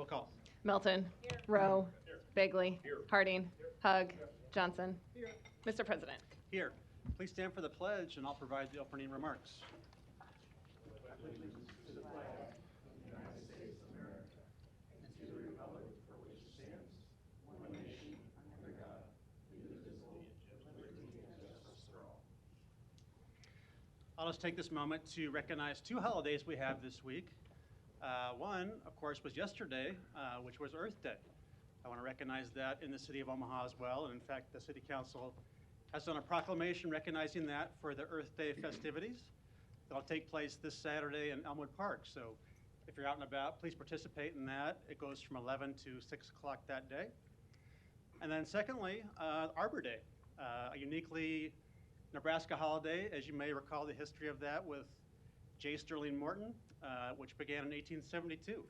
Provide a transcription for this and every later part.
Roll call. Melton. Rowe. Bagley. Harding. Hug. Johnson. Mr. President. Here. Please stand for the pledge, and I'll provide the opening remarks. I'll just take this moment to recognize two holidays we have this week. One, of course, was yesterday, which was Earth Day. I want to recognize that in the city of Omaha as well. And in fact, the City Council has done a proclamation recognizing that for the Earth Day festivities. That'll take place this Saturday in Elmwood Park. So if you're out and about, please participate in that. It goes from 11 to 6 o'clock that day. And then secondly, Arbor Day, a uniquely Nebraska holiday. As you may recall the history of that with J. Sterling Morton, which began in 1872.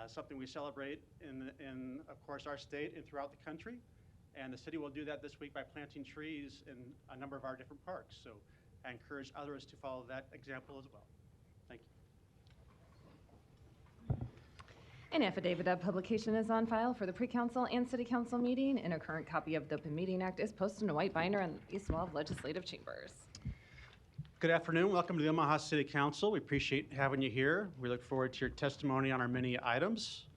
Something we celebrate in, of course, our state and throughout the country. And the city will do that this week by planting trees in a number of our different parks. So I encourage others to follow that example as well. Thank you. An affidavit of publication is on file for the pre-council and city council meeting, and a current copy of the Open Meeting Act is posted in a white binder on the east wall of legislative chambers. Good afternoon. Welcome to the Omaha City Council. We appreciate having you here. We look forward to your testimony on our many items.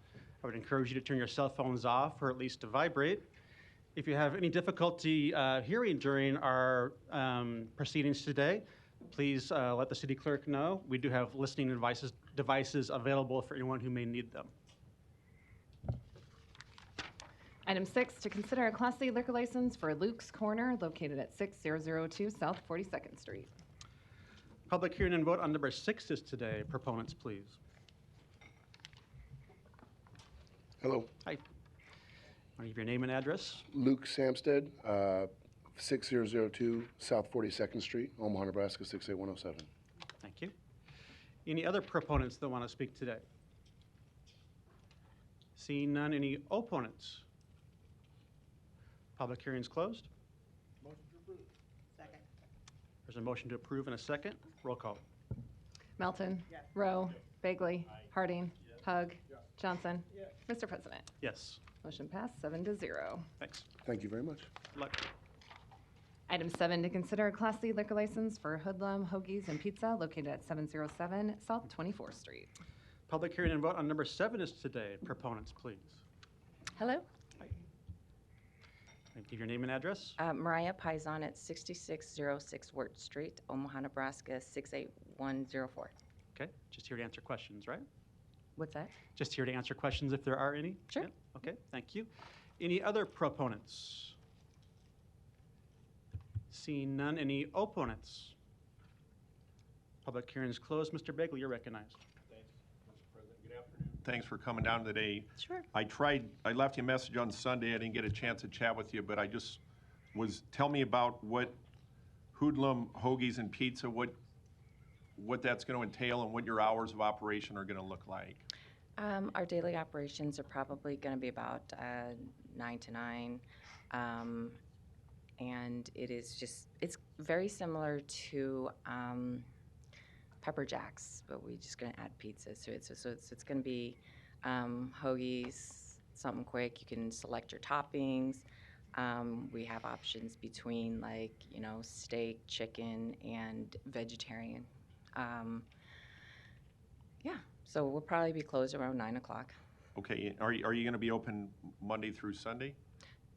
I would encourage you to turn your cell phones off or at least to vibrate. If you have any difficulty hearing during our proceedings today, please let the city clerk know. We do have listening devices available for anyone who may need them. Item 6, to consider a Class C liquor license for Luke's Corner located at 6002 South 42nd Street. Public hearing and vote on number 6 is today. Proponents, please. Hello, Hi. Want to give your name and address? Luke Samstead, 6002 South 42nd Street, Omaha, Nebraska 68107. Thank you. Any other proponents that want to speak today? Seeing none, any opponents? Public hearing is closed. Motion to approve. Second. There's a motion to approve and a second. Roll call. Melton. Yes. Rowe. Bagley. Harding. Hug. Yes. Johnson. Yes. Mr. President. Yes. Motion passed 7-0. Thanks. Thank you very much. Good luck. Item 7, to consider a Class C liquor license for Hoodlum Hoagies and Pizza located at 707 South 24th Street. Public hearing and vote on number 7 is today. Proponents, please. Hello, Give your name and address. Mariah Pison at 6606 Wirt Street, Omaha, Nebraska 68104. Okay, just here to answer questions, right? What's that? Just here to answer questions if there are any? Sure. Yeah? Okay, thank you. Any other proponents? Seeing none, any opponents? Public hearing is closed. Mr. Bagley, you're recognized. Thanks, Mr. President. Good afternoon. Thanks for coming down today. Sure. I left you a message on Sunday. I didn't get a chance to chat with you, but I just tell me about what Hoodlum Hoagies and Pizza, what that's going to entail and what your hours of operation are going to look like. Our daily operations are probably going to be about 9 to 9. And it's very similar to Pepper Jack's, but we're just going to add pizza. So it's going to be hoagies, something quick. You can select your toppings. We have options between steak, chicken, and vegetarian. Yeah, so we'll probably be closed around 9 o'clock. Okay, are you going to be open Monday through Sunday?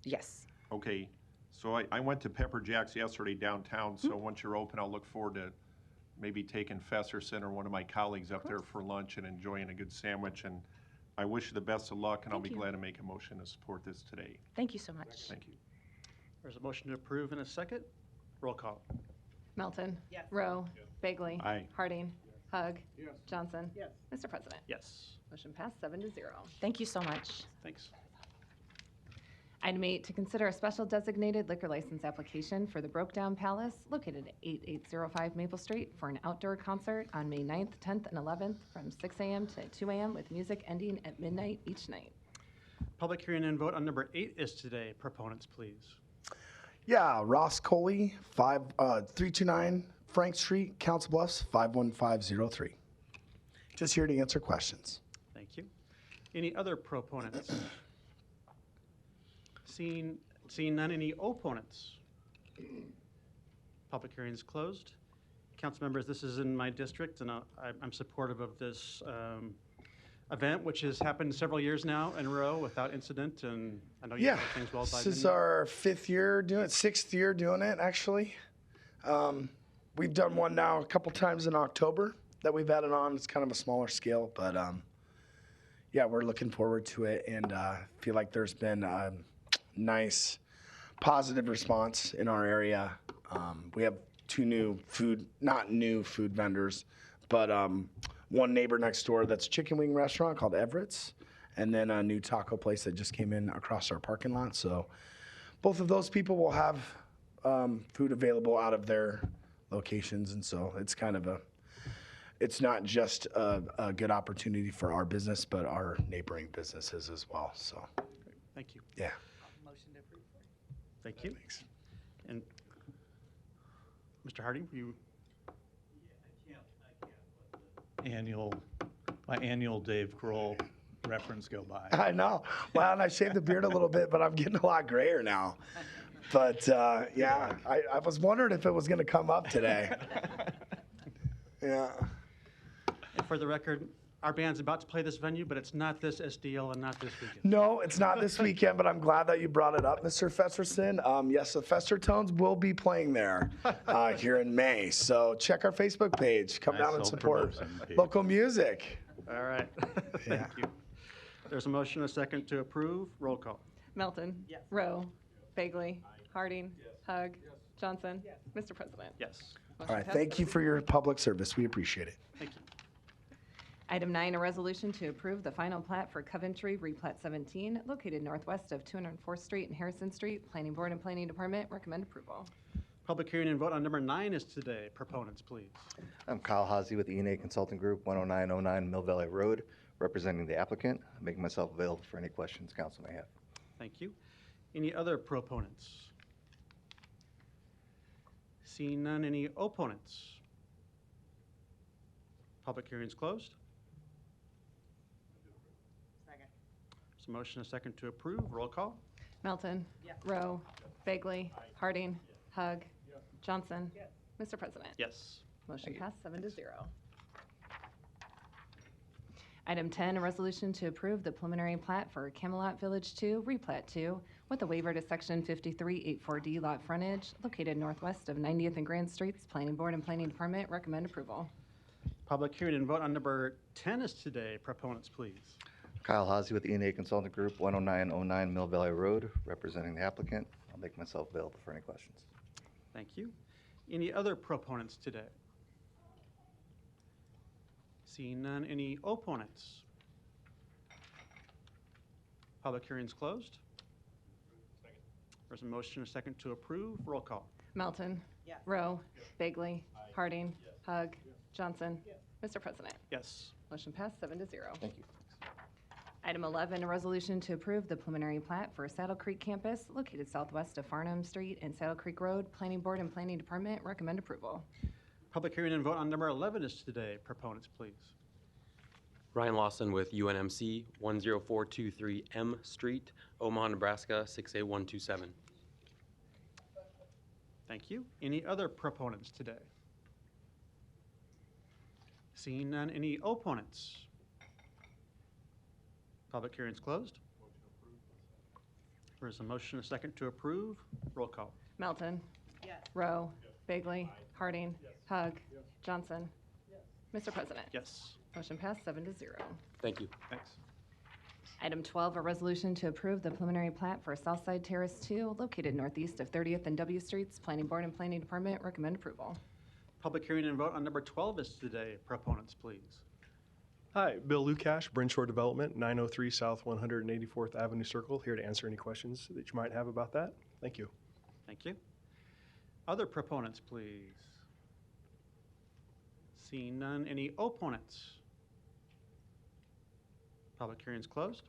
Yes. Okay, so I went to Pepper Jack's yesterday downtown, so once you're open, I'll look forward to maybe taking Fesserson or one of my colleagues up there for lunch and enjoying a good sandwich. And I wish you the best of luck, and I'll be glad to make a motion to support this today. Thank you so much. Thank you. There's a motion to approve in a second. Roll call. Melton. Yes. Rowe. Bagley. Aye. Harding. Hug. Yes. Johnson. Yes. Mr. President. Yes. Motion passed 7-0. Thank you so much. Thanks. Item 8, to consider a special designated liquor license application for the Broke Down Palace located at 8805 Maple Street for an outdoor concert on May 9th, 10th, and 11th from 6 a.m. to 2 a.m. with music ending at midnight each night. Public hearing and vote on number 8 is today. Proponents, please. Yeah, Ross Coley, 329 Frank Street, Council Bluffs, 51503. Just here to answer questions. Thank you. Any other proponents? Seeing none, any opponents? Public hearing is closed. Council members, this is in my district, and I'm supportive of this event, which has happened several years now in a row without incident, and I know you Yeah, know things well by this is many. our 6th year doing it, actually. We've done one now a couple times in October that we've added on. It's kind of a smaller scale, but yeah, we're looking forward to it, and feel like there's been a nice, positive response in our area. We have 2 not new food vendors, but one neighbor next door that's a chicken wing restaurant called Everett's, and then a new taco place that just came in across our parking lot. So both of those people will have food available out of their locations, and so it's kind of it's not just a good opportunity for our business, but our neighboring businesses as well. So, Thank you. yeah. Motion to approve. Thank you. Thanks. And Mr. Harding, you, My annual Dave Grohl reference go by. I know. Well, and I shaved the beard a little bit, but I'm getting a lot grayer now. But yeah, I was wondering if it was going to come up today. Yeah. and for the record, our band's about to play this venue, but it's not this SDL and not this weekend. No, it's not this weekend, but I'm glad that you brought it up, Mr. Festerson. Yes, the Fester Tones will be playing there here in May. So check our Facebook page. Come Nice down and support self-promotion, Pete. local music. All right. Thank Yeah. you. There's a motion, a second to approve. Roll call. Melton. Yes. Rowe. Bagley. Harding. Hug. Johnson. Mr. President. Yes. Motion All right, passed thank you for your public service. We appreciate it. Thank you. Item 9, a resolution to approve the final plat for Coventry Replat 17, located northwest of 204th Street and Harrison Street. Planning Board and Planning Department recommend approval. Public hearing and vote on number 9 is today. Proponents, please. I'm Kyle Hazy with E&A Consulting Group, 10909 Mill Valley Road, representing the applicant. I'm making myself available for any questions council may have. Thank you. Any other proponents? Seeing none, any opponents? Public hearing is closed. Second. There's a motion, a second to approve. Roll call. Melton. Yes. Rowe. Bagley. Harding. Hug. Johnson. Mr. President. Yes. Motion passed 7-0. Item 10, a resolution to approve the preliminary plat for Camelot Village 2, Replat 2, with a waiver to Section 5384D lot frontage located northwest of 90th and Grand Streets. Planning Board and Planning Department recommend approval. Public hearing and vote on number 10 is today. Proponents, please. Kyle Hazy with E&A Consulting Group, 10909 Mill Valley Road, representing the applicant. I'll make myself available for any questions. Thank you. Any other proponents today? Seeing none, any opponents? Public hearing's closed. There's a motion, a second to approve. Roll call. Melton. Yes. Rowe. Bagley. Harding. Hug. Johnson. Mr. President. Yes. Motion passed 7-0. Thank you. Item 11, a resolution to approve the preliminary plat for Saddle Creek campus located southwest of Farnham Street and Saddle Creek Road. Planning Board and Planning Department recommend approval. Public hearing and vote on number 11 is today. Proponents, please. Ryan Lawson with UNMC, 10423 M Street, Omaha, Nebraska, 68127. Thank you. Any other proponents today? Seeing none, any opponents? Public hearing's closed. There's a motion, a second to approve. Roll call. Melton. Yes. Rowe. Bagley. Harding. Hug. Johnson. Mr. President. Yes. Motion passed 7-0. Thank you. Thanks. Item 12, a resolution to approve the preliminary plat for Southside Terrace 2, located northeast of 30th and W Streets. Planning Board and Planning Department recommend approval. Public hearing and vote on number 12 is today. Proponents, please. Hi, Bill Lukash, Brinshore Development, 903 South 184th Avenue Circle, here to answer any questions that you might have about that. Thank you. Thank you. Other proponents, please. Seeing none, any opponents? Public hearing's closed.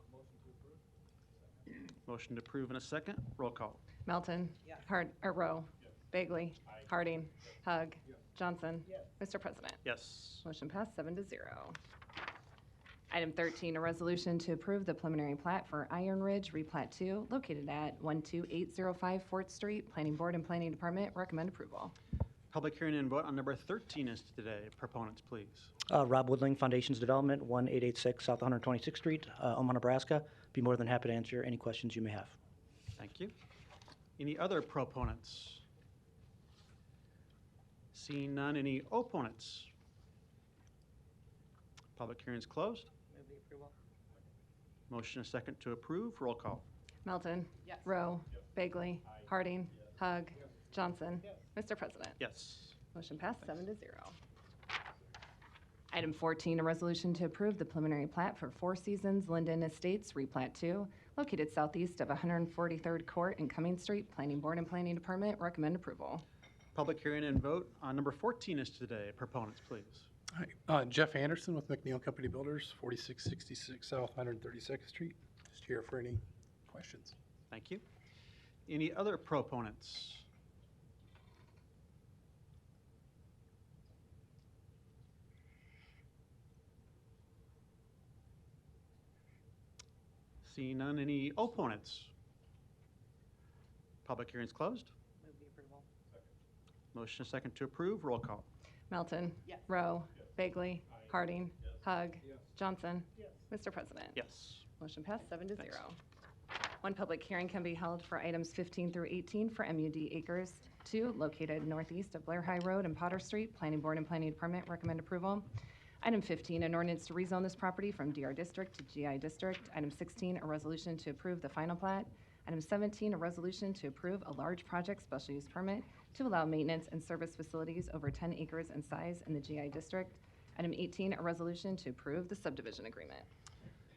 Motion to approve in a second. Roll call. Melton. Yes. Rowe. Bagley. Harding. Hug. Johnson. Mr. President. Yes. Motion passed 7-0. Item 13, a resolution to approve the preliminary plat for Iron Ridge Replat 2, located at 12805 4th Street. Planning Board and Planning Department recommend approval. Public hearing and vote on number 13 is today. Proponents, please. Rob Woodling, Foundations Development, 1886 South 126th Street, Omaha, Nebraska. Be more than happy to answer any questions you may have. Thank you. Any other proponents? Seeing none, any opponents? Public hearing is closed. Move the approval. Motion is second to approve. Roll call. Melton. Yes. Rowe. Bagley. Harding. Hug. Johnson. Mr. President. Yes. Motion passed 7-0. Item 14, a resolution to approve the preliminary plat for Four Seasons Linden Estates Replat 2, located southeast of 143rd Court and Cummings Street. Planning Board and Planning Department recommend approval. Public hearing and vote on number 14 is today. Proponents, please. Hi, Jeff Anderson with McNeil Company Builders, 4666 South 132nd Street. Just here for any questions. Thank you. Any other proponents? Seeing none, any opponents? Public hearing is closed. Move the approval. Motion is second to approve. Roll call. Melton. Yes. Rowe. Bagley. Harding. Hug. Johnson. Mr. President. Yes. Motion passed 7-0. Thanks. One public hearing can be held for items 15 through 18 for MUD Acres 2, located northeast of Blair High Road and Potter Street. Planning Board and Planning Department recommend approval. Item 15, an ordinance to rezone this property from DR District to GI District. Item 16, a resolution to approve the final plat. Item 17, a resolution to approve a large project special use permit to allow maintenance and service facilities over 10 acres in size in the GI District. Item 18, a resolution to approve the subdivision agreement.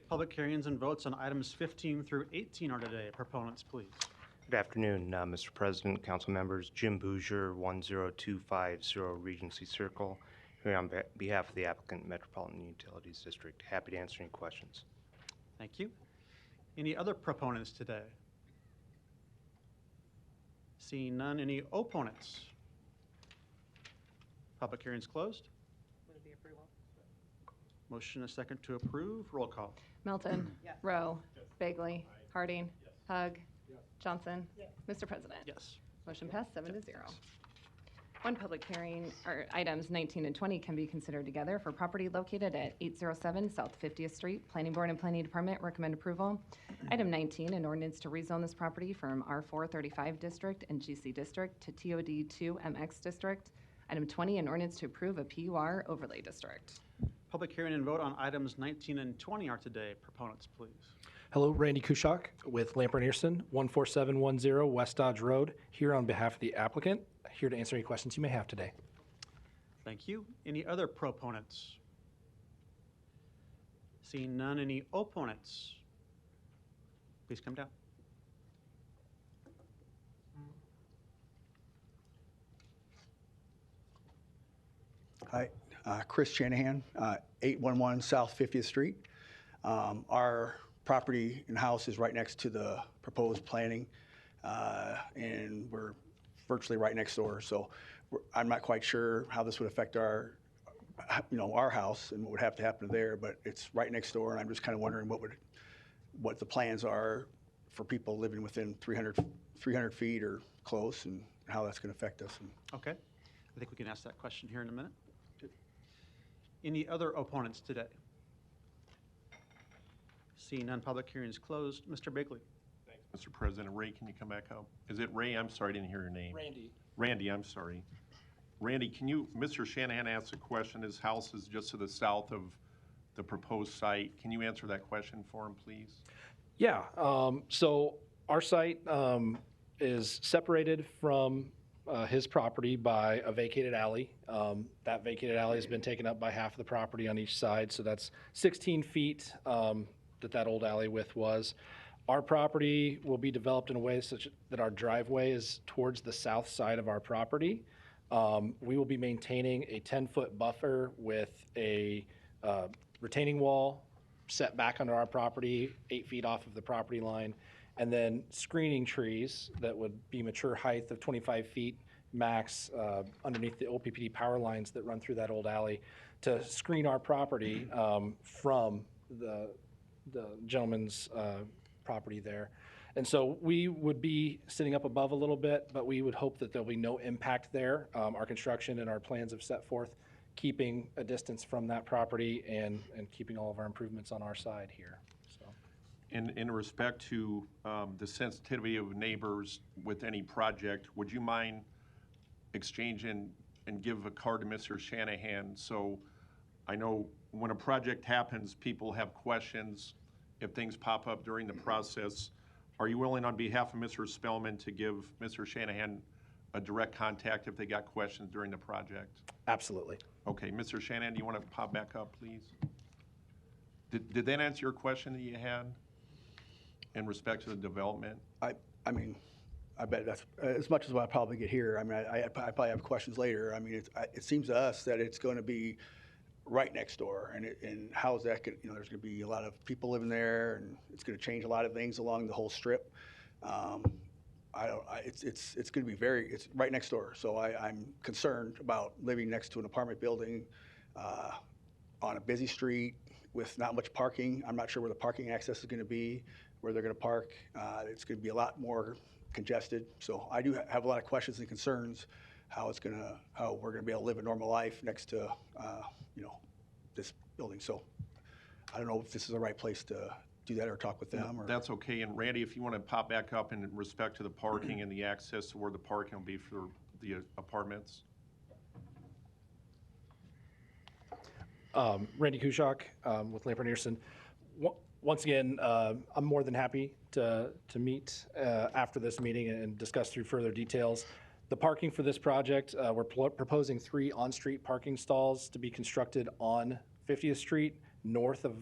Public hearings and votes on items 15 through 18 are today. Proponents, please. Good afternoon, Mr. President, council members. Jim Bouger, 10250 Regency Circle, here on behalf of the applicant, Metropolitan Utilities District. Happy to answer any questions. Thank you. Any other proponents today? Seeing none, any opponents? Public hearing is closed. Move the approval. Motion is second to approve. Roll call. Melton. Yes. Rowe. Bagley. Harding. Hug. Johnson. Mr. President. Yes. Motion passed 7-0. One public hearing, or items 19 and 20 can be considered together for property located at 807 South 50th Street. Planning Board and Planning Department recommend approval. Item 19, an ordinance to rezone this property from R435 District and GC District to TOD 2 MX District. Item 20, an ordinance to approve a PUR overlay district. Public hearing and vote on items 19 and 20 are today. Proponents, please. Hello, Randy Kushak with Lamper Anderson, 14710 West Dodge Road, here on behalf of the applicant, here to answer any questions you may have today. Thank you. Any other proponents? Seeing none, any opponents? Please come down. Hi, Chris Shanahan, 811 South 50th Street. Our property and house is right next to the proposed planning, and we're virtually right next door. So I'm not quite sure how this would affect our, our house and what would have to happen there, but it's right next door, and I'm just kind of wondering what the plans are for people living within 300 feet or close, and how that's going to affect us. Okay. I think we can ask that question here in a minute. Any other opponents today? Seeing none, public hearing is closed. Mr. Bigley. Thanks, Mr. President. Ray, can you come back up? Is it Ray? I'm sorry, I didn't hear your name. Randy. Randy, I'm sorry. Randy, can you, Mr. Shanahan asked a question. His house is just to the south of the proposed site. Can you answer that question for him, please? Yeah, so our site is separated from his property by a vacated alley. That vacated alley has been taken up by half of the property on each side, so that's 16 feet that old alley width was. Our property will be developed in a way such that our driveway is towards the south side of our property. We will be maintaining a 10-foot buffer with a retaining wall set back under our property, 8 feet off of the property line, and then screening trees that would be mature height of 25 feet max underneath the OPPD power lines that run through that old alley to screen our property from the gentleman's property there. And so we would be sitting up above a little bit, but we would hope that there'll be no impact there. Our construction and our plans have set forth keeping a distance from that property and keeping all of our improvements on our side here. So, In respect to the sensitivity of neighbors with any project, would you mind exchanging and give a card to Mr. Shanahan? So I know when a project happens, people have questions if things pop up during the process. Are you willing on behalf of Mr. Spellman to give Mr. Shanahan a direct contact if they got questions during the project? absolutely. Okay, Mr. Shanahan, do you want to pop back up, please? Did that answer your question that you had in respect to the development? I mean, I bet that's as much as what I probably get here. I mean, I probably have questions later. I mean, it seems to us that it's going to be right next door, and how is that going? You know, there's going to be a lot of people living there, and it's going to change a lot of things along the whole strip. It's going to be it's right next door. So I'm concerned about living next to an apartment building on a busy street with not much parking. I'm not sure where the parking access is going to be, where they're going to park. It's going to be a lot more congested. So I do have a lot of questions and concerns how we're going to be able to live a normal life next to this building. So I don't know if this is the right place to do that or talk with them. Or That's okay. And Randy, if you want to pop back up in respect to the parking and the access to where the parking will be for the apartments. Randy Kushak with Lamper Anderson. Once again, I'm more than happy to meet after this meeting and discuss through further details. The parking for this project, we're proposing 3 on-street parking stalls to be constructed on 50th Street, north of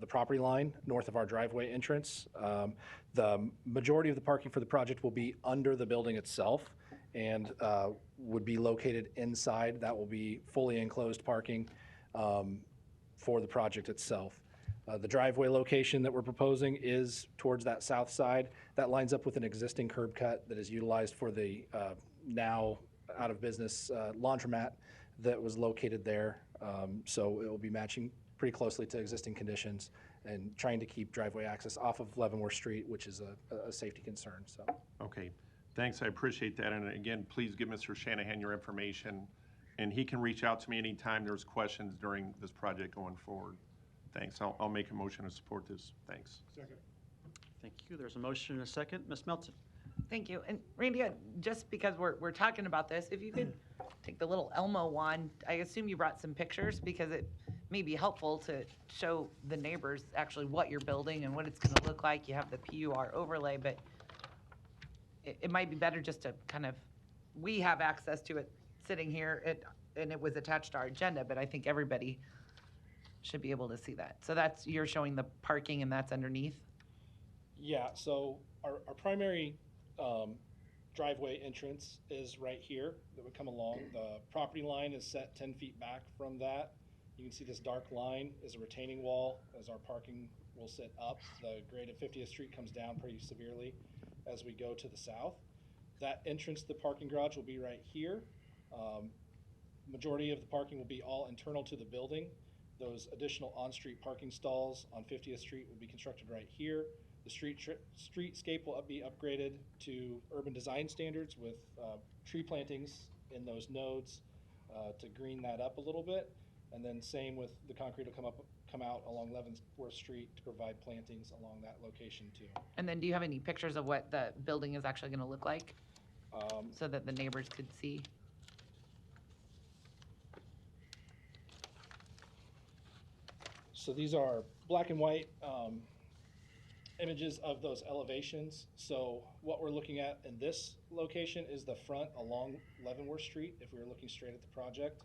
the property line, north of our driveway entrance. The majority of the parking for the project will be under the building itself and would be located inside. That will be fully enclosed parking for the project itself. The driveway location that we're proposing is towards that south side. That lines up with an existing curb cut that is utilized for the now out of business laundromat that was located there. So it will be matching pretty closely to existing conditions and trying to keep driveway access off of Leavenworth Street, which is a safety concern. So. Okay, thanks. I appreciate that. And again, please give Mr. Shanahan your information, and he can reach out to me anytime there's questions during this project going forward. Thanks. I'll make a motion to support this. Thanks. Second. Thank you. There's a motion and a second. Ms. Melton. Thank you. And Randy, just because we're talking about this, if you could take the little Elmo wand, I assume you brought some pictures because it may be helpful to show the neighbors actually what you're building and what it's going to look like. You have the PUR overlay, but it might be better just to kind of, we have access to it sitting here, and it was attached to our agenda, but I think everybody should be able to see that. So you're showing the parking and that's underneath? Yeah, so our primary driveway entrance is right here that would come along. The property line is set 10 feet back from that. You can see this dark line is a retaining wall as our parking will sit up. The grade of 50th Street comes down pretty severely as we go to the south. That entrance to the parking garage will be right here. Majority of the parking will be all internal to the building. Those additional on-street parking stalls on 50th Street will be constructed right here. The streetscape will be upgraded to urban design standards with tree plantings in those nodes to green that up a little bit. And then same with the concrete will come out along Leavenworth Street to provide plantings along that location too. And then do you have any pictures of what the building is actually going to look like so that the neighbors could see? So these are black and white images of those elevations. So what we're looking at in this location is the front along Leavenworth Street, if we were looking straight at the project.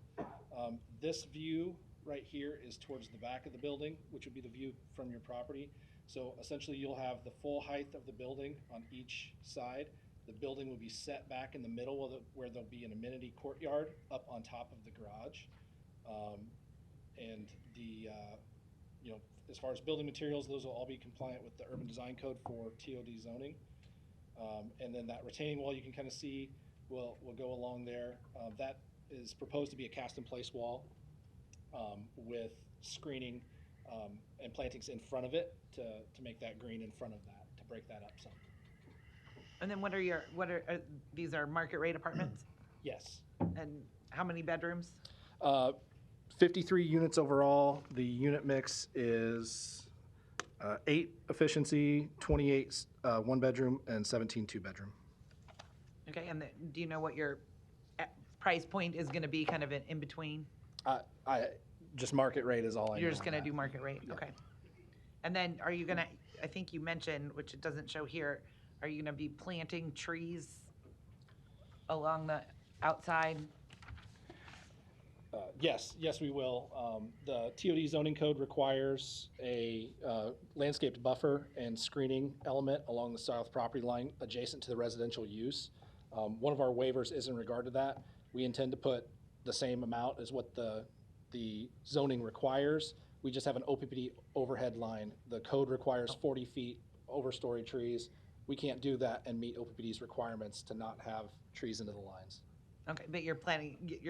This view right here is towards the back of the building, which would be the view from your property. So essentially you'll have the full height of the building on each side. The building will be set back in the middle where there'll be an amenity courtyard up on top of the garage. And the as far as building materials, those will all be compliant with the urban design code for TOD zoning. And then that retaining wall you can kind of see will go along there. That is proposed to be a cast in place wall with screening and plantings in front of it to make that green in front of that, to break that up some. And then these are market rate apartments? Yes. And how many bedrooms? 53 units overall. The unit mix is 8 efficiency, 28 one bedroom, and 17 two bedroom. Okay, and do you know what your price point is gonna be kind of in between? Just market rate is all I know. You're just on gonna that. do market rate, Yeah. okay. And then are you gonna, I think you mentioned, which it doesn't show here, are you gonna be planting trees along the outside? Yes, we will. The TOD zoning code requires a landscaped buffer and screening element along the south property line adjacent to the residential use. One of our waivers is in regard to that. We intend to put the same amount as what the zoning requires. We just have an OPPD overhead line. The code requires 40 feet overstory trees. We can't do that and meet OPPD's requirements to not have trees into the lines. Okay, but you're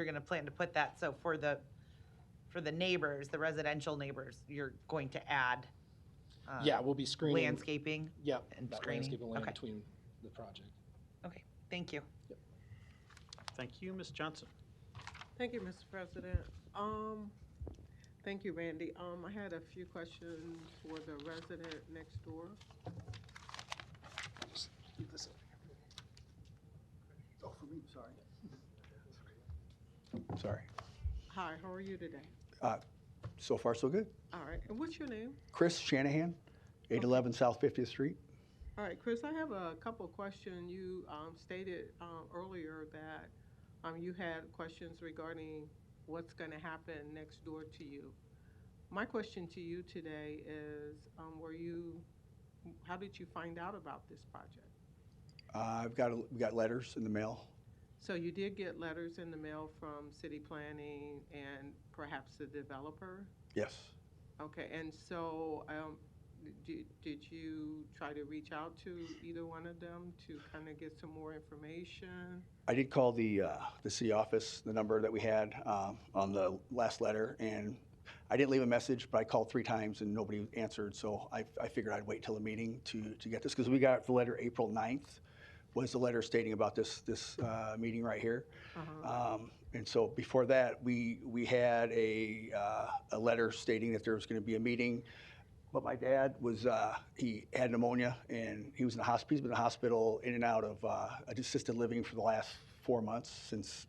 gonna plan to put that, so for the neighbors, the residential neighbors, you're going to add Yeah, we'll be screening. landscaping? Yep, and that screening? landscaping land Okay. between the project. Okay, thank you. Thank you, Ms. Johnson. Thank you, Mr. President. Thank you, Randy. I had a few questions for the resident next door. Just leave this up here. Oh, for me, sorry. Sorry. Hi, how are you today? So far, so good. All right, and what's your name? Chris Shanahan, 811 South 50th Street. All right, Chris, I have a couple of questions. You stated earlier that you had questions regarding what's going to happen next door to you. My question to you today is, how did you find out about this project? We got letters in the mail. So you did get letters in the mail from city planning and perhaps the developer? Yes. Okay, and so did you try to reach out to either one of them to kind of get some more information? I did call the city office, the number that we had on the last letter, and I didn't leave a message, but I called 3 times and nobody answered, so I figured I'd wait till the meeting to get this, because we got the letter April 9th, was the letter stating about this meeting right here. And so before that, we had a letter stating that there was going to be a meeting, but my dad was, he had pneumonia, and he was in the hospital. He's been in the hospital in and out of assisted living for the last 4 months, since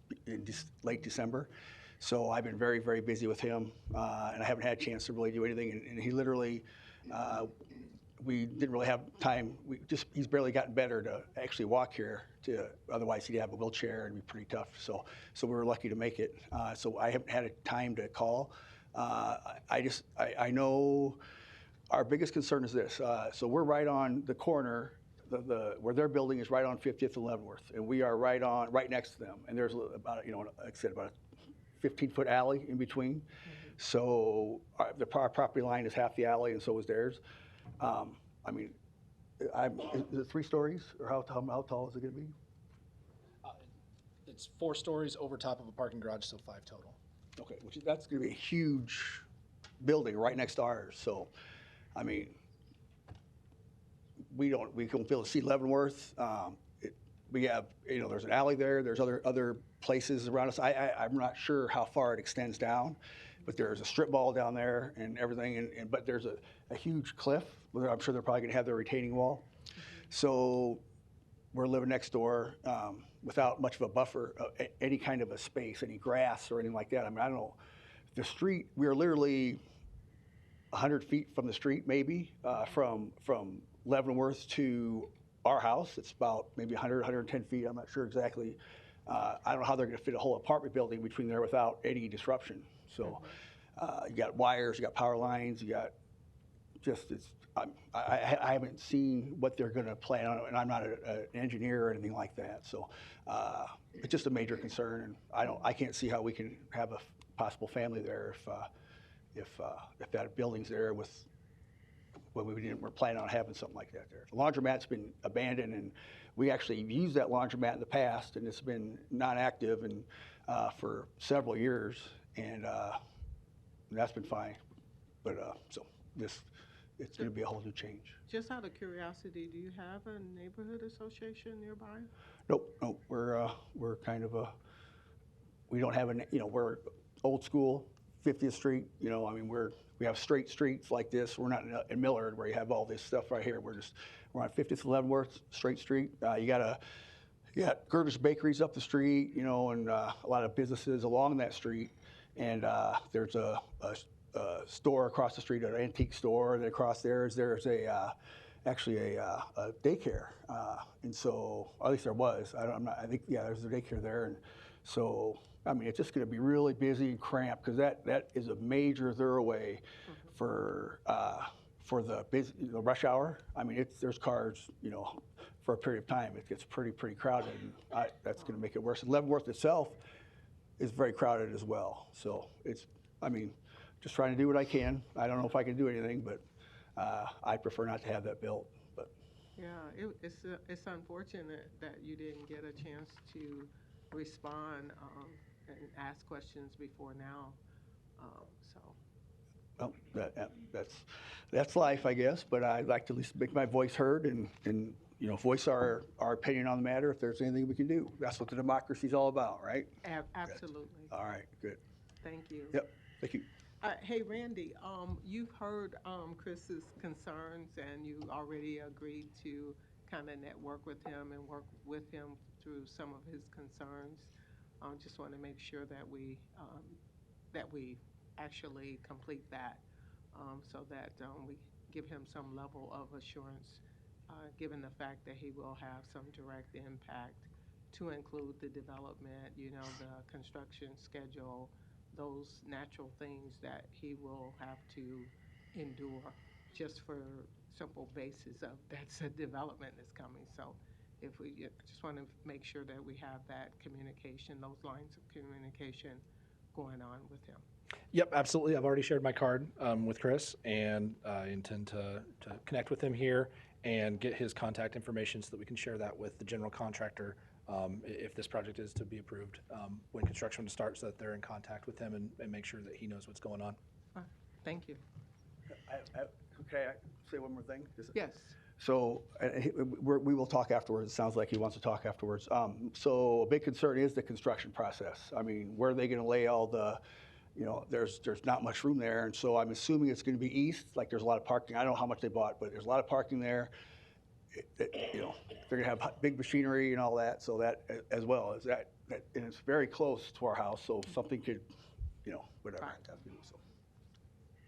late December. So I've been very, very busy with him, and I haven't had a chance to really do anything. And he literally, we didn't really have time. He's barely gotten better to actually walk here. Otherwise, he'd have a wheelchair and it'd be pretty tough. So we were lucky to make it. So I haven't had a time to call. I know our biggest concern is this. So we're right on the corner. Where their building is right on 50th and Leavenworth, and we are right next to them. And there's about, like I said, about a 15-foot alley in between. So our property line is half the alley, and so is theirs. I mean, is it 3 stories, or how tall is it going to be? It's 4 stories over top of a parking garage, so 5 total. Okay, that's going to be a huge building right next to ours. So, I mean, we won't be able to see Leavenworth. We have, there's an alley there. There's other places around us. I'm not sure how far it extends down, but there's a strip mall down there and everything. But there's a huge cliff where I'm sure they're probably going to have their retaining wall. So we're living next door without much of a buffer, any kind of a space, any grass or anything like that. I mean, I don't know. The street, we are literally 100 feet from the street, maybe, from Leavenworth to our house. It's about maybe 100, 110 feet. I'm not sure exactly. I don't know how they're going to fit a whole apartment building between there without any disruption. So you got wires, you got power lines, you got I haven't seen what they're going to plan on, and I'm not an engineer or anything like that. So it's just a major concern, and I can't see how we can have a possible family there if that building's there we're planning on having something like that there. The laundromat's been abandoned, and we actually used that laundromat in the past, and it's been non-active and for several years, and that's been fine. So it's going to be a whole new change. Just out of curiosity, do you have a neighborhood association nearby? Nope. We're kind of we don't have we're old school, 50th Street. I mean, we have straight streets like this. We're not in Millard where you have all this stuff right here. We're on 50th Leavenworth, straight street. You got Gerber's Bakeries up the street, and a lot of businesses along that street. And there's a store across the street, an antique store. And across there's actually a daycare. And so, at least there was. I think there's a daycare there. And so, I mean, it's just going to be really busy and cramped because that is a major thoroughway for the rush hour. I mean, there's cars, for a period of time. It gets pretty crowded, and that's going to make it worse. Leavenworth itself is very crowded as well. So just trying to do what I can. I don't know if I can do anything, but I prefer not to have that built. But yeah, it's unfortunate that you didn't get a chance to respond and ask questions before now. Well, that's life, I guess. But I'd like to at least make my voice heard and voice our opinion on the matter if there's anything we can do. That's what the democracy's all about, right? Absolutely. All right, good. Thank you. Yep, thank you. Hey, Randy, you've heard Chris's concerns, and you already agreed to kind of network with him and work with him through some of his concerns. Just want to make sure that we actually complete that, so that we give him some level of assurance, given the fact that he will have some direct impact, to include the development, the construction schedule, those natural things that he will have to endure just for simple basis of that's a development that's coming. So if we just want to make sure that we have that communication, those lines of communication going on with him. Yep, absolutely. I've already shared my card with Chris, and I intend to connect with him here and get his contact information so that we can share that with the general contractor if this project is to be approved when construction starts, so that they're in contact with him and make sure that he knows what's going on. Thank you. Okay, I say one more thing? Yes. So we will talk afterwards. It sounds like he wants to talk afterwards. So a big concern is the construction process. I mean, where are they going to lay all the, there's not much room there. And so I'm assuming it's going to be east, like there's a lot of parking. I don't know how much they bought, but there's a lot of parking there. They're going to have big machinery and all that. So that as well as that, and it's very close to our house. So something could, whatever. So.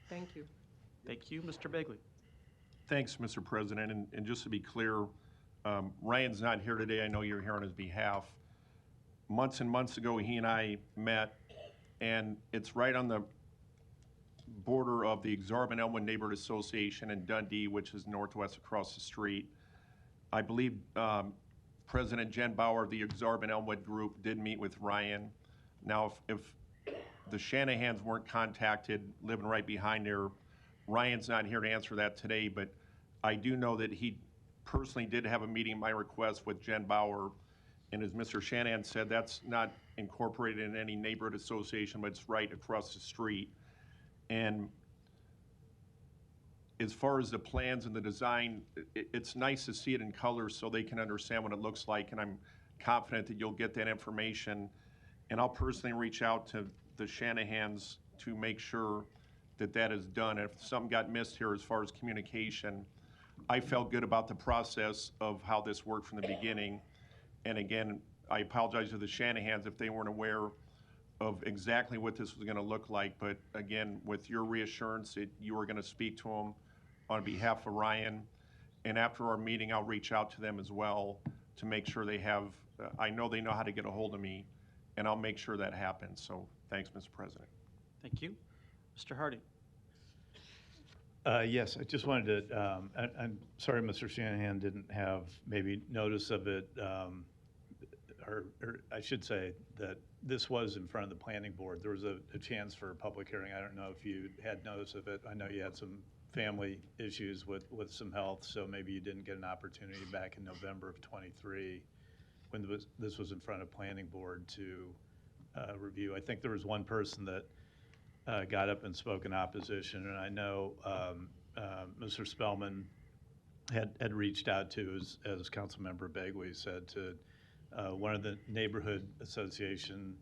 Thank you. Thank you, Mr. Begley. Thanks, Mr. President. And just to be clear, Ryan's not here today. I know you're here on his behalf. Months and months ago, he and I met, and it's right on the border of the Exarban Elmwood Neighborhood Association in Dundee, which is northwest across the street. I believe President Jen Bauer of the Exarban Elmwood Group did meet with Ryan. Now, if the Shanahans weren't contacted, living right behind there, Ryan's not here to answer that today, but I do know that he personally did have a meeting at my request with Jen Bauer, and as Mr. Shanahan said, that's not incorporated in any neighborhood association, but it's right across the street. And as far as the plans and the design, it's nice to see it in color so they can understand what it looks like, and I'm confident that you'll get that information. And I'll personally reach out to the Shanahans to make sure that that is done. If something got missed here as far as communication, I felt good about the process of how this worked from the beginning. And again, I apologize to the Shanahans if they weren't aware of exactly what this was going to look like. But again, with your reassurance that you were going to speak to them on behalf of Ryan. And after our meeting, I'll reach out to them as well to make sure they have, I know they know how to get a hold of me, and I'll make sure that happens. So thanks, Mr. President. Thank you. Mr. Hardy. Yes, I just wanted to, I'm sorry Mr. Shanahan didn't have maybe notice of it, or I should say that this was in front of the planning board. There was a chance for a public hearing. I don't know if you had notice of it. I know you had some family issues with some health, so maybe you didn't get an opportunity back in November of '23 when this was in front of planning board to review. I think there was one person that got up and spoke in opposition, and I know Mr. Spellman had reached out to, as Councilmember Begley said, to one of the neighborhood association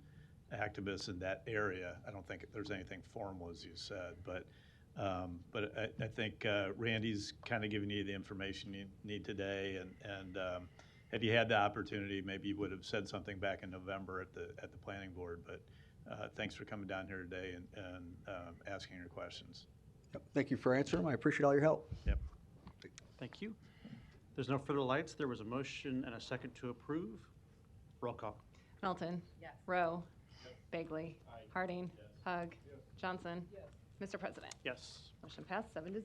activists in that area. I don't think there's anything formal, as you said, but I think Randy's kind of giving you the information you need today, and had you had the opportunity, maybe you would have said something back in November at the planning board. But thanks for coming down here today and asking your questions. Yep. Thank you for answering them. I appreciate all your help. Yep. Thank you. There's no further lights. There was a motion and a second to approve. Roll call. Melton. Yes. Rowe. Bagley. Harding. Hug. Johnson. Mr. President. Yes. Motion passed 7-0.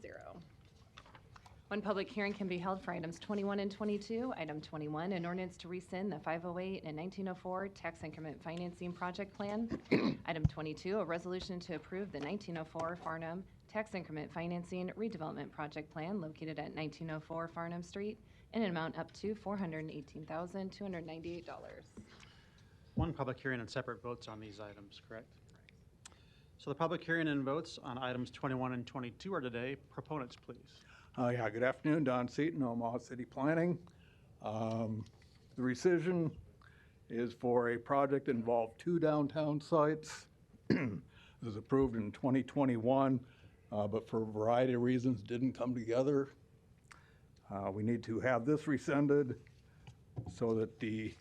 One public hearing can be held for items 21 and 22. Item 21, an ordinance to rescind the 508 and 1904 tax increment financing project plan. Item 22, a resolution to approve the 1904 Farnham tax increment financing redevelopment project plan located at 1904 Farnham Street in an amount up to $418,298. One public hearing and separate votes on these items, correct? So the public hearing and votes on items 21 and 22 are today. Proponents, please. Yeah, good afternoon, Don Seaton, Omaha City Planning. The rescission is for a project that involved 2 downtown sites. It was approved in 2021, but for a variety of reasons didn't come together. We need to have this rescinded so that the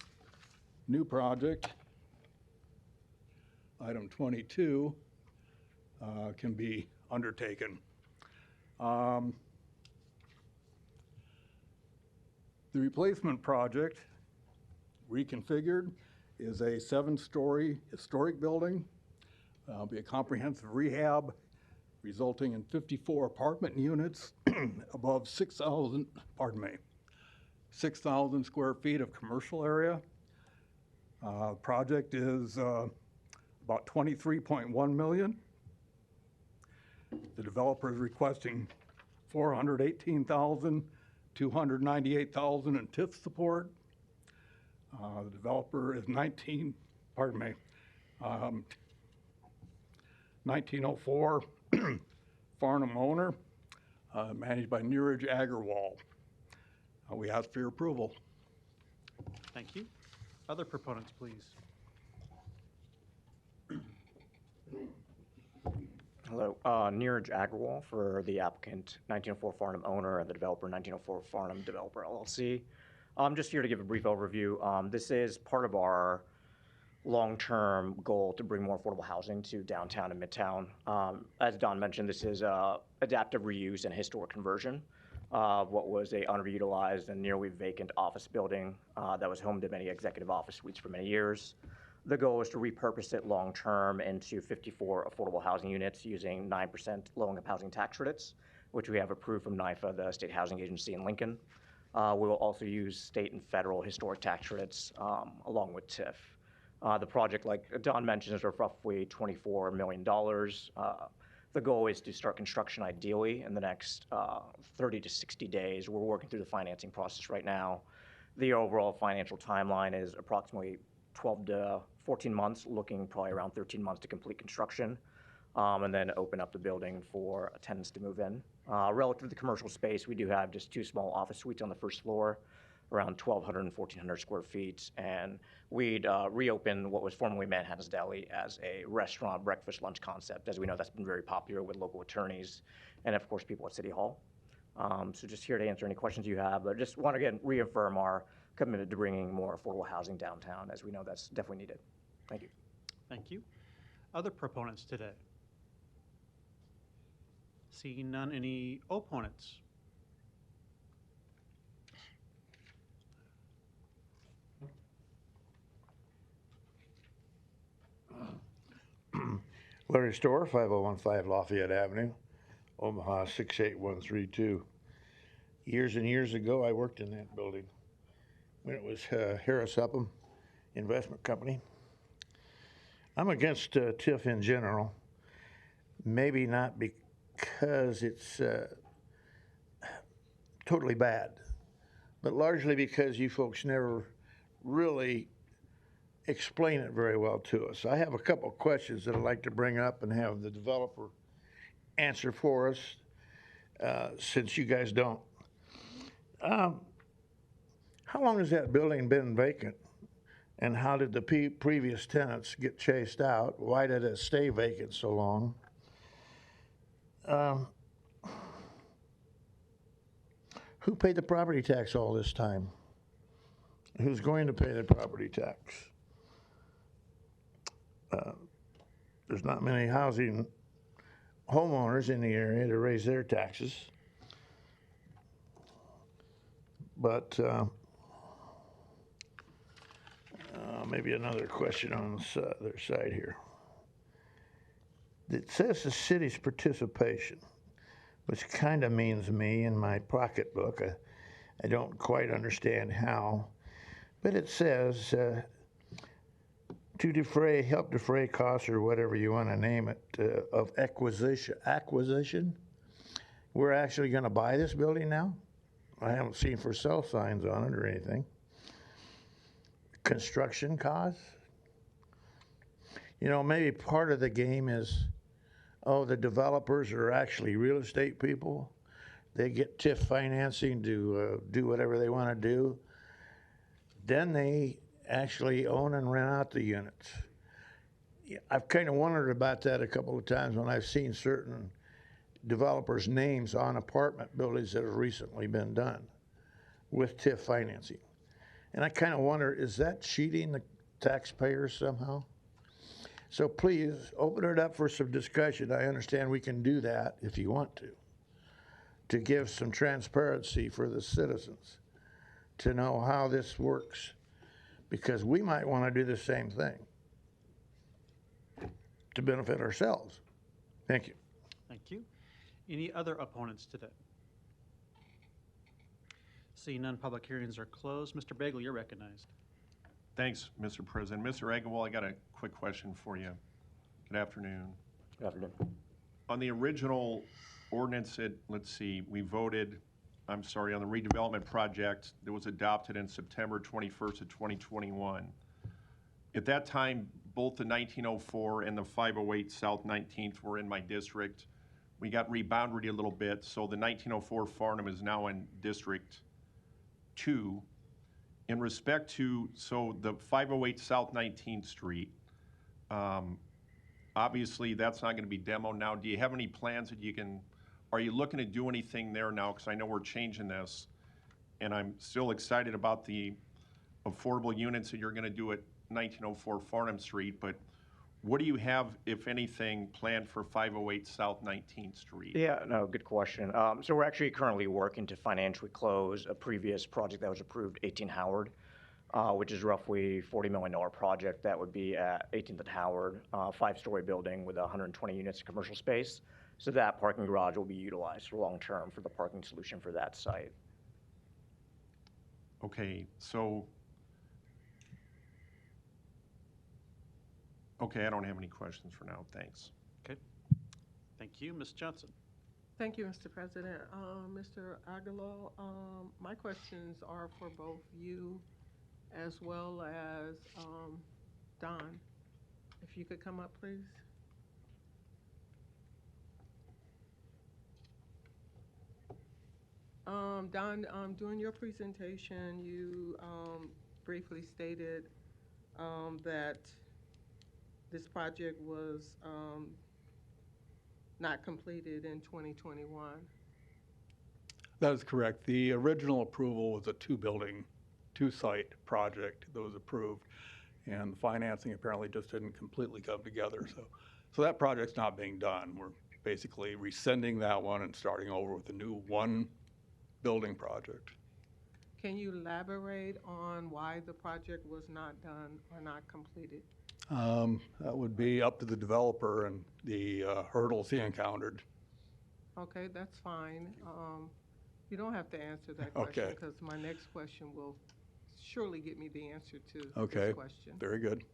new project, item 22, can be undertaken. The replacement project, reconfigured, is a 7-story historic building. It'll be a comprehensive rehab resulting in 54 apartment units above 6,000 square feet of commercial area. The project is about $23.1 million. The developer is requesting $418,298 in TIF support. The developer is 1904 Farnham owner, managed by Neeraj Agarwal. We ask for your approval. Thank you. Other proponents, please. Hello, Neeraj Agarwal for the applicant, 1904 Farnham owner, and the developer, 1904 Farnham Developer LLC. I'm just here to give a brief overview. This is part of our long-term goal to bring more affordable housing to downtown and midtown. As Don mentioned, this is adaptive reuse and historic conversion of what was a underutilized and nearly vacant office building that was home to many executive office suites for many years. The goal is to repurpose it long-term into 54 affordable housing units using 9% low-income housing tax credits, which we have approved from NYFA, the state housing agency in Lincoln. We will also use state and federal historic tax credits along with TIF. The project, like Don mentioned, is roughly $24 million. The goal is to start construction ideally in the next 30 to 60 days. We're working through the financing process right now. The overall financial timeline is approximately 12 to 14 months, looking probably around 13 months to complete construction, and then open up the building for tenants to move in. Relative to the commercial space, we do have just 2 small office suites on the first floor, around 1,200 and 1,400 square feet, and we'd reopen what was formerly Manhattan's Deli as a restaurant, breakfast, lunch concept. As we know, that's been very popular with local attorneys and, of course, people at City Hall. So just here to answer any questions you have, but just want to, again, reaffirm our commitment to bringing more affordable housing downtown, as we know that's definitely needed. Thank you. Thank you. Other proponents today? Seeing none, any opponents? Larry Storr, 5015 Lafayette Avenue, Omaha 68132. Years and years ago, I worked in that building when it was Harris Upham Investment Company. I'm against TIF in general, maybe not because it's totally bad, but largely because you folks never really explain it very well to us. I have a couple of questions that I'd like to bring up and have the developer answer for us, since you guys don't. How long has that building been vacant? And how did the previous tenants get chased out? Why did it stay vacant so long? Who paid the property tax all this time? Who's going to pay the property tax? There's not many housing homeowners in the area to raise their taxes. But maybe another question on the other side here. It says the city's participation, which kind of means me in my pocketbook. I don't quite understand how, but it says to help defray costs or whatever you want to name it, of acquisition. We're actually going to buy this building now? I haven't seen for sale signs on it or anything. Construction costs? You know, maybe part of the game is, the developers are actually real estate people. They get TIF financing to do whatever they want to do. Then they actually own and rent out the units. I've kind of wondered about that a couple of times when I've seen certain developers' names on apartment buildings that have recently been done with TIF financing. And I kind of wonder, is that cheating the taxpayers somehow? So please open it up for some discussion. I understand we can do that if you want to give some transparency for the citizens to know how this works, because we might want to do the same thing to benefit ourselves. Thank you. Thank you. Any other opponents today? Seeing none, public hearings are closed. Mr. Bagel, you're recognized. Thanks, Mr. President. Mr. Agarwal, I got a quick question for you. Good afternoon. Good afternoon. On the original ordinance, let's see, we voted, on the redevelopment project that was adopted in September 21st of 2021. At that time, both the 1904 and the 508 South 19th were in my district. We got rebounded a little bit, so the 1904 Farnham is now in District 2. In respect to, the 508 South 19th Street, obviously that's not going to be demoed now. Do you have any plans that are you looking to do anything there now? Because I know we're changing this, and I'm still excited about the affordable units that you're going to do at 1904 Farnham Street, but what do you have, if anything, planned for 508 South 19th Street? Yeah, no, good question. So we're actually currently working to financially close a previous project that was approved, 18 Howard, which is roughly $40 million project. That would be at 18th and Howard, 5-story building with 120 units of commercial space. So that parking garage will be utilized for long-term for the parking solution for that site. Okay, I don't have any questions for now. Thanks. Okay. Thank you. Ms. Johnson. Thank you, Mr. President. Mr. Aguilar, my questions are for both you as well as Don. If you could come up, please. Don, during your presentation, you briefly stated that this project was not completed in 2021. That is correct. The original approval was a two-site project that was approved, and the financing apparently just didn't completely come together. So that project's not being done. We're basically rescinding that one and starting over with a new one-building project. Can you elaborate on why the project was not done or not completed? That would be up to the developer and the hurdles he encountered. Okay, that's fine. You don't have to answer that question because my next question will surely get me the answer to this question. Very good.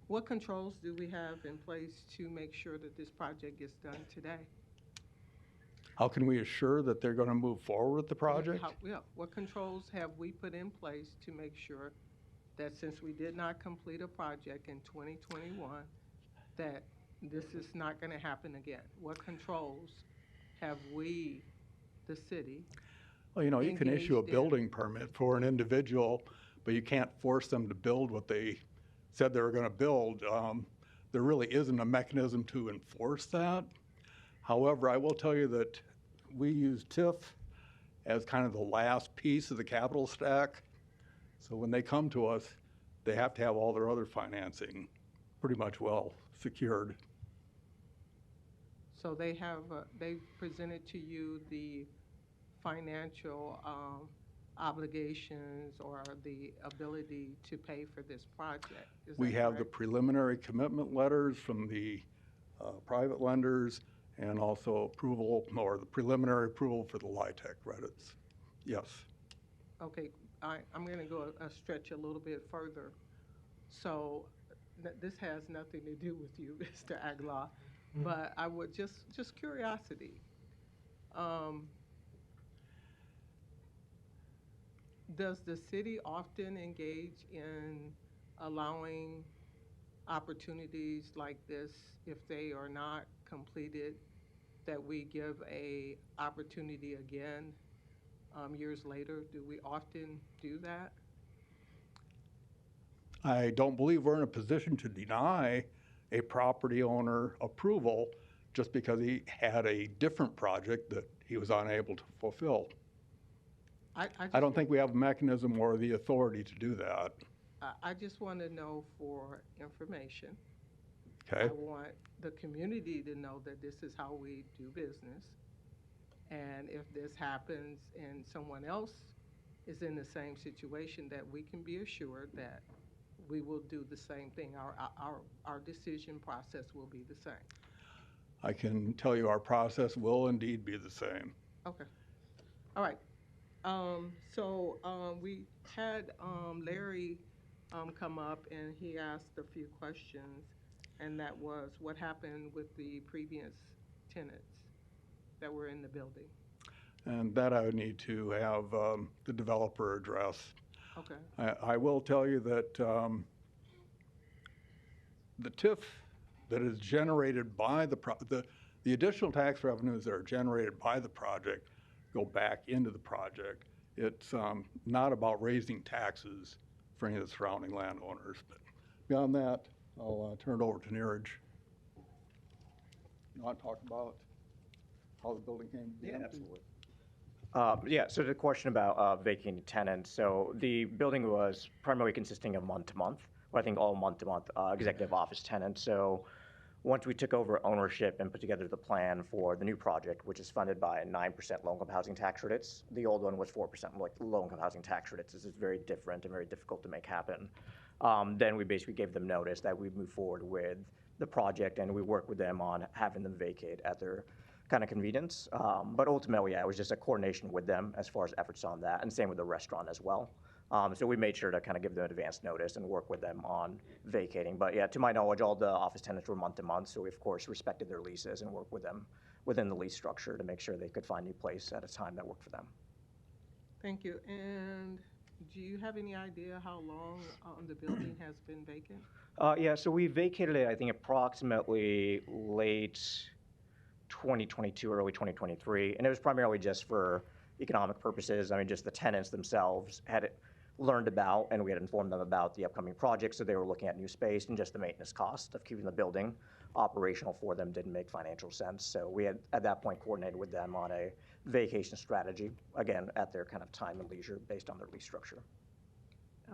What controls do we have in place to make sure that this project gets done today? How can we assure that they're going to move forward with the project? What controls have we put in place to make sure that since we did not complete a project in 2021, that this is not going to happen again? What controls have we, the city? Well, you can issue a engaged in? building permit for an individual, but you can't force them to build what they said they were going to build. There really isn't a mechanism to enforce that. However, I will tell you that we use TIF as kind of the last piece of the capital stack. So when they come to us, they have to have all their other financing pretty much well secured. So they have, they presented to you the financial obligations or the ability to pay for this project. Is We that have the correct? preliminary commitment letters from the private lenders and also approval, or the preliminary approval for the LIHTC credits. Yes. Okay, I'm going to go a stretch a little bit further. So this has nothing to do with you, Mr. Aguilar, but I would just curiosity. Does the city often engage in allowing opportunities like this if they are not completed, that we give a opportunity again years later? Do we often do that? I don't believe we're in a position to deny a property owner approval just because he had a different project that he was unable to fulfill. I don't think we have a mechanism or the authority to do that. I just want to know for information. Okay. I want the community to know that this is how we do business. And if this happens and someone else is in the same situation, that we can be assured that we will do the same thing. Our decision process will be the same. I can tell you our process will indeed be the same. Okay. All right. We had Larry come up and he asked a few questions, and that was what happened with the previous tenants that were in the building. And that I would need to have the developer address. Okay. I will tell you that the TIF that is generated by the additional tax revenues that are generated by the project go back into the project. It's not about raising taxes for any of the surrounding landowners. But beyond that, I'll turn it over to Neeraj. You want to talk about how the building came to be empty? Yeah, so the question about vacating tenants. So the building was primarily consisting of month-to-month, or I think all month-to-month executive office tenants. So once we took over ownership and put together the plan for the new project, which is funded by 9% low-income housing tax credits, the old one was 4% like low-income housing tax credits. This is very different and very difficult to make happen. Then we basically gave them notice that we move forward with the project, and we work with them on having them vacate at their kind of convenience. But ultimately, yeah, it was just a coordination with them as far as efforts on that, and same with the restaurant as well. So we made sure to kind of give them advance notice and work with them on vacating. But yeah, to my knowledge, all the office tenants were month to month, so we of course respected their leases and worked with them within the lease structure to make sure they could find a new place at a time that worked for them. Thank you. And do you have any idea how long the building has been vacant? Yeah, so we vacated it, I think, approximately late 2022, early 2023, and it was primarily just for economic purposes. I mean, just the tenants themselves had learned about, and we had informed them about the upcoming project, so they were looking at new space, and just the maintenance cost of keeping the building operational for them didn't make financial sense. So we had, at that point, coordinated with them on a vacation strategy, again, at their kind of time and leisure based on their lease structure.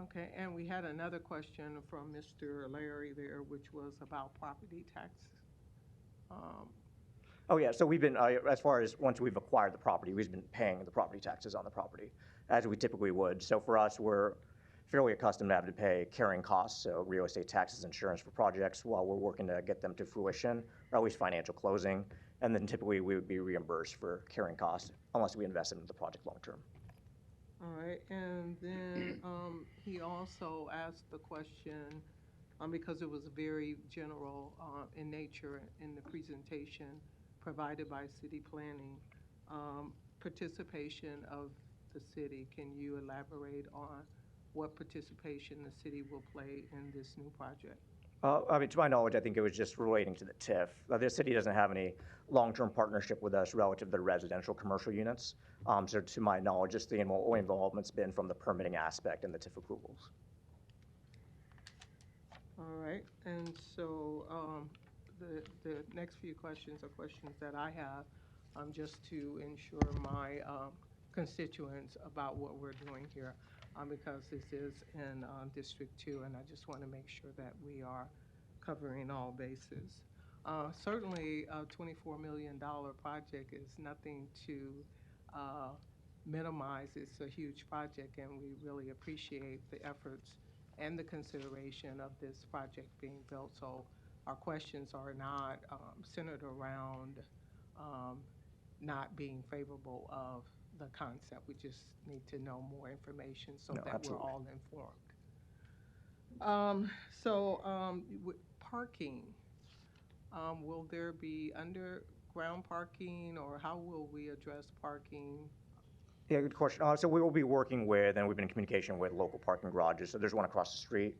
Okay, and we had another question from Mr. Larry there, which was about property tax. Oh, yeah, so we've been, as far as once we've acquired the property, we've been paying the property taxes on the property, as we typically would. So for us, we're fairly accustomed to having to pay carrying costs, so real estate taxes, insurance for projects, while we're working to get them to fruition, or at least financial closing. And then typically we would be reimbursed for carrying costs unless we invest into the project long term. All right, and then he also asked the question, because it was very general in nature in the presentation provided by city planning, participation of the city. Can you elaborate on what participation the city will play in this new project? I mean, to my knowledge, I think it was just relating to the TIF. The city doesn't have any long-term partnership with us relative to the residential commercial units. So to my knowledge, just the only involvement's been from the permitting aspect and the TIF approvals. All right, and so the next few questions are questions that I have just to ensure my constituents about what we're doing here because this is in District 2, and I just want to make sure that we are covering all bases. Certainly, a $24 million project is nothing to minimize. It's a huge project, and we really appreciate the efforts and the consideration of this project being built. So our questions are not centered around not being favorable of the concept. We just need to know more information so that absolutely. we're all informed. With parking, will there be underground parking, or how will we address parking? Yeah, good question. So we will be working with, and we've been in communication with local parking garages. So there's one across the street.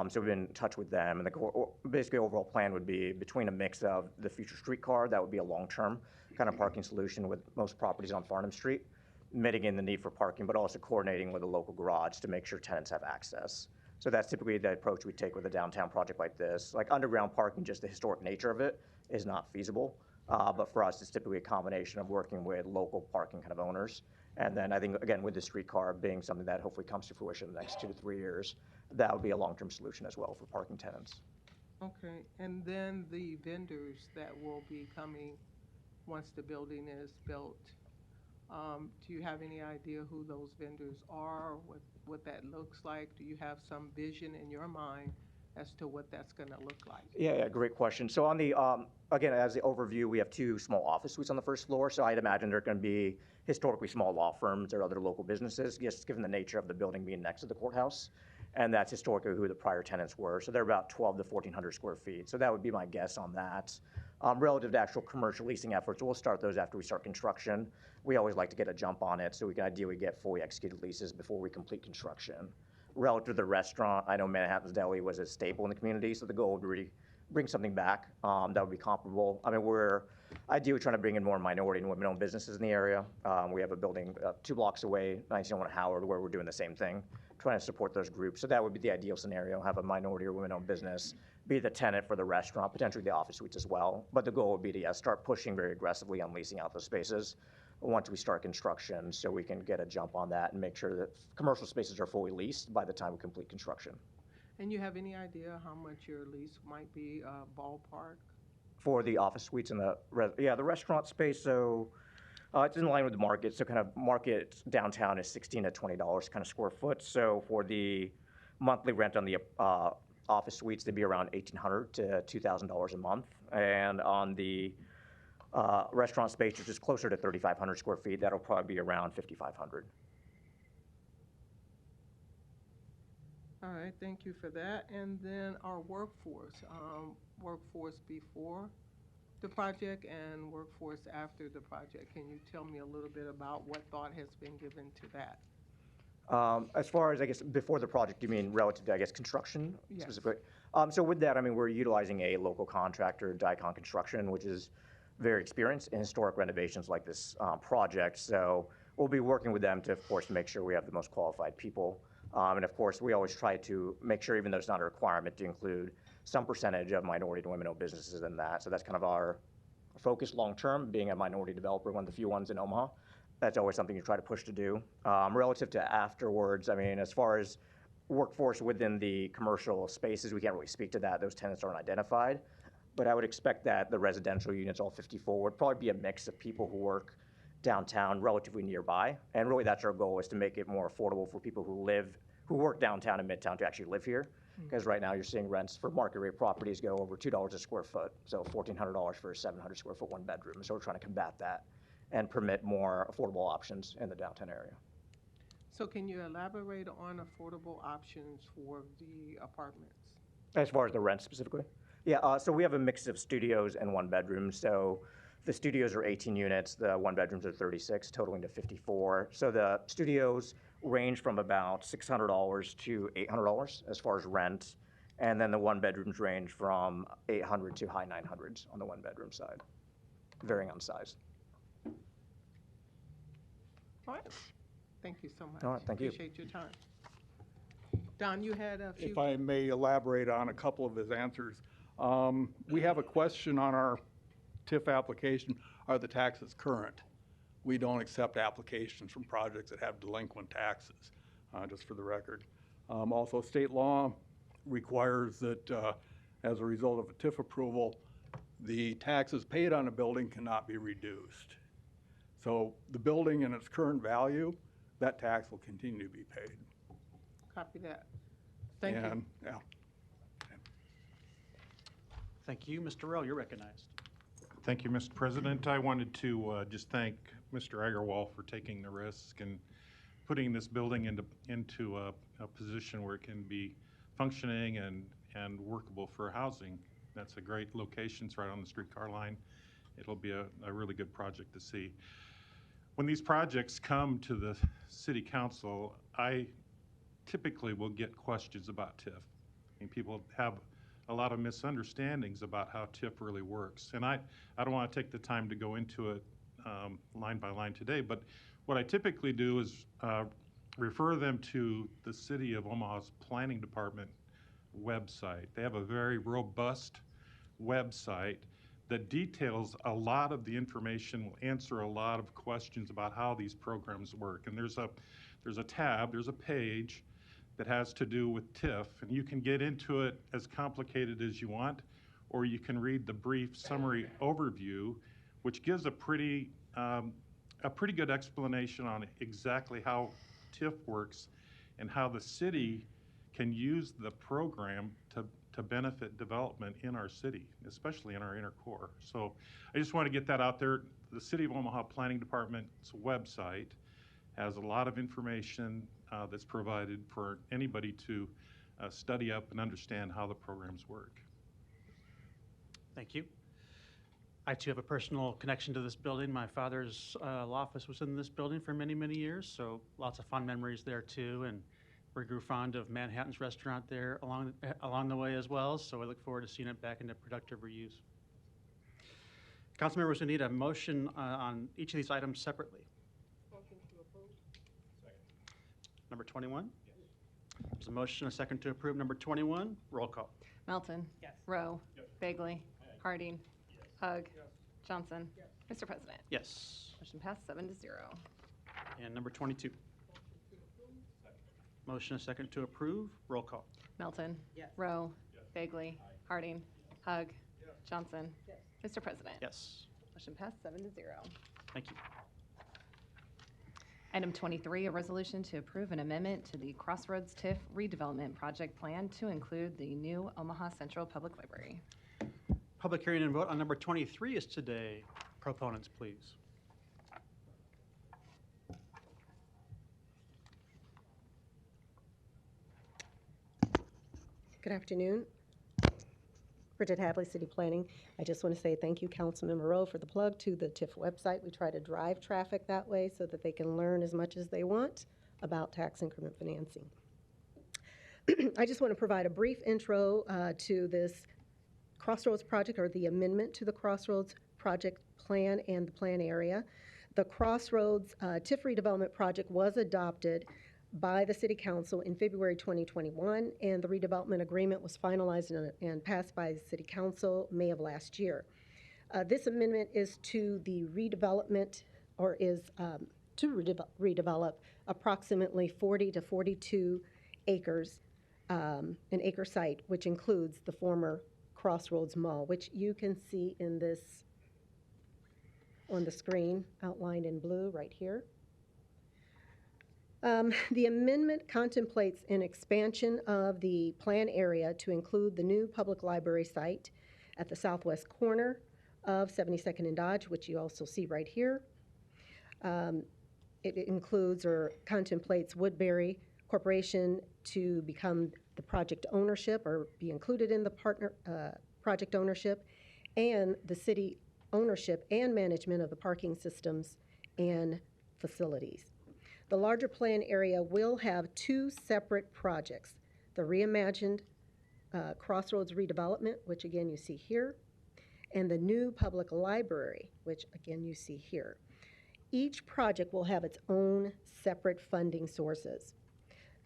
So we've been in touch with them. And the basically overall plan would be between a mix of the future streetcar, that would be a long-term kind of parking solution with most properties on Farnham Street, mitigating the need for parking, but also coordinating with a local garage to make sure tenants have access. So that's typically the approach we take with a downtown project like this. Like underground parking, just the historic nature of it is not feasible. But for us, it's typically a combination of working with local parking kind of owners. And then I think, again, with the streetcar being something that hopefully comes to fruition in the next 2 to 3 years, that would be a long-term solution as well for parking tenants. Okay, and then the vendors that will be coming once the building is built, do you have any idea who those vendors are, what that looks like? Do you have some vision in your mind as to what that's going to look like? Yeah, great question. So on the, again, as the overview, we have 2 small office suites on the first floor. So I'd imagine they're going to be historically small law firms or other local businesses, just given the nature of the building being next to the courthouse. And that's historically who the prior tenants were. So they're about 1,200 to 1,400 square feet. So that would be my guess on that. Relative to actual commercial leasing efforts, we'll start those after we start construction. We always like to get a jump on it so we can ideally get fully executed leases before we complete construction. Relative to the restaurant, I know Manhattan's Deli was a staple in the community, so the goal would be bring something back that would be comparable. I mean, we're ideally trying to bring in more minority and women-owned businesses in the area. We have a building 2 blocks away, 1901 Howard, where we're doing the same thing, trying to support those groups. So that would be the ideal scenario, have a minority or women-owned business be the tenant for the restaurant, potentially the office suites as well. But the goal would be to start pushing very aggressively on leasing out those spaces once we start construction, so we can get a jump on that and make sure that commercial spaces are fully leased by the time we complete construction. And you have any idea how much your lease might be, ballpark? For the office suites and the restaurant space, so it's in line with the market. So kind of market downtown is $16 to $20 kind of square foot. So for the monthly rent on the office suites, they'd be around $1,800 to $2,000 a month. And on the restaurant space, which is closer to 3,500 square feet, that'll probably be around $5,500. All right, thank you for that. And then our workforce before the project and workforce after the project. Can you tell me a little bit about what thought has been given to that? As far as, I guess, before the project, you mean relative to, I guess, construction specifically? So with that, I mean, we're utilizing a local contractor, Dicon Construction, which is very experienced in historic renovations like this project. So we'll be working with them to, of course, make sure we have the most qualified people. And of course, we always try to make sure, even though it's not a requirement, to include some percentage of minority and women-owned businesses in that. So that's kind of our focus long-term, being a minority developer, one of the few ones in Omaha. That's always something you try to push to do. Relative to afterwards, I mean, as far as workforce within the commercial spaces, we can't really speak to that. Those tenants aren't identified. But I would expect that the residential units, all 54, would probably be a mix of people who work downtown relatively nearby. And really that's our goal, is to make it more affordable for people who work downtown and Midtown to actually live here. Because right now you're seeing rents for market rate properties go over $2 a square foot. So $1,400 for a 700 square foot 1 bedroom. So we're trying to combat that and permit more affordable options in the downtown area. So can you elaborate on affordable options for the apartments? As far as the rent specifically? Yeah, so we have a mix of studios and 1 bedrooms. So the studios are 18 units, the 1 bedrooms are 36, totaling to 54. So the studios range from about $600 to $800 as far as rent. And then the one-bedrooms range from 800 to high 900s on the one-bedroom side, varying on size. All right. Thank you so much. All right, thank you. Appreciate your time. Don, you had a few. If I may elaborate on a couple of his answers. We have a question on our TIF application, are the taxes current? We don't accept applications from projects that have delinquent taxes, just for the record. Also, state law requires that as a result of a TIF approval, the taxes paid on a building cannot be reduced. So the building in its current value, that tax will continue to be paid. Copy that. Thank you. And, yeah. Thank you. Mr. Rowe, you're recognized. Thank you, Mr. President. I wanted to just thank Mr. Agarwal for taking the risk and putting this building into a position where it can be functioning and workable for housing. That's a great location. It's right on the streetcar line. It'll be a really good project to see. When these projects come to the City Council, I typically will get questions about TIF. I mean, people have a lot of misunderstandings about how TIF really works. And I don't want to take the time to go into it line by line today, but what I typically do is refer them to the City of Omaha's Planning Department website. They have a very robust website that details a lot of the information, will answer a lot of questions about how these programs work. And there's a tab, there's a page that has to do with TIF, and you can get into it as complicated as you want, or you can read the brief summary overview, which gives a pretty good explanation on exactly how TIF works and how the city can use the program to benefit development in our city, especially in our inner core. So I just want to get that out there. The City of Omaha Planning Department's website has a lot of information that's provided for anybody to study up and understand how the programs work. Thank you. I too have a personal connection to this building. My father's law office was in this building for many, many years, so lots of fond memories there too. And we grew fond of Manhattan's restaurant there along the way as well, so I look forward to seeing it back into productive reuse. Council members, we need a motion on each of these items separately. Motion to approve. Number 21? Yes. There's a motion, a second to approve. Number 21, roll call. Melton. Yes. Rowe. Bagley. Harding. Hug. Johnson. Mr. President. Yes. Motion passed 7-0. And number 22. Motion, a second to approve. Roll call. Melton. Yes. Rowe. Bagley. Harding. Hug. Johnson. Mr. President. Yes. Motion passed 7-0. Thank you. Item 23, a resolution to approve an amendment to the Crossroads TIF redevelopment project plan to include the new Omaha Central Public Library. Public hearing and vote on number 23 is today. Proponents, please. Good afternoon. Bridget Hadley, City Planning. I just want to say thank you, Councilmember Rowe, for the plug to the TIF website. We try to drive traffic that way so that they can learn as much as they want about tax increment financing. I just want to provide a brief intro to this Crossroads project, or the amendment to the Crossroads project plan and the plan area. The Crossroads TIF redevelopment project was adopted by the City Council in February 2021, and the redevelopment agreement was finalized and passed by the City Council May of last year. This amendment is to the redevelopment, or is to redevelop approximately 40 to 42 acres, an acre site, which includes the former Crossroads Mall, which you can see in this on the screen outlined in blue right here. The amendment contemplates an expansion of the plan area to include the new public library site at the southwest corner of 72nd and Dodge, which you also see right here. It includes or contemplates Woodbury Corporation to become the project ownership or be included in the partner project ownership, and the city ownership and management of the parking systems and facilities. The larger plan area will have two separate projects. The reimagined Crossroads redevelopment, which again you see here, and the new public library, which again you see here. Each project will have its own separate funding sources.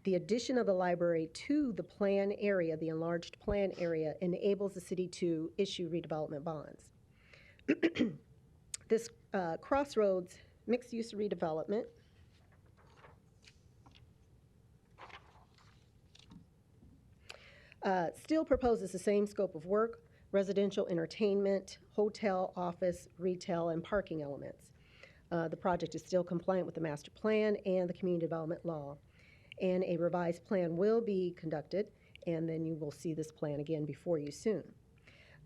The addition of the library to the plan area, the enlarged plan area, enables the city to issue redevelopment bonds. This Crossroads mixed-use redevelopment still proposes the same scope of work: residential, entertainment, hotel, office, retail, and parking elements. The project is still compliant with the master plan and the community development law. And a revised plan will be conducted, and then you will see this plan again before you soon.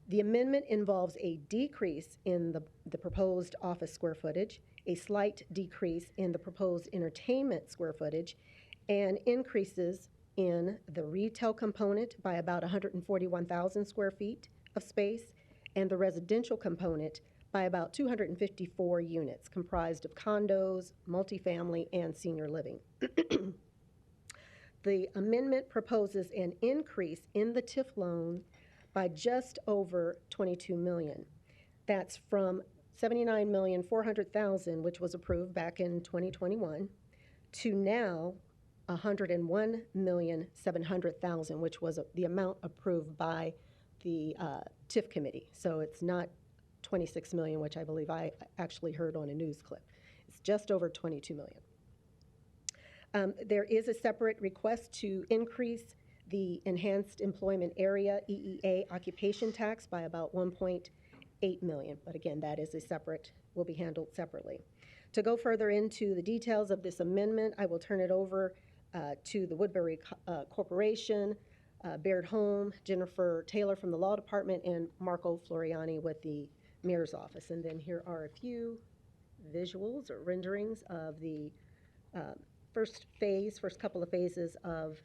The amendment involves a decrease in the proposed office square footage, a slight decrease in the proposed entertainment square footage, and increases in the retail component by about 141,000 square feet of space, and the residential component by about 254 units, comprised of condos, multifamily, and senior living. The amendment proposes an increase in the TIF loan by just over $22 million. That's from $79,400,000, which was approved back in 2021, to now $101,700,000, which was the amount approved by the TIF committee. So it's not 26 million, which I believe I actually heard on a news clip. It's just over 22 million. There is a separate request to increase the enhanced employment area EEA occupation tax by about 1.8 million. But again, that is will be handled separately. To go further into the details of this amendment, I will turn it over to the Woodbury Corporation, Baird Home, Jennifer Taylor from the Law Department, and Marco Floriani with the Mayor's Office. And then here are a few visuals or renderings of the first couple of phases of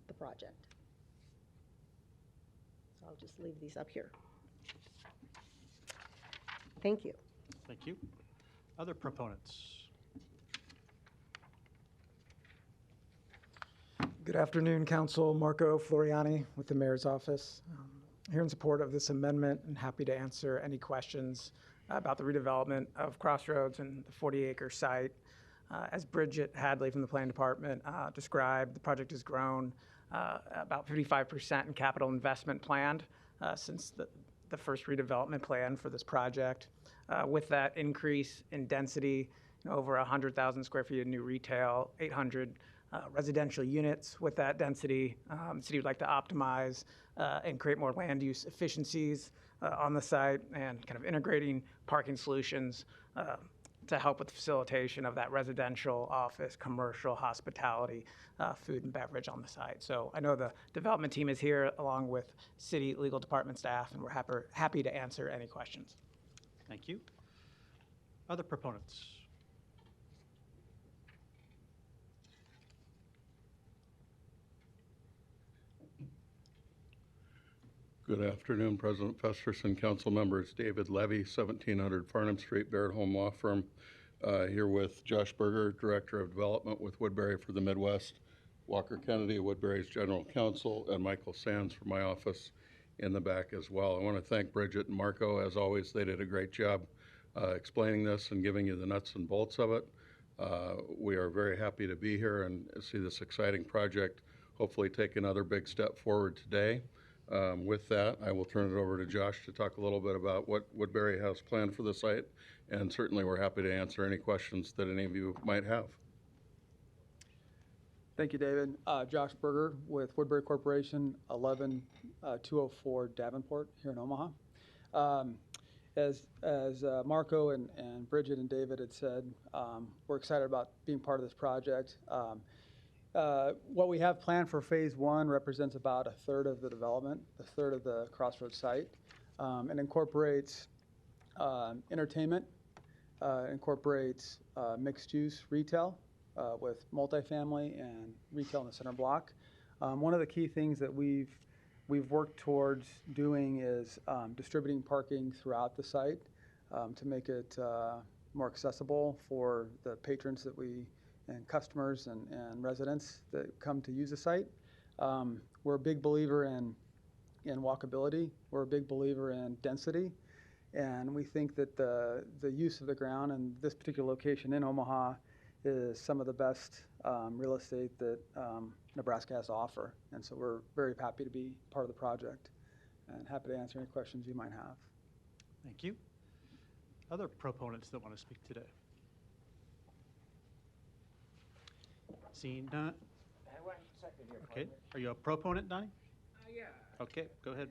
the project. So I'll just leave these up here. Thank you. Thank you. Other proponents? Good afternoon, Council. Marco Floriani with the Mayor's Office. Here in support of this amendment and happy to answer any questions about the redevelopment of Crossroads and the 40-acre site. As Bridget Hadley from the Planning Department described, the project has grown about 55% in capital investment planned since the first redevelopment plan for this project. With that increase in density, over 100,000 square feet of new retail, 800 residential units. With that density, the city would like to optimize and create more land use efficiencies on the site, and kind of integrating parking solutions to help with the facilitation of that residential, office, commercial, hospitality, food and beverage on the site. So I know the development team is here along with city legal department staff, and we're happy to answer any questions. Thank you. Other proponents? Good afternoon, President Festerson, council members. David Levy, 1700 Farnham Street, Baird Home Law Firm, here with Josh Berger, Director of Development with Woodbury for the Midwest, Walker Kennedy, Woodbury's General Counsel, and Michael Sands from my office in the back as well. I want to thank Bridget and Marco. As always, they did a great job explaining this and giving you the nuts and bolts of it. We are very happy to be here and see this exciting project hopefully take another big step forward today. With that, I will turn it over to Josh to talk a little bit about what Woodbury has planned for the site, and certainly we're happy to answer any questions that any of you might have. Thank you, David. Josh Berger with Woodbury Corporation, 11204 Davenport here in Omaha. As Marco and Bridget and David had said, we're excited about being part of this project. What we have planned for phase one represents about a third of the development, a third of the Crossroads site, and incorporates entertainment, incorporates mixed-use retail with multifamily and retail in the center block. One of the key things that we've worked towards doing is distributing parking throughout the site to make it more accessible for the patrons and customers and residents that come to use the site. We're a big believer in walkability. We're a big believer in density. And we think that the use of the ground in this particular location in Omaha is some of the best real estate that Nebraska has to offer. And so we're very happy to be part of the project and happy to answer any questions you might have. Thank you. Other proponents that want to speak today? Seeing none. Okay. Are you a proponent, Donnie? Yeah. Okay, go ahead.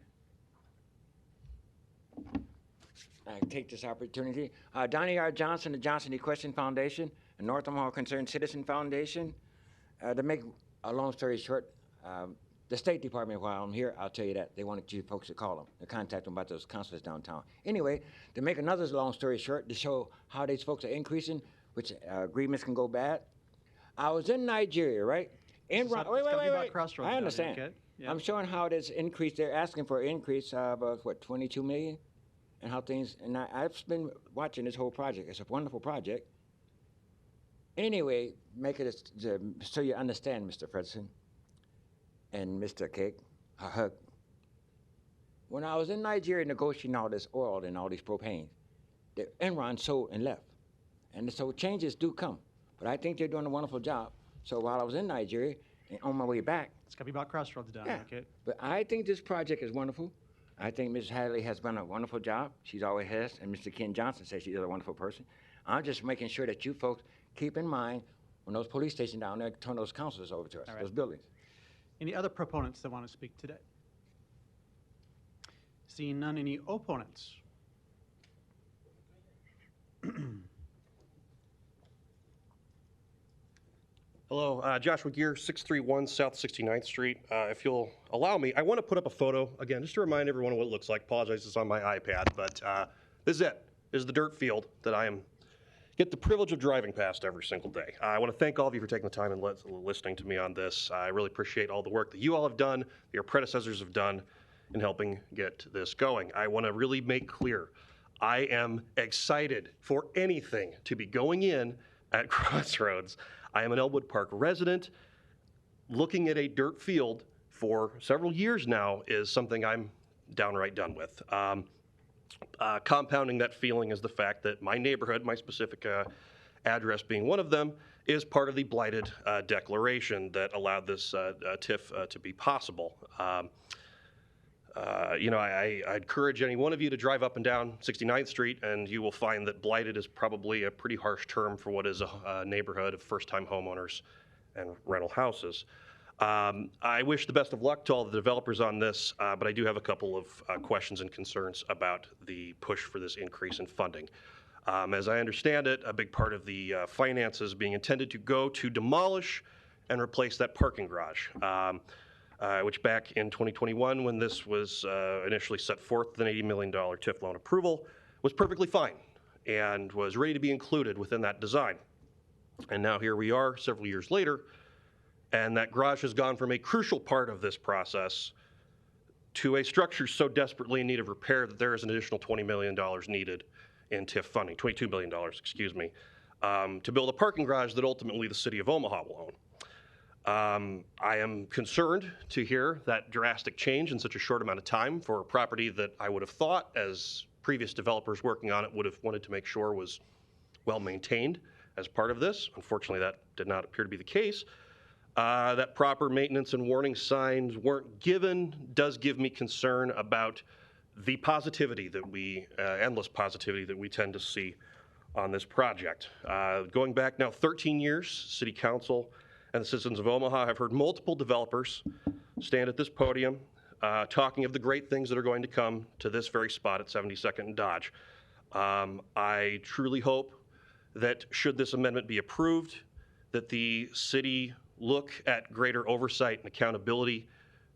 I take this opportunity. Donnie R. Johnson, the Johnson Equestrian Foundation, and North Omaha Concerned Citizen Foundation. To make a long story short, the State Department, while I'm here, I'll tell you that, they wanted you folks to call them, to contact them about those councilors downtown. Anyway, to make another long story short, to show how these folks are increasing, which agreements can go bad. I was in Nigeria, right? Wait. I understand. Okay. Yeah. I'm showing how this increase, they're asking for an increase of, 22 million? And how things, and I've been watching this whole project. It's a wonderful project. Anyway, make it so you understand, Mr. Fredson and Mr. Cake, a hug. When I was in Nigeria negotiating all this oil and all these propanes, the Enron sold and left. And so changes do come. But I think they're doing a wonderful job. So while I was in Nigeria and on my way back. It's got to be about Crossroads down, Yeah, okay? but I think this project is wonderful. I think Ms. Hadley has done a wonderful job. She's always has. And Mr. Ken Johnson says she's a wonderful person. I'm just making sure that you folks keep in mind when those police stations down there turn those councilors over to us, those buildings. Any other proponents that want to speak today? Seeing none, any opponents? Hello, Joshua Gear, 631 South 69th Street. If you'll allow me, I want to put up a photo, again, just to remind everyone of what it looks like. Apologize, it's on my iPad, but this is it. This is the dirt field that I get the privilege of driving past every single day. I want to thank all of you for taking the time and listening to me on this. I really appreciate all the work that you all have done, that your predecessors have done in helping get this going. I want to really make clear, I am excited for anything to be going in at Crossroads. I am an Elwood Park resident. Looking at a dirt field for several years now is something I'm downright done with. Compounding that feeling is the fact that my neighborhood, my specific address being one of them, is part of the blighted declaration that allowed this TIF to be possible. I encourage any one of you to drive up and down 69th Street, and you will find that blighted is probably a pretty harsh term for what is a neighborhood of first-time homeowners and rental houses. I wish the best of luck to all the developers on this, but I do have a couple of questions and concerns about the push for this increase in funding. As I understand it, a big part of the finances being intended to go to demolish and replace that parking garage. Which back in 2021, when this was initially set forth with an $80 million TIF loan approval, was perfectly fine and was ready to be included within that design. And now here we are several years later, and that garage has gone from a crucial part of this process to a structure so desperately in need of repair that there is an additional $20 million needed in TIF funding, $22 million, excuse me, to build a parking garage that ultimately the city of Omaha will own. I am concerned to hear that drastic change in such a short amount of time for a property that I would have thought, as previous developers working on it would have wanted to make sure was well maintained as part of this. Unfortunately, that did not appear to be the case. That proper maintenance and warning signs weren't given does give me concern about the positivity that endless positivity that we tend to see on this project. Going back now 13 years, City Council and the citizens of Omaha have heard multiple developers stand at this podium talking of the great things that are going to come to this very spot at 72nd and Dodge. I truly hope that should this amendment be approved, that the city look at greater oversight and accountability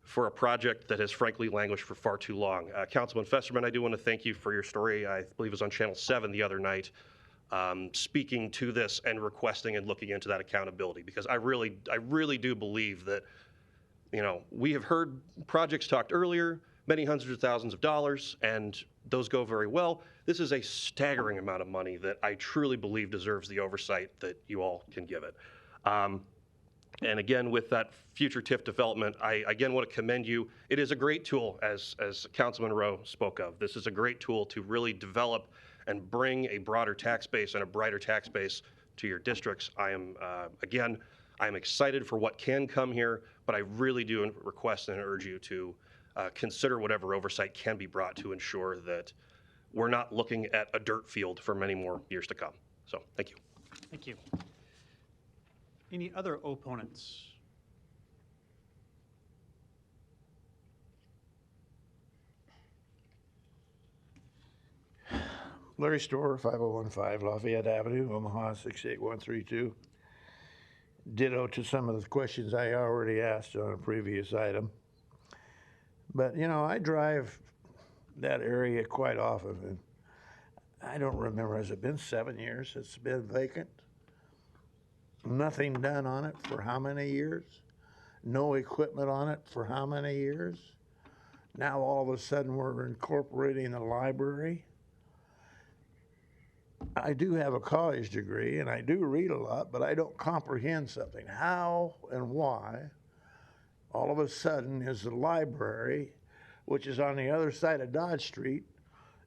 for a project that has frankly languished for far too long. Councilman Festerman, I do want to thank you for your story. I believe it was on Channel 7 the other night. Speaking to this and requesting and looking into that accountability, because I really do believe that, we have heard projects talked earlier, many hundreds of thousands of dollars, and those go very well. This is a staggering amount of money that I truly believe deserves the oversight that you all can give it. And again, with that future TIF development, I again want to commend you. It is a great tool, as Councilman Rowe spoke of. This is a great tool to really develop and bring a broader tax base and a brighter tax base to your districts. I am, again, I'm excited for what can come here, but I really do request and urge you to consider whatever oversight can be brought to ensure that we're not looking at a dirt field for many more years to come. So, thank you. Thank you. Any other opponents? Larry Storr, 5015 Lafayette Avenue, Omaha 68132. Ditto to some of the questions I already asked on a previous item. But, you know, I drive that area quite often, and I don't remember, has it been 7 years it's been vacant? Nothing done on it for how many years? No equipment on it for how many years? Now all of a sudden we're incorporating the library. I do have a college degree and I do read a lot, but I don't comprehend something. How and why all of a sudden is the library, which is on the other side of Dodge Street,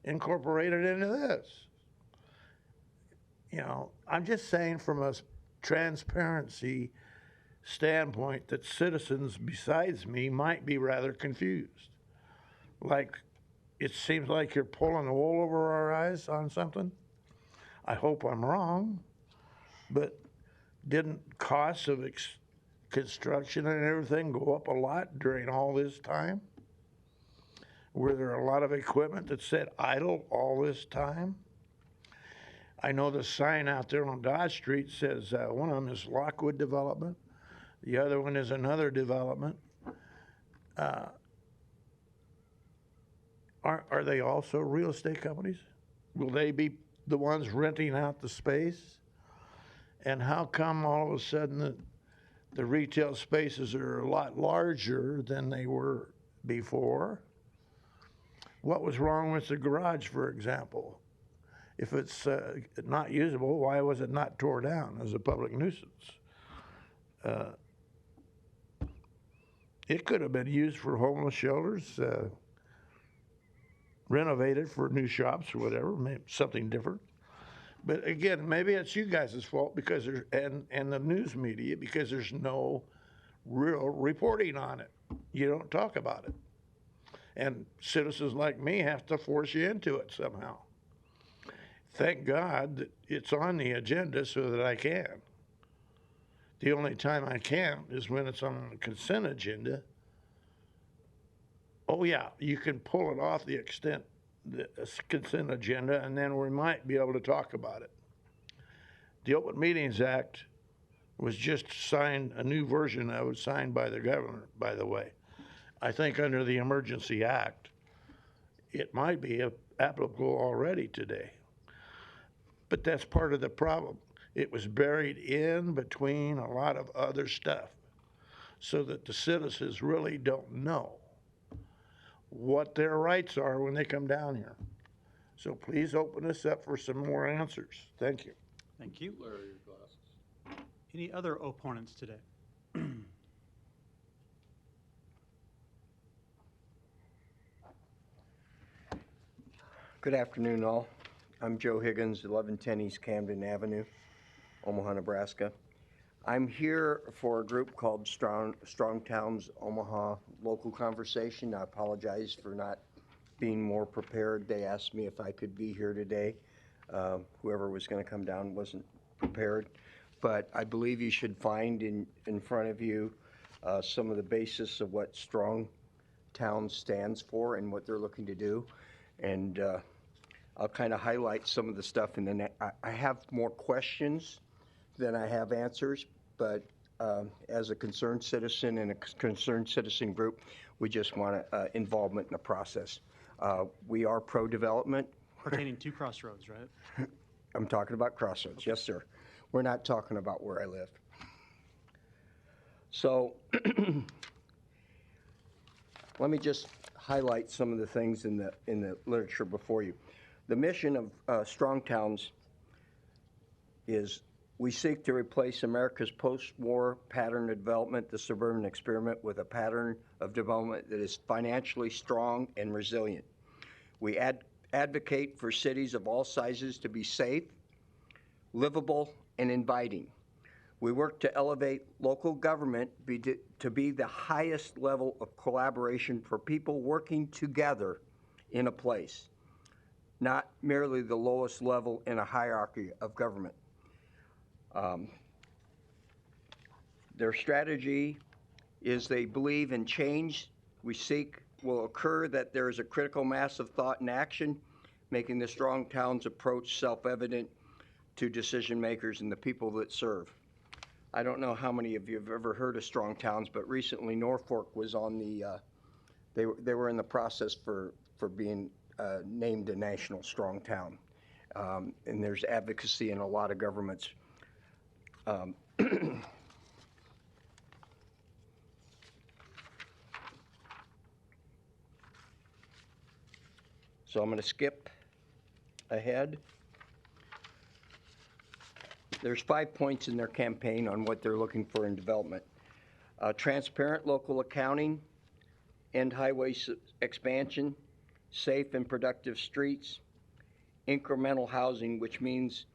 incorporated into this? You know, I'm just saying from a transparency standpoint that citizens besides me might be rather confused. Like, it seems like you're pulling the wool over our eyes on something. I hope I'm wrong, but didn't costs of construction and everything go up a lot during all this time? Were there a lot of equipment that sat idle all this time? I know the sign out there on Dodge Street says one of them is Lockwood Development. The other one is another development. Are they also real estate companies? Will they be the ones renting out the space? And how come all of a sudden the retail spaces are a lot larger than they were before? What was wrong with the garage, for example? If it's not usable, why was it not tore down as a public nuisance? It could have been used for homeless shelters, renovated for new shops or whatever, maybe something different. But again, maybe it's you guys' fault because there's, and the news media, because there's no real reporting on it. You don't talk about it. And citizens like me have to force you into it somehow. Thank God that it's on the agenda so that I can. The only time I can't is when it's on the consent agenda. Oh yeah, you can pull it off the consent agenda, and then we might be able to talk about it. The Open Meetings Act was just signed, a new version of it signed by the governor, by the way. I think under the Emergency Act, it might be applicable already today. But that's part of the problem. It was buried in between a lot of other stuff so that the citizens really don't know what their rights are when they come down here. So please open this up for some more answers. Thank you. Thank you. Any other opponents today? Good afternoon, all. I'm Joe Higgins, 1110 East Camden Avenue, Omaha, Nebraska. I'm here for a group called Strong Towns Omaha Local Conversation. I apologize for not being more prepared. They asked me if I could be here today. Whoever was going to come down wasn't prepared. But I believe you should find in front of you some of the basis of what Strong Towns stands for and what they're looking to do. And I'll kind of highlight some of the stuff, and then I have more questions than I have answers, but as a concerned citizen and a concerned citizen group, we just want involvement in the process. We are pro-development. Pertaining to Crossroads, right? I'm talking about Crossroads, okay. Yes, sir. We're not talking about where I live. So let me just highlight some of the things in the literature before you. The mission of Strong Towns is we seek to replace America's post-war pattern of development, the suburban experiment, with a pattern of development that is financially strong and resilient. We advocate for cities of all sizes to be safe, livable, and inviting. We work to elevate local government to be the highest level of collaboration for people working together in a place, not merely the lowest level in a hierarchy of government. Their strategy is they believe in change we seek will occur, that there is a critical mass of thought and action, making the Strong Towns approach self-evident to decision makers and the people that serve. I don't know how many of you have ever heard of Strong Towns, but recently Norfolk was on the, they were in the process for being named a national Strong Town. And there's advocacy in a lot of governments. So I'm going to skip ahead. There's 5 points in their campaign on what they're looking for in development. Transparent local accounting, end highway expansion, safe and productive streets, incremental housing, which means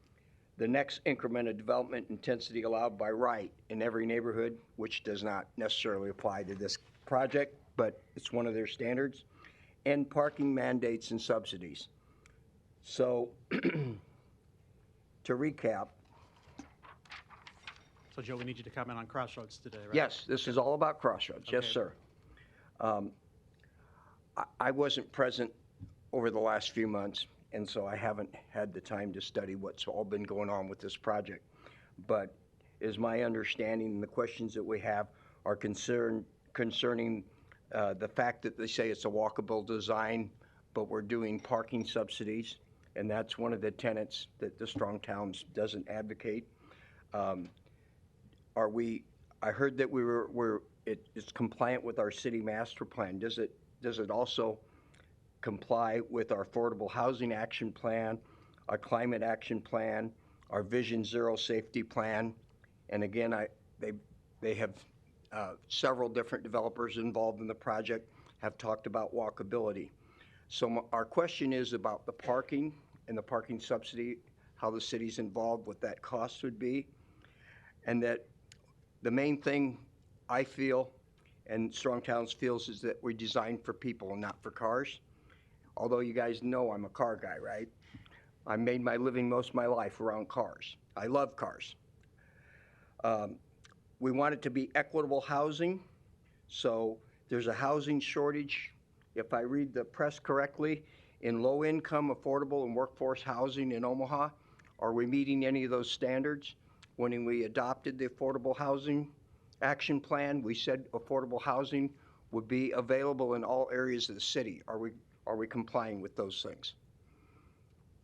the next increment of development intensity allowed by right in every neighborhood, which does not necessarily apply to this project, but it's one of their standards, and parking mandates and subsidies. So to recap. So Joe, we need you to comment on Crossroads today, right? Yes, this is all about Crossroads. Yes, sir. I wasn't present over the last few months, and so I haven't had the time to study what's all been going on with this project. But is my understanding, the questions that we have are concerning the fact that they say it's a walkable design, but we're doing parking subsidies, and that's one of the tenets that the Strong Towns doesn't advocate. I heard that it's compliant with our city master plan. Does it also comply with our affordable housing action plan, our climate action plan, our Vision Zero safety plan? And again, they have several different developers involved in the project have talked about walkability. So our question is about the parking and the parking subsidy, how the city's involved, what that cost would be, and that the main thing I feel and Strong Towns feels is that we're designed for people and not for cars. Although you guys know I'm a car guy, right? I made my living most of my life around cars. I love cars. We want it to be equitable housing. So there's a housing shortage, if I read the press correctly, in low-income, affordable, and workforce housing in Omaha. Are we meeting any of those standards? When we adopted the Affordable Housing Action Plan, we said affordable housing would be available in all areas of the city. Are we complying with those things?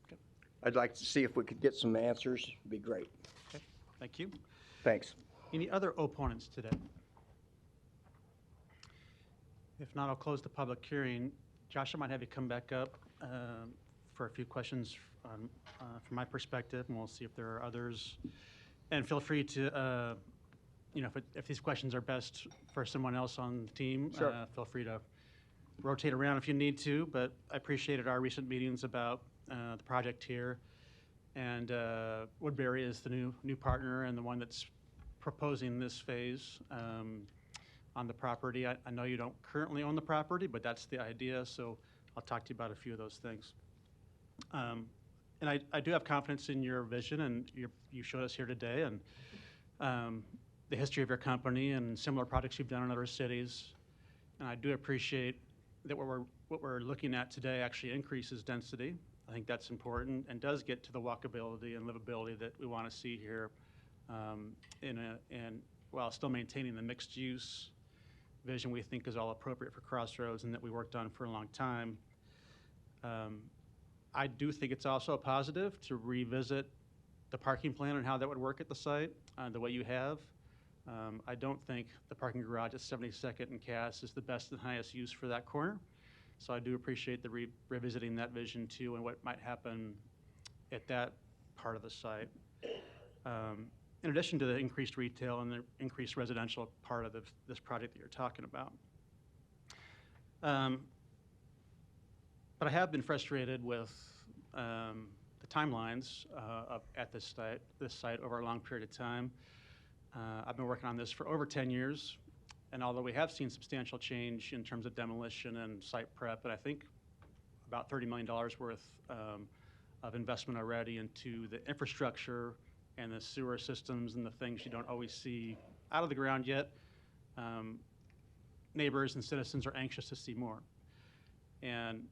Okay. I'd like to see if we could get some answers. It'd be great. Okay. Thank you. Thanks. Any other opponents today? If not, I'll close the public hearing. Josh, I might have you come back up for a few questions from my perspective, and we'll see if there are others. And feel free to, if these questions are best for someone else on the team, Sure. Feel free to rotate around if you need to. But I appreciated our recent meetings about the project here. And Woodbury is the new partner and the one that's proposing this phase on the property. I know you don't currently own the property, but that's the idea. So I'll talk to you about a few of those things. And I do have confidence in your vision, and you showed us here today, and the history of your company and similar projects you've done in other cities. And I do appreciate that what we're looking at today actually increases density. I think that's important and does get to the walkability and livability that we want to see here, and while still maintaining the mixed use vision we think is all appropriate for Crossroads and that we worked on for a long time. I do think it's also a positive to revisit the parking plan and how that would work at the site the way you have. I don't think the parking garage at 72nd and Cass is the best and highest use for that corner. So I do appreciate the revisiting that vision too and what might happen at that part of the site. In addition to the increased retail and the increased residential part of this project that you're talking about. But I have been frustrated with the timelines at this site over a long period of time. I've been working on this for over 10 years, and although we have seen substantial change in terms of demolition and site prep, and I think about $30 million worth of investment already into the infrastructure and the sewer systems and the things you don't always see out of the ground yet, neighbors and citizens are anxious to see more. And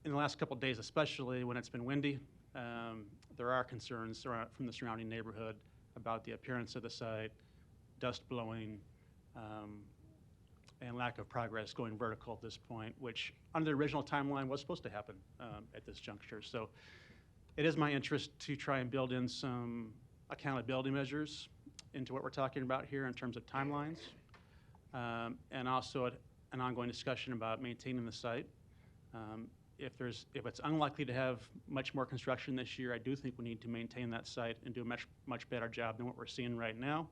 in the last couple of days, especially when it's been windy, there are concerns from the surrounding neighborhood about the appearance of the site, dust blowing, and lack of progress going vertical at this point, which under the original timeline was supposed to happen at this juncture. So it is my interest to try and build in some accountability measures into what we're talking about here in terms of timelines, and also an ongoing discussion about maintaining the site. If it's unlikely to have much more construction this year, I do think we need to maintain that site and do a much better job than what we're seeing right now,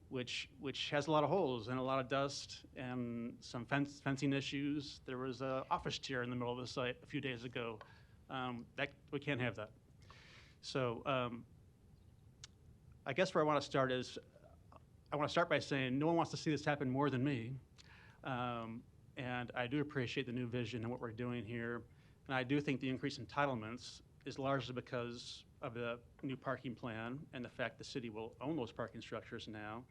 which has a lot of holes and a lot of dust and some fencing issues. There was an office chair in the middle of the site a few days ago. We can't have that. So I guess where I want to start is, I want to start by saying no one wants to see this happen more than me. And I do appreciate the new vision and what we're doing here. And I do think the increase in entitlements is largely because of the new parking plan and the fact the city will own those parking structures now.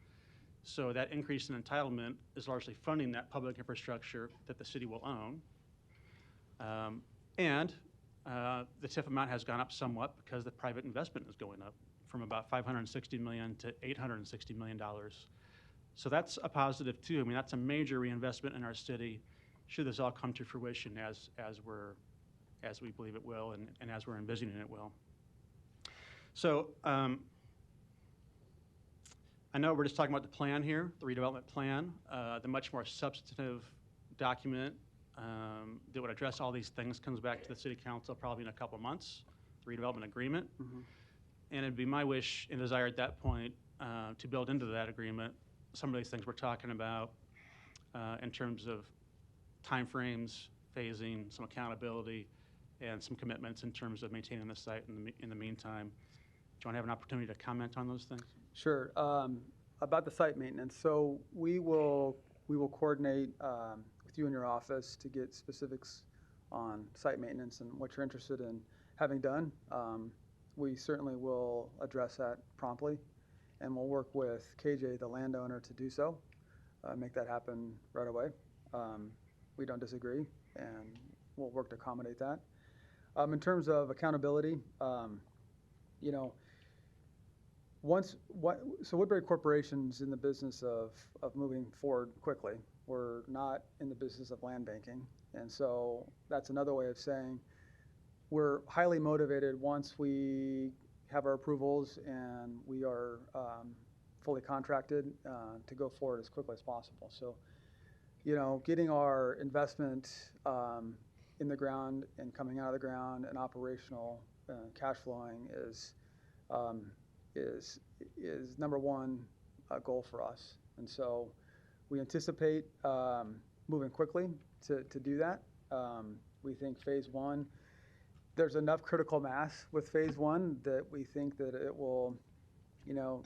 So that increase in entitlement is largely funding that public infrastructure that the city will own. And the TIF amount has gone up somewhat because the private investment is going up from about $560 million to $860 million. So that's a positive too. I mean, that's a major reinvestment in our city, should this all come to fruition as we believe it will and as we're envisioning it will. So I know we're just talking about the plan here, the redevelopment plan, the much more substantive document that would address all these things comes back to the city council probably in a couple months, the redevelopment agreement. Mm-hmm. And it'd be my wish and desire at that point to build into that agreement some of these things we're talking about in terms of timeframes, phasing, some accountability, and some commitments in terms of maintaining the site in the meantime. Do you want to have an opportunity to comment on those things? Sure. About the site maintenance, so we will coordinate with you in your office to get specifics on site maintenance and what you're interested in having done. We certainly will address that promptly, and we'll work with KJ, the landowner, to do so, make that happen right away. We don't disagree, and we'll work to accommodate that. In terms of accountability, you know, so Woodbury Corporation's in the business of moving forward quickly. We're not in the business of land banking, and so that's another way of saying we're highly motivated once we have our approvals and we are fully contracted to go forward as quickly as possible. So, you know, getting our investment in the ground and coming out of the ground and operational cash flowing is number one goal for us. And so we anticipate moving quickly to do that. We think phase one, there's enough critical mass with phase one that we think that it will, you know,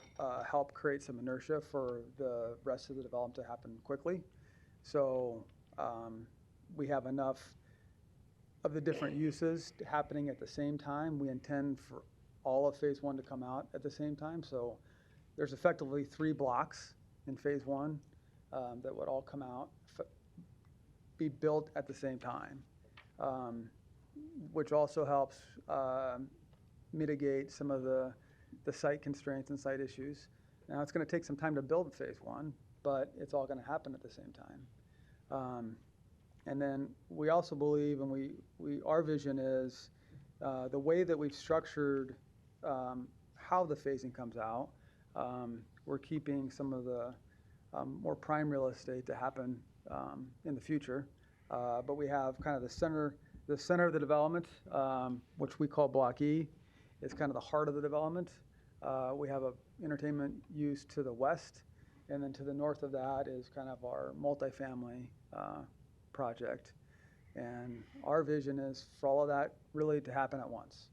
help create some inertia for the rest of the development to happen quickly. So we have enough of the different uses happening at the same time. We intend for all of phase one to come out at the same time. So there's effectively 3 blocks in phase one that would all come out, be built at the same time, which also helps mitigate some of the site constraints and site issues. Now, it's going to take some time to build phase one, but it's all going to happen at the same time. And then we also believe, and our vision is the way that we've structured how the phasing comes out, we're keeping some of the more prime real estate to happen in the future. But we have kind of the center of the development, which we call Block E, is kind of the heart of the development. We have a entertainment use to the west, and then to the north of that is kind of our multifamily project. And our vision is for all of that really to happen at once.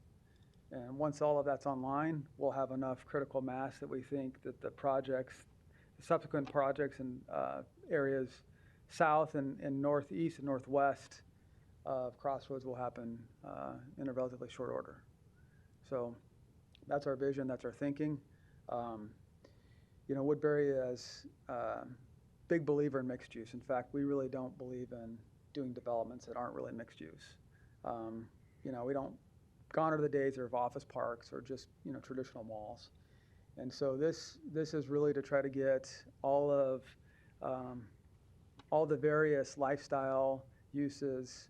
And once all of that's online, we'll have enough critical mass that we think that the subsequent projects in areas south and northeast and northwest of Crossroads will happen in a relatively short order. So that's our vision, that's our thinking. Woodbury is a big believer in mixed use. In fact, we really don't believe in doing developments that aren't really mixed use. We don't, gone are the days of office parks or just, traditional malls. And so this is really to try to get all the various lifestyle uses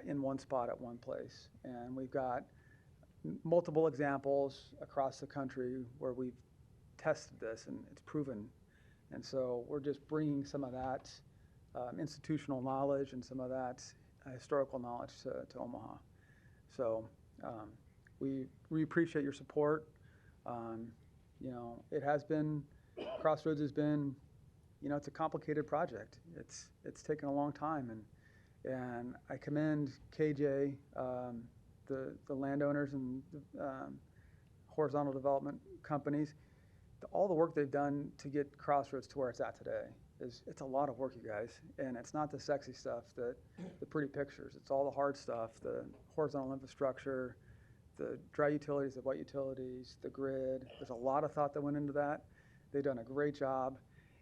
in one spot at one place. And we've got multiple examples across the country where we've tested this and it's proven. And so we're just bringing some of that institutional knowledge and some of that historical knowledge to Omaha. So we appreciate your support. It has been, Crossroads has been, it's a complicated project. It's taken a long time, and I commend KJ, the landowners and horizontal development companies, all the work they've done to get Crossroads to where it's at today. It's a lot of work, you guys, and it's not the sexy stuff, the pretty pictures. It's all the hard stuff, the horizontal infrastructure, the dry utilities, the wet utilities, the grid. There's a lot of thought that went into that. They've done a great job,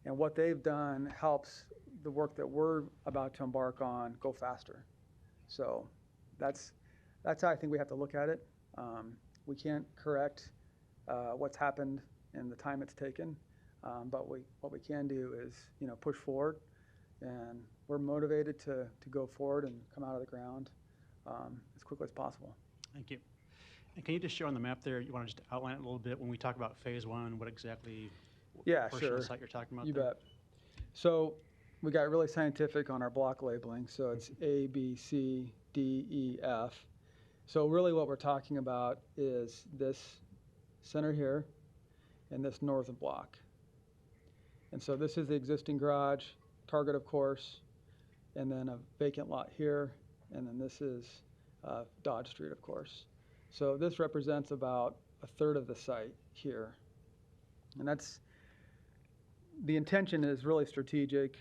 and what they've done helps the work that we're about to embark on go faster. So that's how I think we have to look at it. We can't correct what's happened in the time it's taken. But what we can do is, push forward, and we're motivated to go forward and come out of the ground as quickly as possible. Thank you. And can you just show on the map there, you want to just outline it a little bit when we talk about phase one, what exactly portion of the site you're talking about? You there? bet. So we got really scientific on our block labeling. So it's A, B, C, D, E, F. So really what we're talking about is this center here and this northern block. And so this is the existing garage, Target, of course, and then a vacant lot here, and then this is Dodge Street, of course. So this represents about a third of the site here. And the intention is really strategic.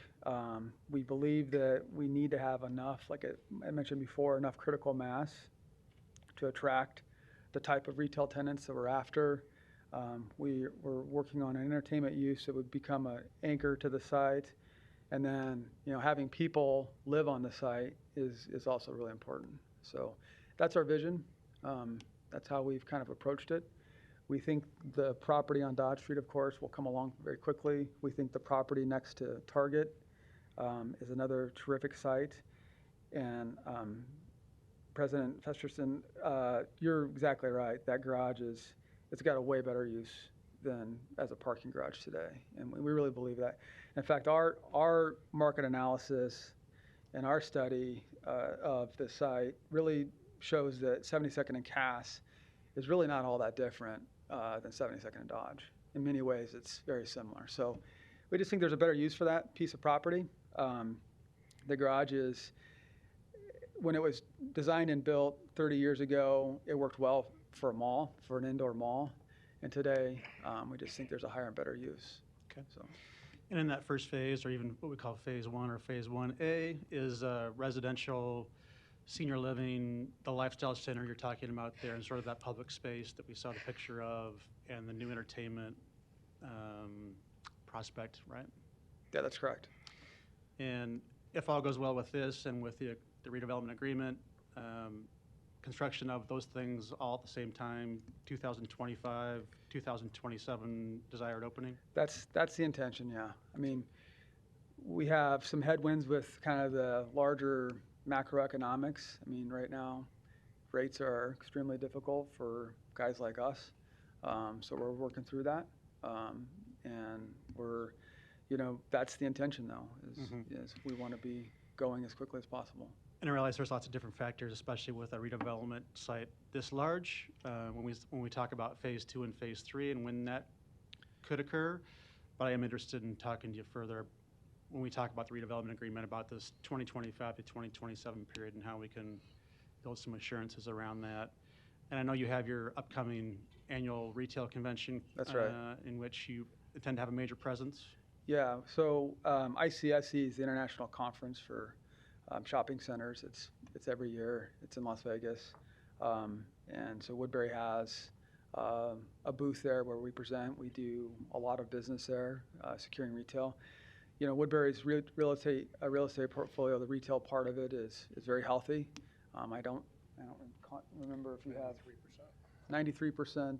We believe that we need to have enough, like I mentioned before, enough critical mass to attract the type of retail tenants that we're after. We're working on an entertainment use that would become an anchor to the site. And then, having people live on the site is also really important. So that's our vision. That's how we've kind of approached it. We think the property on Dodge Street, of course, will come along very quickly. We think the property next to Target is another terrific site. And President Festerson, you're exactly right. That garage it's got a way better use than as a parking garage today. And we really believe that. In fact, our market analysis and our study of the site really shows that 72nd and Cass is really not all that different than 72nd and Dodge. In many ways, it's very similar. So we just think there's a better use for that piece of property. The garage when it was designed and built 30 years ago, it worked well for a mall, for an indoor mall. And today, we just think there's a higher and better use. Okay. So. And in that first phase, or even what we call phase one or phase 1A, is residential, senior living, the lifestyle center you're talking about there, and sort of that public space that we saw the picture of, and the new entertainment prospect, right? Yeah, that's correct. And if all goes well with this and with the redevelopment agreement, construction of those things all at the same time, 2025, 2027 desired opening? That's the intention, yeah. I mean, we have some headwinds with kind of the larger macroeconomics. I mean, right now, rates are extremely difficult for guys like us. So we're working through that. And we're, that's the intention, though, is we want to be going as quickly as possible. And I realize there's lots of different factors, especially with a redevelopment site this large, when we talk about phase 2 and phase 3 and when that could occur. But I am interested in talking to you further when we talk about the redevelopment agreement about this 2025 to 2027 period and how we can build some assurances around that. And I know you have your upcoming annual retail convention. That's right. In which you intend to have a major presence. Yeah, so ICSC is the International Conference for Shopping Centers. It's every year. It's in Las Vegas. And so Woodbury has a booth there where we present. We do a lot of business there, securing retail. You know, Woodbury's real estate portfolio, the retail part of it is very healthy. I don't remember if you have 93%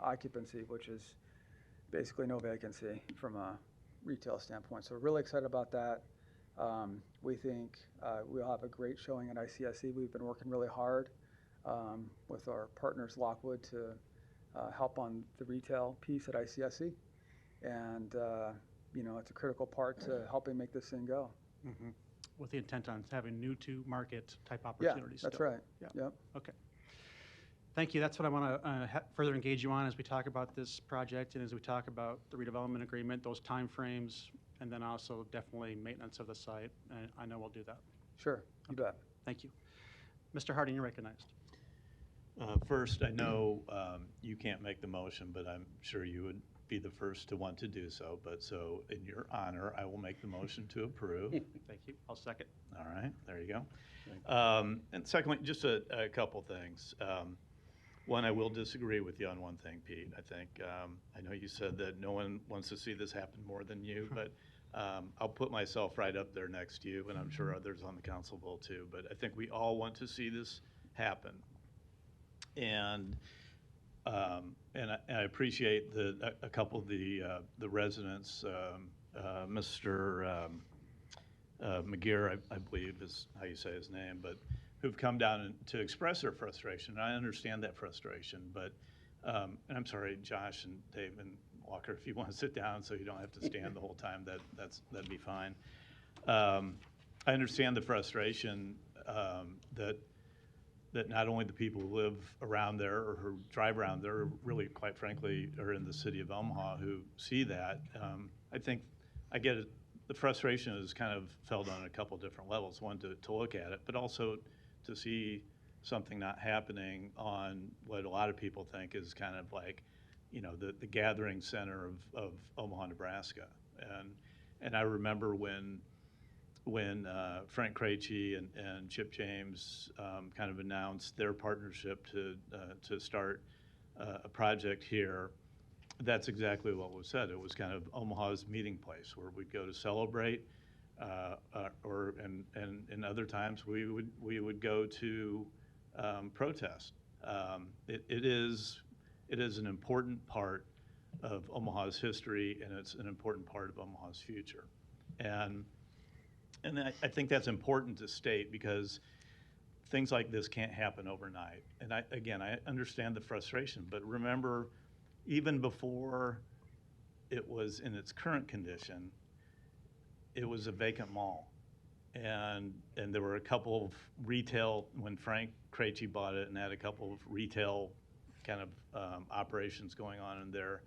occupancy, which is basically no vacancy from a retail standpoint. So we're really excited about that. We think we'll have a great showing at ICSC. We've been working really hard with our partners Lockwood to help on the retail piece at ICSC. And, you know, it's a critical part to helping make this thing go. Mm-hmm. With the intent on having new to market type opportunities. Yeah, that's still. right. Yeah. Yep. Okay. Thank you. That's what I want to further engage you on as we talk about this project and as we talk about the redevelopment agreement, those timeframes, and then also definitely maintenance of the site. And I know we'll do that. Sure, you bet. Thank you. Mr. Harding, you're recognized. First, I know you can't make the motion, but I'm sure you would be the first to want to do so. But so in your honor, I will make the motion to approve. Thank you. I'll second. All right, there you go. And secondly, just a couple things. One, I will disagree with you on one thing, Pete. I think, I know you said that no one wants to see this happen more than you, but I'll put myself right up there next to you, and I'm sure others on the council will too. But I think we all want to see this happen. And I appreciate a couple of the residents, Mr. McGear, I believe is how you say his name, but who've come down to express their frustration. And I understand that frustration, but, and I'm sorry, Josh and Dave and Walker, if you want to sit down so you don't have to stand the whole time, that'd be fine. I understand the frustration that not only the people who live around there or who drive around there, or really, quite frankly, are in the city of Omaha who see that. I think I get it. The frustration is kind of felt on a couple different levels. One, to look at it, but also to see something not happening on what a lot of people think is kind of like, you know, the gathering center of Omaha, Nebraska. And I remember when Frank Krejci and Chip James kind of announced their partnership to start a project here, that's exactly what was said. It was kind of Omaha's meeting place where we'd go to celebrate, and in other times we would go to protest. It is an important part of Omaha's history, and it's an important part of Omaha's future. And I think that's important to state because things like this can't happen overnight. And I understand the frustration, but remember, even before it was in its current condition, it was a vacant mall. And there were a couple of retail, when Frank Krejci bought it and had a couple of retail kind of operations going on in there,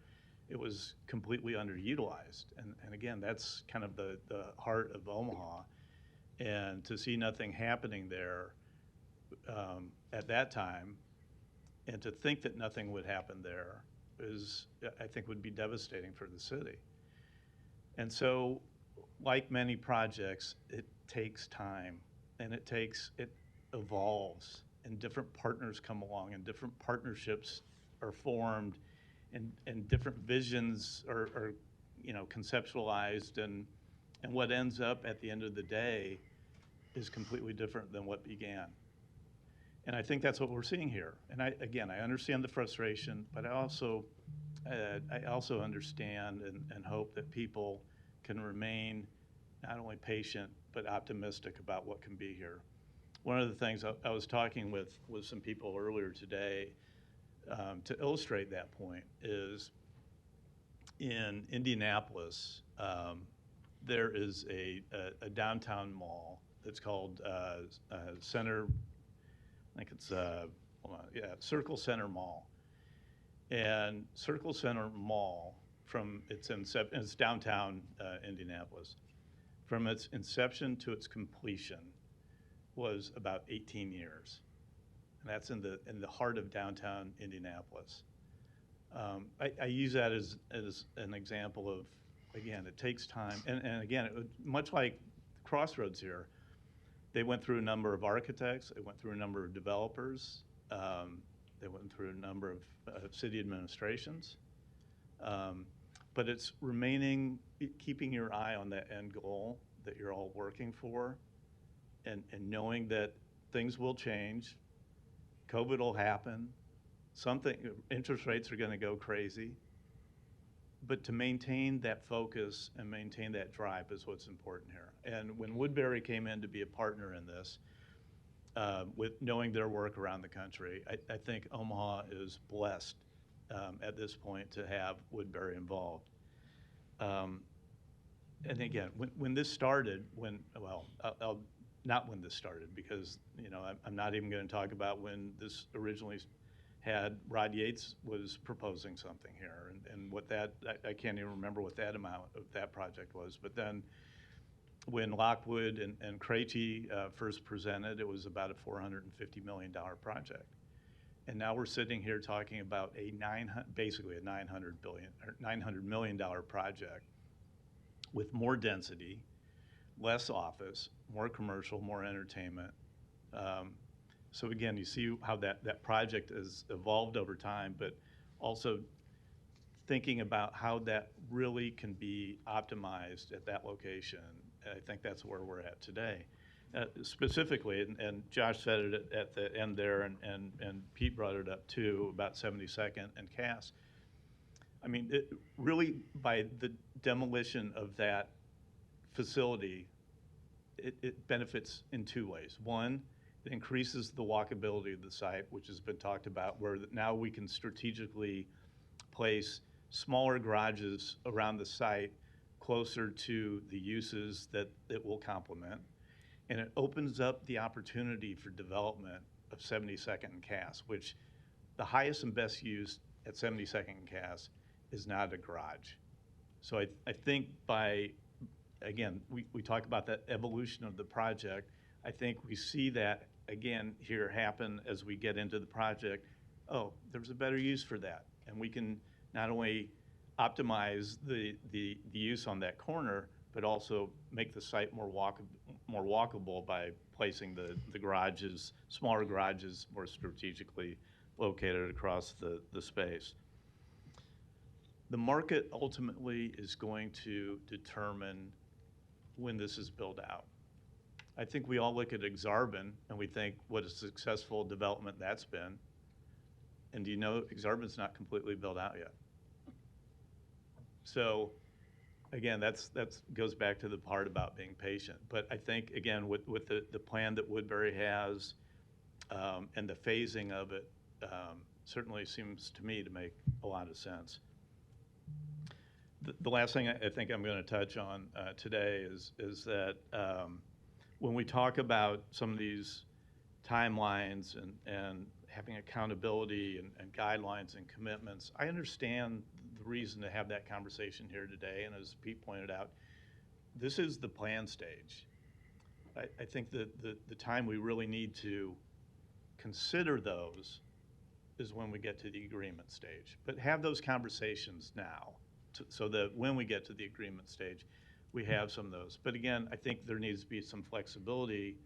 it was completely underutilized. And again, that's kind of the heart of Omaha. And to see nothing happening there at that time, and to think that nothing would happen there I think would be devastating for the city. And so, like many projects, it takes time, and it evolves, and different partners come along, and different partnerships are formed, and different visions are conceptualized, and what ends up at the end of the day is completely different than what began. And I think that's what we're seeing here. And I understand the frustration, but I also understand and hope that people can remain not only patient, but optimistic about what can be here. One of the things I was talking with some people earlier today to illustrate that point is in Indianapolis, there is a downtown mall that's called Center, I think it's, hold on, yeah, Circle Center Mall. And Circle Center Mall, from its inception, it's downtown Indianapolis. From its inception to its completion was about 18 years. And that's in the heart of downtown Indianapolis. I use that as an example of, again, it takes time. And again, much like Crossroads here, they went through a number of architects, they went through a number of developers, they went through a number of city administrations. But it's keeping your eye on that end goal that you're all working for, and knowing that things will change, COVID will happen, interest rates are going to go crazy, but to maintain that focus and maintain that drive is what's important here. And when Woodbury came in to be a partner in this, with knowing their work around the country, I think Omaha is blessed at this point to have Woodbury involved. And again, when this started, not when this started, because I'm not even going to talk about when this originally had, Rod Yates was proposing something here, and what that, I can't even remember what that amount of that project was, but then when Lockwood and Crate first presented, it was about a $450 million project. And now we're sitting here talking about basically a $900 million project with more density, less office, more commercial, more entertainment. So again, you see how that project has evolved over time, but also thinking about how that really can be optimized at that location. I think that's where we're at today. Specifically, and Josh said it at the end there, and Pete brought it up too, about 72nd and Cass. I mean, really, by the demolition of that facility, it benefits in two ways. One, it increases the walkability of the site, which has been talked about, where now we can strategically place smaller garages around the site closer to the uses that it will complement. And it opens up the opportunity for development of 72nd and Cass, which the highest and best use at 72nd and Cass is not a garage. So I think again, we talk about that evolution of the project. I think we see that again here happen as we get into the project. Oh, there's a better use for that. And we can not only optimize the use on that corner, but also make the site more walkable by placing the garages, smaller garages, more strategically located across the space. The market ultimately is going to determine when this is built out. I think we all look at Exarban and we think what a successful development that's been. And do you know Exarban's not completely built out yet? So again, that goes back to the part about being patient. But I think, again, with the plan that Woodbury has and the phasing of it, certainly seems to me to make a lot of sense. The last thing I think I'm going to touch on today is that when we talk about some of these timelines and having accountability and guidelines and commitments, I understand the reason to have that conversation here today. And as Pete pointed out, this is the plan stage. I think that the time we really need to consider those is when we get to the agreement stage. But have those conversations now so that when we get to the agreement stage, we have some of those. But again, I think there needs to be some flexibility,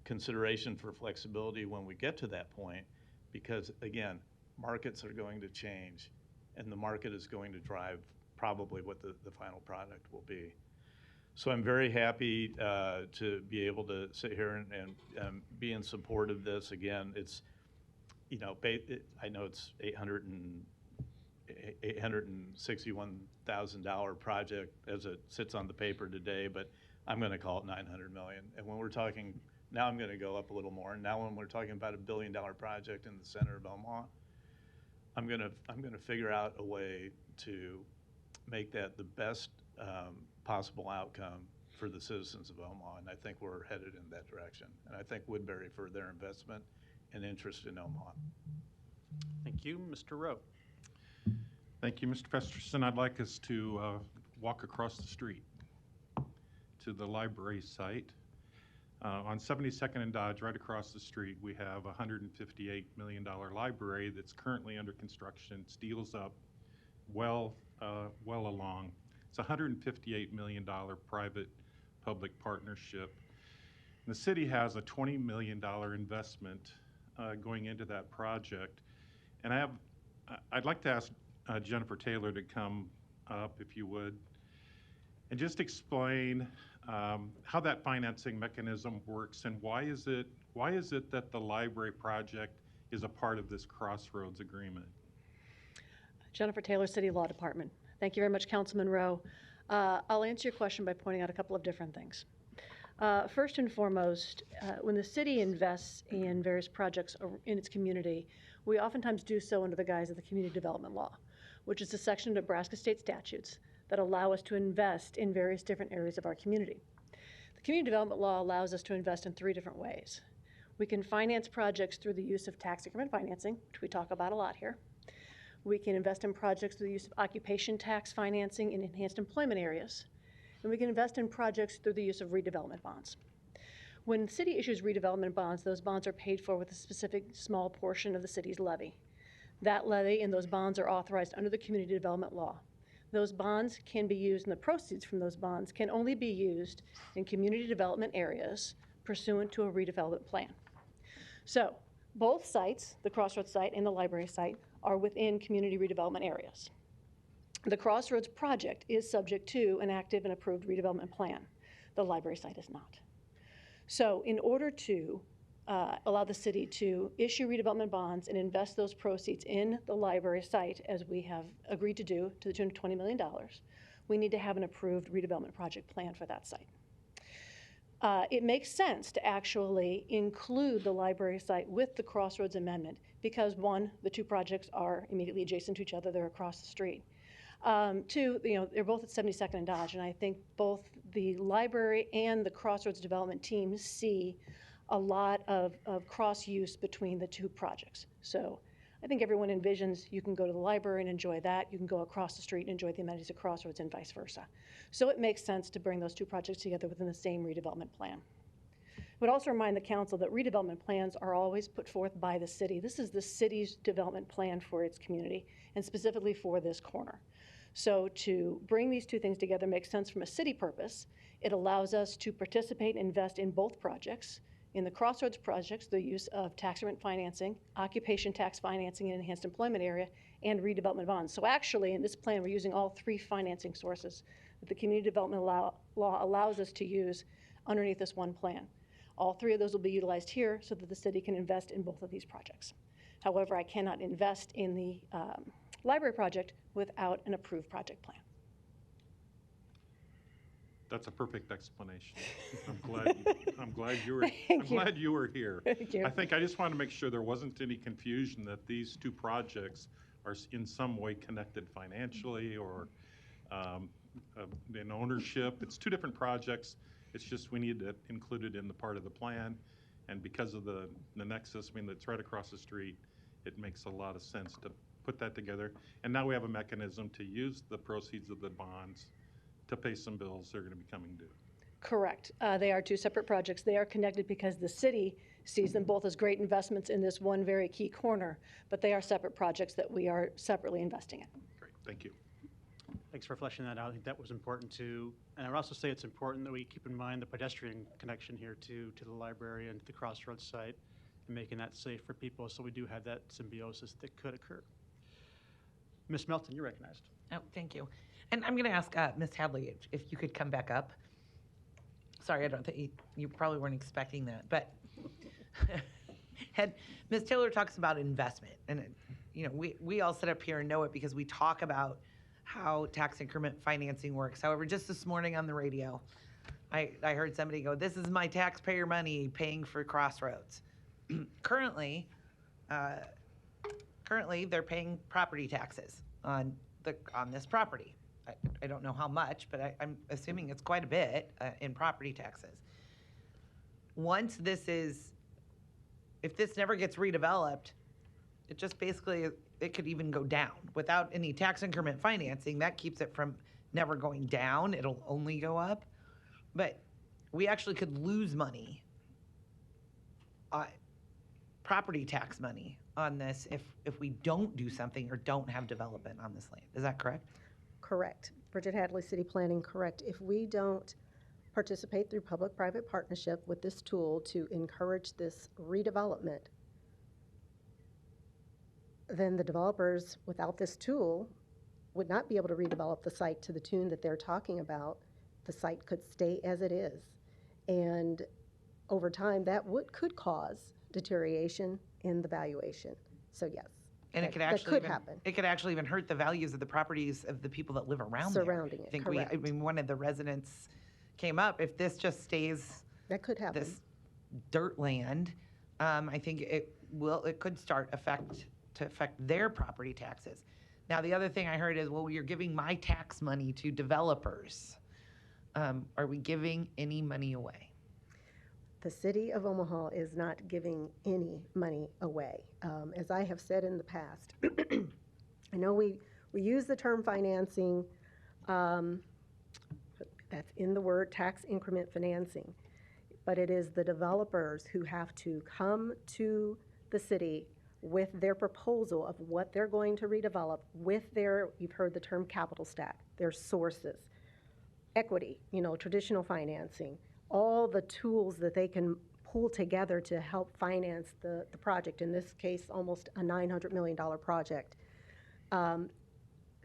consideration for flexibility when we get to that point, because again, markets are going to change and the market is going to drive probably what the final product will be. So I'm very happy to be able to sit here and be in support of this. Again, it's, I know it's $861,000 project as it sits on the paper today, but I'm going to call it $900 million. And when we're talking, now I'm going to go up a little more. And now when we're talking about $1 billion project in the center of Omaha, I'm going to figure out a way to make that the best possible outcome for the citizens of Omaha, and I think we're headed in that direction. And I thank Woodbury for their investment and interest in Omaha. Thank you. Mr. Rowe. Thank you, Mr. Festerson. I'd like us to walk across the street to the library site. On 72nd and Dodge, right across the street, we have a $158 million library that's currently under construction. Steel's up well along. It's a $158 million private-public partnership. And the city has a $20 million investment going into that project. And I'd like to ask Jennifer Taylor to come up, if you would, and just explain how that financing mechanism works, and why is it that the library project is a part of this Crossroads agreement? Jennifer Taylor, City Law Department. Thank you very much, Councilman Rowe. I'll answer your question by pointing out a couple of different things. First and foremost, when the city invests in various projects in its community, we oftentimes do so under the guise of the Community Development Law, which is a section of Nebraska state statutes that allow us to invest in various different areas of our community. The Community Development Law allows us to invest in 3 different ways. We can finance projects through the use of tax increment financing, which we talk about a lot here. We can invest in projects through the use of occupation tax financing in enhanced employment areas. And we can invest in projects through the use of redevelopment bonds. When the city issues redevelopment bonds, those bonds are paid for with a specific small portion of the city's levy. That levy and those bonds are authorized under the Community Development Law. Those bonds can be used, and the proceeds from those bonds can only be used in community development areas pursuant to a redevelopment plan. So both sites, the Crossroads site and the library site, are within community redevelopment areas. The Crossroads project is subject to an active and approved redevelopment plan. The library site is not. So in order to allow the city to issue redevelopment bonds and invest those proceeds in the library site, as we have agreed to do to the tune of $20 million, we need to have an approved redevelopment project plan for that site. It makes sense to actually include the library site with the Crossroads amendment because, 1, the 2 projects are immediately adjacent to each other. They're across the street. 2, they're both at 72nd and Dodge, and I think both the library and the Crossroads development teams see a lot of cross-use between the 2 projects. So I think everyone envisions you can go to the library and enjoy that. You can go across the street and enjoy the amenities of Crossroads and vice versa. So it makes sense to bring those 2 projects together within the same redevelopment plan. I would also remind the council that redevelopment plans are always put forth by the city. This is the city's development plan for its community, and specifically for this corner. So to bring these 2 things together makes sense from a city purpose. It allows us to participate and invest in both projects. In the Crossroads projects, the use of tax increment financing, occupation tax financing in enhanced employment area, and redevelopment bonds. So actually, in this plan, we're using all 3 financing sources that the Community Development Law allows us to use underneath this one plan. All 3 of those will be utilized here so that the city can invest in both of these projects. However, I cannot invest in the library project without an approved project plan. That's a perfect explanation. I'm glad you were here. Thank you. I just wanted to make sure there wasn't any confusion that these 2 projects are in some way connected financially or in ownership. It's 2 different projects. It's just we need to include it in the part of the plan. And because of the nexus, it's right across the street, it makes a lot of sense to put that together. And now we have a mechanism to use the proceeds of the bonds to pay some bills that are going to be coming due. Correct. They are 2 separate projects. They are connected because the city sees them both as great investments in this one very key corner, but they are separate projects that we are separately investing in. Great, thank you. Thanks for fleshing that out. I think that was important too. And I would also say it's important that we keep in mind the pedestrian connection here to the library and to the Crossroads site and making that safe for people, so we do have that symbiosis that could occur. Ms. Melton, you're recognized. Oh, thank you. And I'm going to ask Ms. Hadley if you could come back up. Sorry, I don't think you probably weren't expecting that, but Ms. Taylor talks about investment, and we all sit up here and know it because we talk about how tax increment financing works. However, just this morning on the radio, I heard somebody go, "This is my taxpayer money paying for Crossroads." Currently, they're paying property taxes on this property. I don't know how much, but I'm assuming it's quite a bit in property taxes. Once if this never gets redeveloped, it just basically, it could even go down. Without any tax increment financing, that keeps it from never going down. It'll only go up. But we actually could lose money, property tax money on this if we don't do something or don't have development on this land. Is that correct? Correct. Bridget Hadley, City Planning, correct. If we don't participate through public-private partnership with this tool to encourage this redevelopment, then the developers without this tool would not be able to redevelop the site to the tune that they're talking about. The site could stay as it is. And over time, that could cause deterioration in the valuation. So yes. And that, it could that actually could even, happen. It could actually even hurt the values of the properties of the people that live around Surrounding there. it, I think correct. I mean, one of the residents came up, if this just stays that could happen. This dirt land, I think it could start to affect their property taxes. Now, the other thing I heard is, well, you're giving my tax money to developers. Are we giving any money away? The city of Omaha is not giving any money away. As I have said in the past, I know we use the term financing, that's in the word tax increment financing, but it is the developers who have to come to the city with their proposal of what they're going to redevelop with their, you've heard the term capital stack, their sources, equity, traditional financing, all the tools that they can pull together to help finance the project, in this case, almost a $900 million project.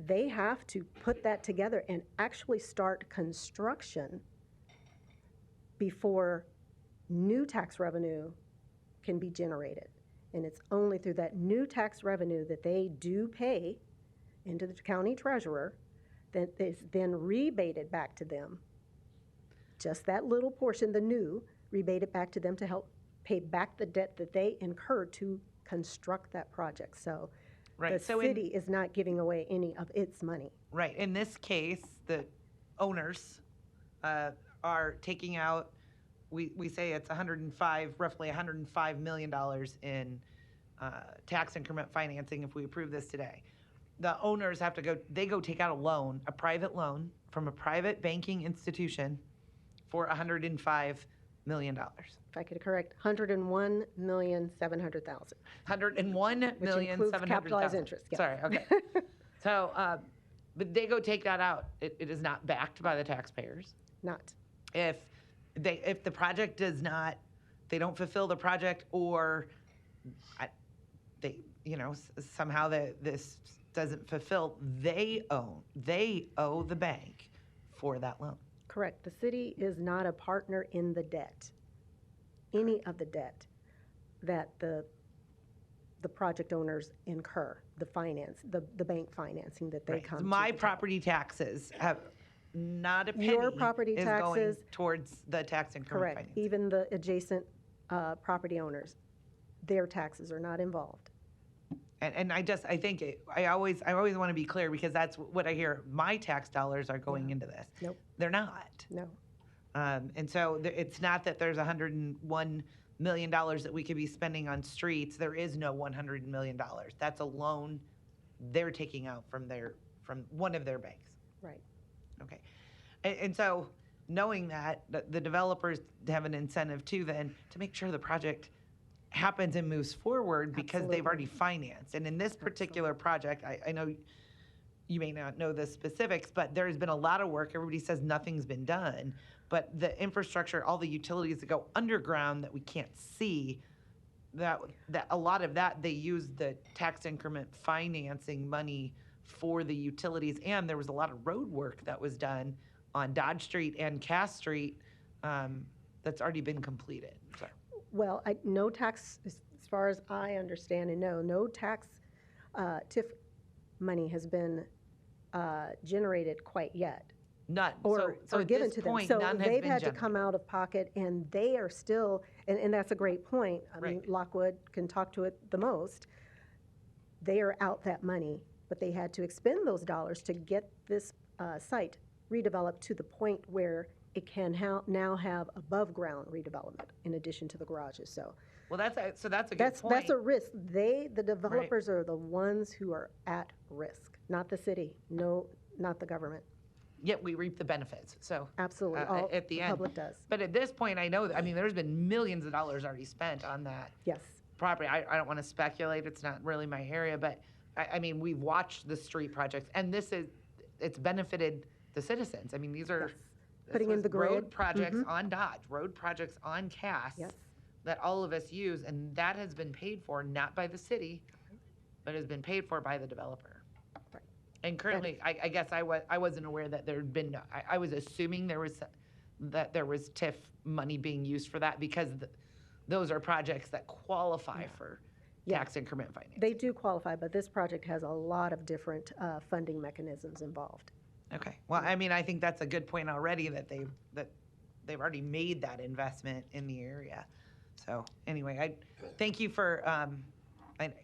They have to put that together and actually start construction before new tax revenue can be generated. And it's only through that new tax revenue that they do pay into the county treasurer that is then rebated back to them. Just that little portion, the new, rebated back to them to help pay back the debt that they incurred to construct that project. So Right. the So city is not giving away any of its money. Right. In this case, the owners are taking out, we say it's roughly $105 million in tax increment financing if we approve this today. The owners have to go take out a loan, a private loan from a private banking institution for $105 million. If I could correct, $101,700,000. $101,700,000. Which includes capitalized interest. Yeah. Sorry, okay. So, but they go take that out. It is not backed by the taxpayers. Not. If the project they don't fulfill the project, or somehow this doesn't fulfill, they owe the bank for that loan. Correct. The city is not a partner in the debt, any of the debt that the project owners incur, the bank financing that they Right. come to. My property taxes have not a penny Your property is taxes, going towards the tax increment correct. financing. Even the adjacent property owners, their taxes are not involved. And I always want to be clear, because that's what I hear. My tax dollars are going into this. Nope. They're not. No. And so it's not that there's $101 million that we could be spending on streets. There is no $100 million. That's a loan they're taking out from one of their banks. Right. Okay. And so knowing that, the developers have an incentive too then to make sure the project happens and moves forward, because they've already financed. And in this particular project, I know you may not know the specifics, but there's been a lot of work. Everybody says nothing's been done, but the infrastructure, all the utilities that go underground that we can't see, that a lot of that, they use the tax increment financing money for the utilities. And there was a lot of road work that was done on Dodge Street and Cass Street that's already been completed. So. Well, no tax, as far as I understand and know, no tax TIF money has been generated quite yet. None. Or at given this to them. point, So none has they've been had to generated. come out of pocket, and they are still, and that's a great point. I mean, Lockwood can talk to it the most. They are out that money, but they had to expend those dollars to get this site redeveloped to the point where it can now have above-ground redevelopment in addition to the garages, so. Well, that's a good That's point. a risk. The developers are the ones who are at risk, not the city, no, not the government. Yet we reap the benefits, so. Absolutely, At the end. public does. But at this point, I know, there's been millions of dollars already spent on that Yes. property. I don't want to speculate, it's not really my area, but we've watched the street projects, and it's benefited the citizens. These are. this Putting in was the grade. road projects Mhm. on Dodge, road projects on Cass. Yes. That all of us use, and that has been paid for, not by the city, but has been paid for by the developer. Right. And currently, I guess I wasn't aware that there'd been, I was assuming there was TIF money being used for that, because those are projects that qualify for Yeah. tax increment financing. They do qualify, but this project has a lot of different funding mechanisms involved. Okay, well, I think that's a good point already, that they've already made that investment in the area. So anyway, I thank you for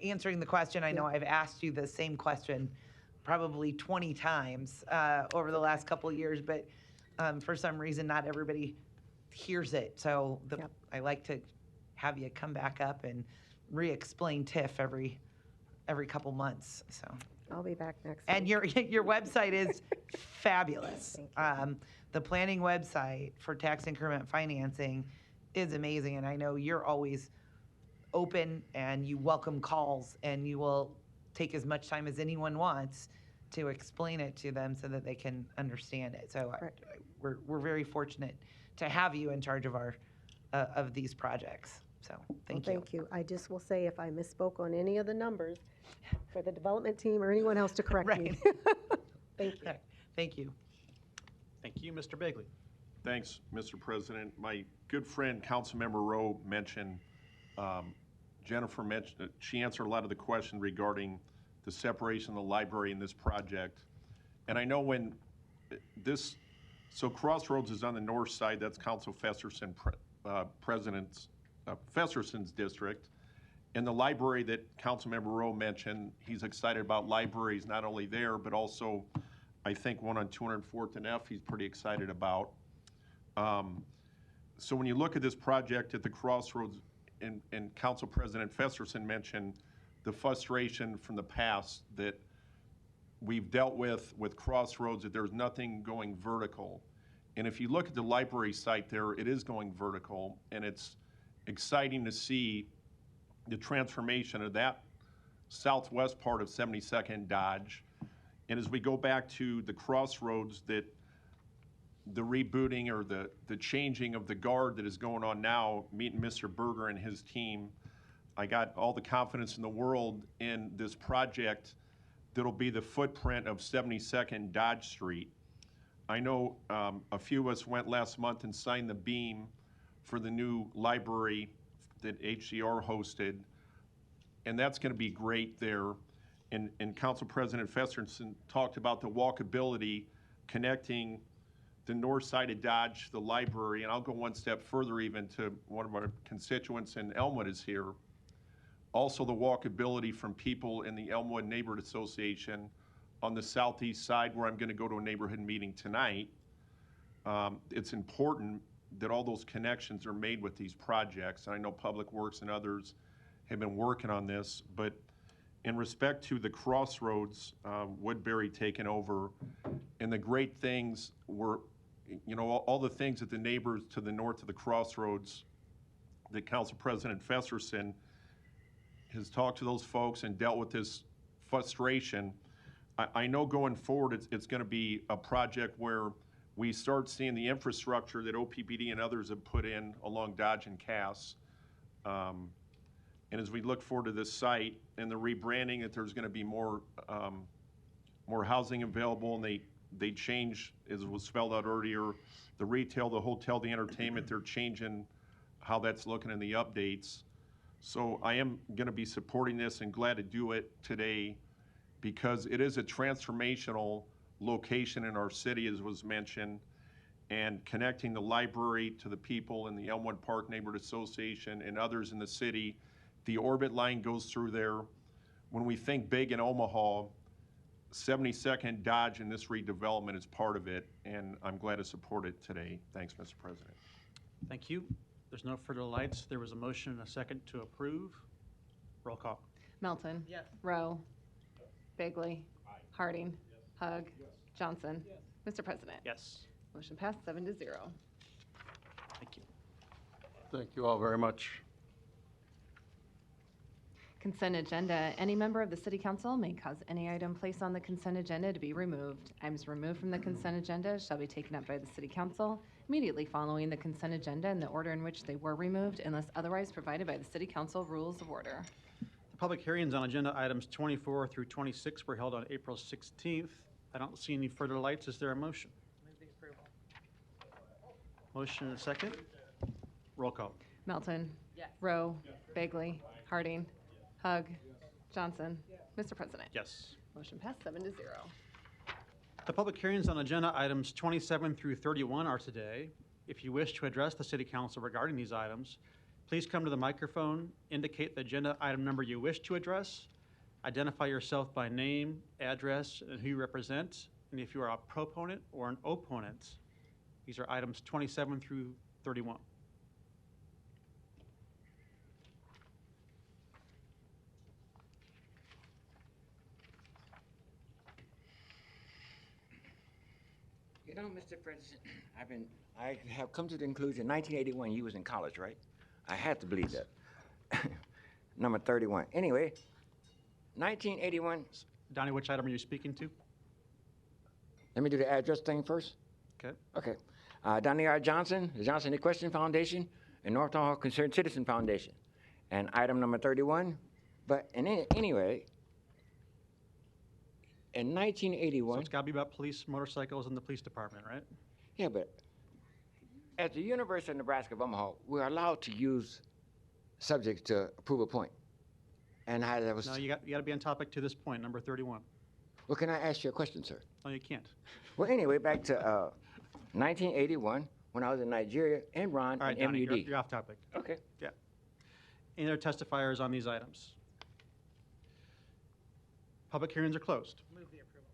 answering the question. I know I've asked you the same question probably 20 times over the last couple of years, but for some reason, not everybody hears it. So I like to have you come back up and re-explain TIF every couple months, so. I'll be back next And week. your website is fabulous. The planning website for tax increment financing is amazing, and I know you're always open and you welcome calls, and you will take as much time as anyone wants to explain it to them so that they can understand it. So we're very fortunate to have you in charge of of these projects. So thank you. Thank you. I just will say, if I misspoke on any of the numbers, for the development team or anyone else to correct me. Thank you. Thank you. Thank you, Mr. Bigley. Thanks, Mr. President. My good friend, Councilmember Rowe, mentioned, Jennifer mentioned, she answered a lot of the questions regarding the separation of the library in this project. And I know when so Crossroads is on the north side, that's Council Festerson, Festerson's district. And the library that Councilmember Rowe mentioned, he's excited about libraries not only there, but also, I think, one on 204th and F he's pretty excited about. So when you look at this project at the Crossroads, and Council President Festerson mentioned the frustration from the past that we've dealt with Crossroads, that there's nothing going vertical. And if you look at the library site there, it is going vertical, and it's exciting to see the transformation of that southwest part of 72nd Dodge. And as we go back to the Crossroads, that the rebooting or the changing of the guard that is going on now, meeting Mr. Berger and his team, I got all the confidence in the world in this project that'll be the footprint of 72nd Dodge Street. I know a few of us went last month and signed the beam for the new library that HCR hosted, and that's going to be great there. And Council President Festerson talked about the walkability connecting the north side of Dodge, the library, and I'll go one step further even to one of our constituents in Elmwood is here. Also the walkability from people in the Elmwood Neighborhood Association on the southeast side, where I'm going to go to a neighborhood meeting tonight. It's important that all those connections are made with these projects. I know Public Works and others have been working on this, but in respect to the Crossroads, Woodbury taking over, and the great things were, all the things that the neighbors to the north of the Crossroads, that Council President Festerson has talked to those folks and dealt with this frustration. I know going forward, it's going to be a project where we start seeing the infrastructure that OPPD and others have put in along Dodge and Cass. And as we look forward to this site and the rebranding, that there's going to be more housing available, and they change, as was spelled out earlier, the retail, the hotel, the entertainment, they're changing how that's looking in the updates. So I am going to be supporting this and glad to do it today, because it is a transformational location in our city, as was mentioned, and connecting the library to the people in the Elmwood Park Neighborhood Association and others in the city. The Orbit line goes through there. When we think big in Omaha, 72nd Dodge and this redevelopment is part of it, and I'm glad to support it today. Thanks, Mr. President. Thank you. There's no further lights. There was a motion and a second to approve. Roll call. Melton. Yes. Rowe. Bagley. Harding. Hug. Johnson. Mr. President. Yes. Motion passed 7-0. Thank you. Thank you all very much. Consent agenda. Any member of the city council may cause any item placed on the consent agenda to be removed. Items removed from the consent agenda shall be taken up by the city council immediately following the consent agenda in the order in which they were removed unless otherwise provided by the city council rules of order. The public hearings on agenda items 24 through 26 were held on April 16th. I don't see any further lights. Is there a motion? Move the approval. Motion and a second. Roll call. Melton. Yes. Rowe. Bagley. Harding. Hug. Johnson. Mr. President. Yes. Motion passed 7-0. The public hearings on agenda items 27 through 31 are today. If you wish to address the city council regarding these items, please come to the microphone, indicate the agenda item number you wish to address, identify yourself by name, address, and who you represent, and if you are a proponent or an opponent. These are items 27 through 31. You know, Mr. President, I have come to the conclusion, 1981, you was in college, right? I had to believe that. Number 31. Anyway, 1981, Donnie, which item are you speaking to? let me do the address thing first. Okay. Okay. Donnie R. Johnson, the Johnson Equestrian Foundation, and North Omaha Concerned Citizen Foundation. And item number 31. But anyway, in So 1981, it's got to be about police motorcycles and the police department, right? yeah, but at the University of Nebraska of Omaha, we're allowed to use subjects to prove a point. And that was, No, you got to be on topic to this point, number 31. well, can I ask you a question, sir? No, you can't. Well, anyway, back to 1981, when I was in Nigeria, Enron, All right, and Donnie, MUD. you're off topic. Okay. Yeah. Any other testifiers on these items? Public hearings are closed. Move the approval.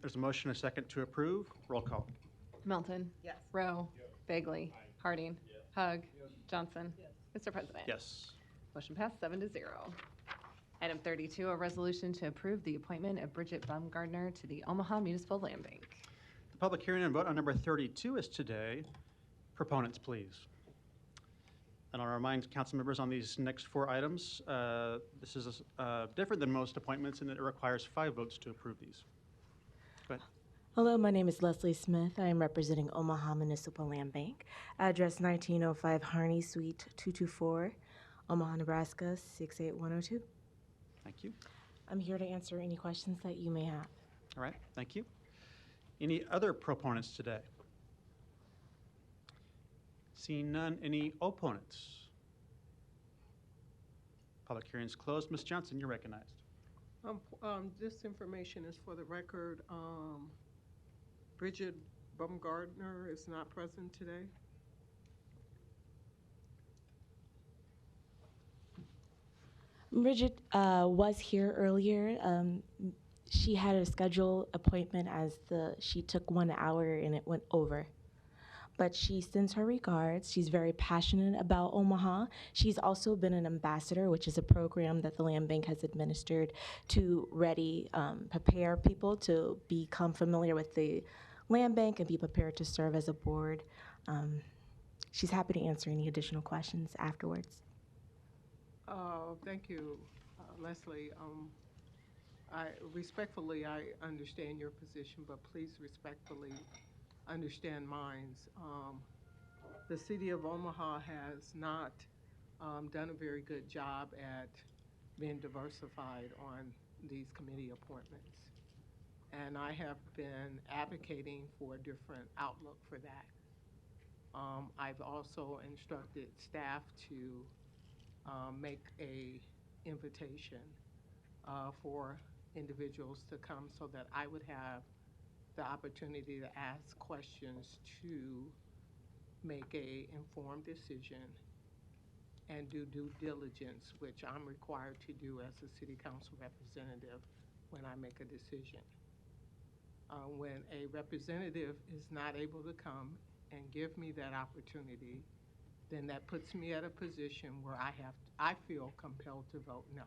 There's a motion and a second to approve. Roll call. Melton. Yes. Rowe. Bagley. Harding. Hug. Johnson. Mr. President. Yes. Motion passed 7-0. Item 32, a resolution to approve the appointment of Bridget Baumgardner to the Omaha Municipal Land Bank. The public hearing and vote on number 32 is today. Proponents, please. And I'll remind council members on these next 4 items, this is different than most appointments in that it requires 5 votes to approve these. Go ahead. Hello, my name is Leslie Smith. I am representing Omaha Municipal Land Bank, address 1905 Harney Suite 224, Omaha, Nebraska 68102. Thank you. I'm here to answer any questions that you may have. All right, thank you. Any other proponents today? Seeing none, any opponents? Public hearing is closed. Ms. Johnson, you're recognized. This information is for the record. Bridget Baumgardner is not present today. Bridget was here earlier. She had a scheduled appointment she took 1 hour and it went over. But she sends her regards. She's very passionate about Omaha. She's also been an ambassador, which is a program that the Land Bank has administered to prepare people to become familiar with the Land Bank and be prepared to serve as a board. She's happy to answer any additional questions afterwards. Thank you, Leslie. I understand your position, but please respectfully understand mine. The city of Omaha has not done a very good job at being diversified on these committee appointments. And I have been advocating for a different outlook for that. I've also instructed staff to make a invitation for individuals to come so that I would have the opportunity to ask questions to make a informed decision and do due diligence, which I'm required to do as a city council representative when I make a decision. When a representative is not able to come and give me that opportunity, then that puts me at a position where I feel compelled to vote no.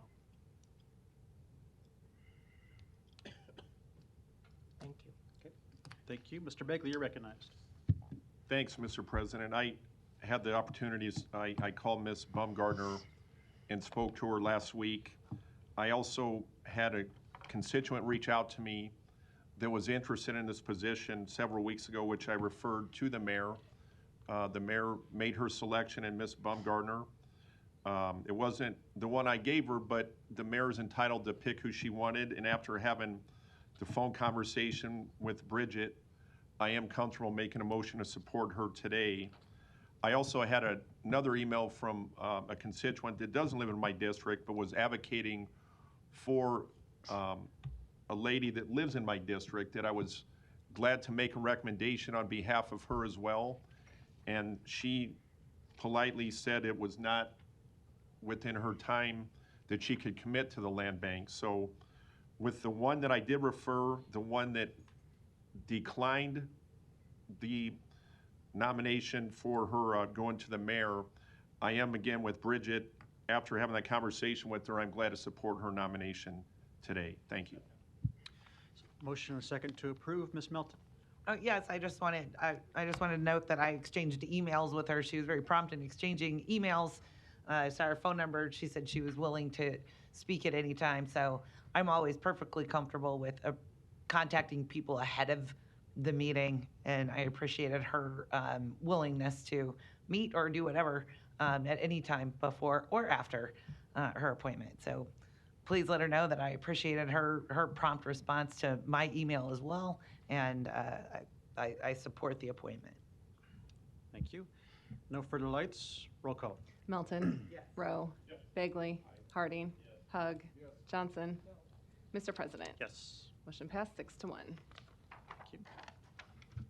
Thank you. Okay. Thank you. Mr. Begley, you're recognized. Thanks, Mr. President. I had the opportunities, I called Ms. Baumgartner and spoke to her last week. I also had a constituent reach out to me that was interested in this position several weeks ago, which I referred to the mayor. The mayor made her selection in Ms. Baumgartner. It wasn't the one I gave her, but the mayor's entitled to pick who she wanted, and after having the phone conversation with Bridget, I am comfortable making a motion to support her today. I also had another email from a constituent that doesn't live in my district, but was advocating for a lady that lives in my district that I was glad to make a recommendation on behalf of her as well. And she politely said it was not within her time that she could commit to the land bank. So with the one that I did refer, the one that declined the nomination for her going to the mayor, I am again with Bridget. After having that conversation with her, I'm glad to support her nomination today. Thank you. Motion and a second to approve. Ms. Melton. Oh, yes, I just wanted to note that I exchanged emails with her. She was very prompt in exchanging emails. I saw her phone number. She said she was willing to speak at any time. So I'm always perfectly comfortable with contacting people ahead of the meeting, and I appreciated her willingness to meet or do whatever at any time before or after her appointment. So please let her know that I appreciated her prompt response to my email as well, and I support the appointment. Thank you. No further lights. Roll call. Melton. Rowe. Bagley. Harding. Hug. Johnson. Mr. President. Yes. Motion passed 6-1. Thank you.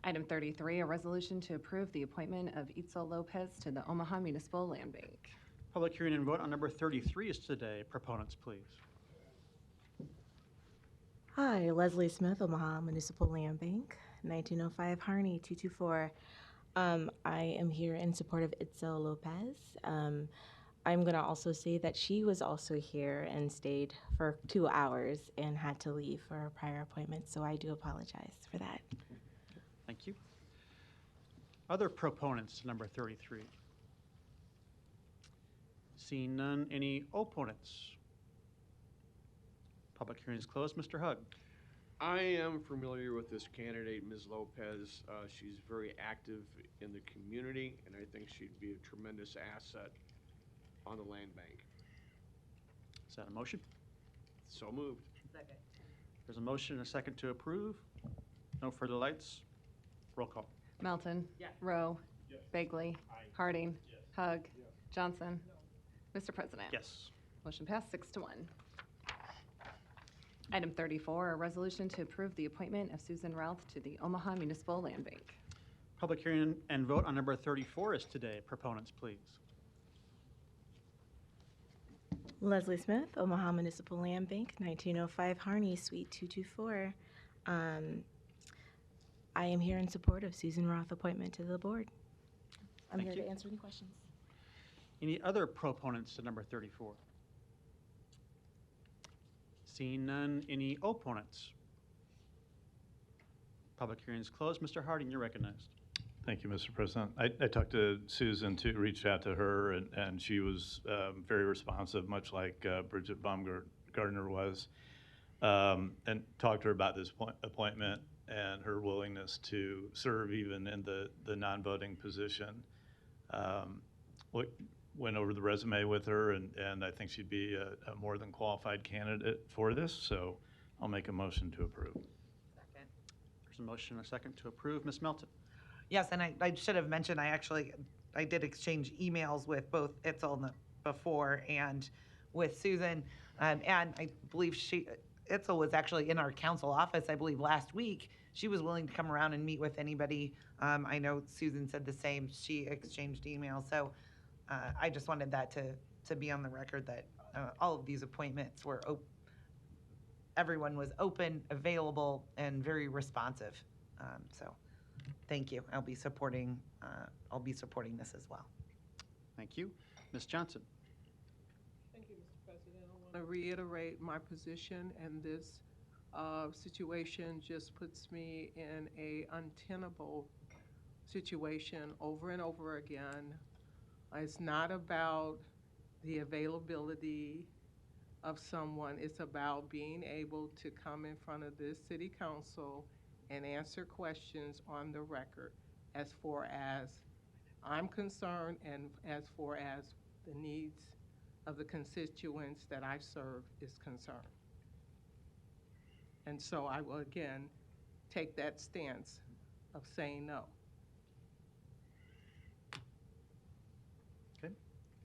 Item 33, a resolution to approve the appointment of Itzel Lopez to the Omaha Municipal Land Bank. Public hearing and vote on number 33 is today. Proponents, please. Hi, Leslie Smith, Omaha Municipal Land Bank, 1905 Harney 224. I am here in support of Itzel Lopez. I'm going to also say that she was also here and stayed for 2 hours and had to leave for a prior appointment, so I do apologize for that. Thank you. Other proponents to number 33? Seeing none, any opponents? Public hearing is closed. Mr. Hug. I am familiar with this candidate, Ms. Lopez. She's very active in the community, and I think she'd be a tremendous asset on the land bank. Is that a motion? So moved. Second. There's a motion and a second to approve. No further lights. Roll call. Melton. Yes. Rowe. Bagley. Harding. Hug. Johnson. Mr. President. Yes. Motion passed 6-1. Item 34, a resolution to approve the appointment of Susan Routh to the Omaha Municipal Land Bank. Public hearing and vote on number 34 is today. Proponents, please. Leslie Smith, Omaha Municipal Land Bank, 1905 Harney, Suite 224. I am here in support of Susan Roth appointment to the board. I'm Thank here you. to answer any questions. Any other proponents to number 34? Seeing none, any opponents? Public hearing is closed. Mr. Harding, you're recognized. Thank you, Mr. President. I talked to Susan, reached out to her, and she was very responsive, much like Bridget Baumgartner was, and talked to her about this appointment and her willingness to serve even in the non-voting position. Went over the resume with her, and I think she'd be a more than qualified candidate for this, so I'll make a motion to approve. Second. There's a motion and a second to approve. Ms. Melton. Yes, and I should have mentioned, I did exchange emails with both Itzel before and with Susan, and I believe Itzel was actually in our council office, I believe, last week. She was willing to come around and meet with anybody. I know Susan said the same. She exchanged emails, so I just wanted that to be on the record that all of these appointments were everyone was open, available, and very responsive. So thank you. I'll be supporting this as well. Thank you. Ms. Johnson? Thank you, Mr. President. I want to reiterate my position, and this situation just puts me in a untenable situation over and over again. It's not about the availability of someone. It's about being able to come in front of this city council and answer questions on the record as far as I'm concerned and as far as the needs of the constituents that I serve is concerned. And so I will again take that stance of saying no. Okay,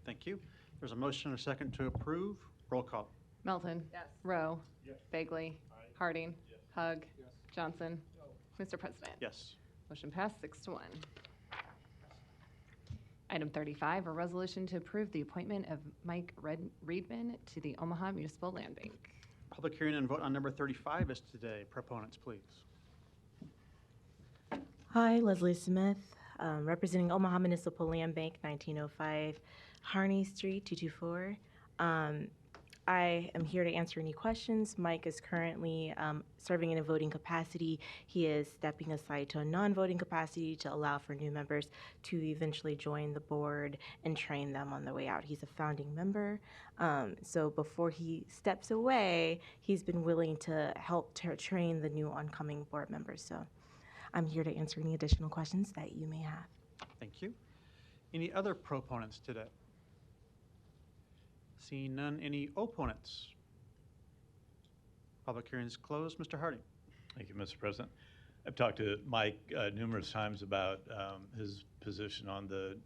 thank you. There's a motion and a second to approve. Roll call. Melton. Yes. Rowe. Bagley. Harding. Hug. Johnson. Mr. President. Yes. Motion passed 6-1. Item 35, a resolution to approve the appointment of Mike Reedman to the Omaha Municipal Land Bank. Public hearing and vote on number 35 is today. Proponents, please. Hi, Leslie Smith, representing Omaha Municipal Land Bank, 1905 Harney Street, 224. I am here to answer any questions. Mike is currently serving in a voting capacity. He is stepping aside to a non-voting capacity to allow for new members to eventually join the board and train them on the way out. He's a founding member, so before he steps away, he's been willing to help train the new oncoming board members. So I'm here to answer any additional questions that you may have. Thank you. Any other proponents today? Seeing none, any opponents? Public hearing is closed. Mr. Harding. Thank you, Mr. President. I've talked to Mike numerous times about his position on the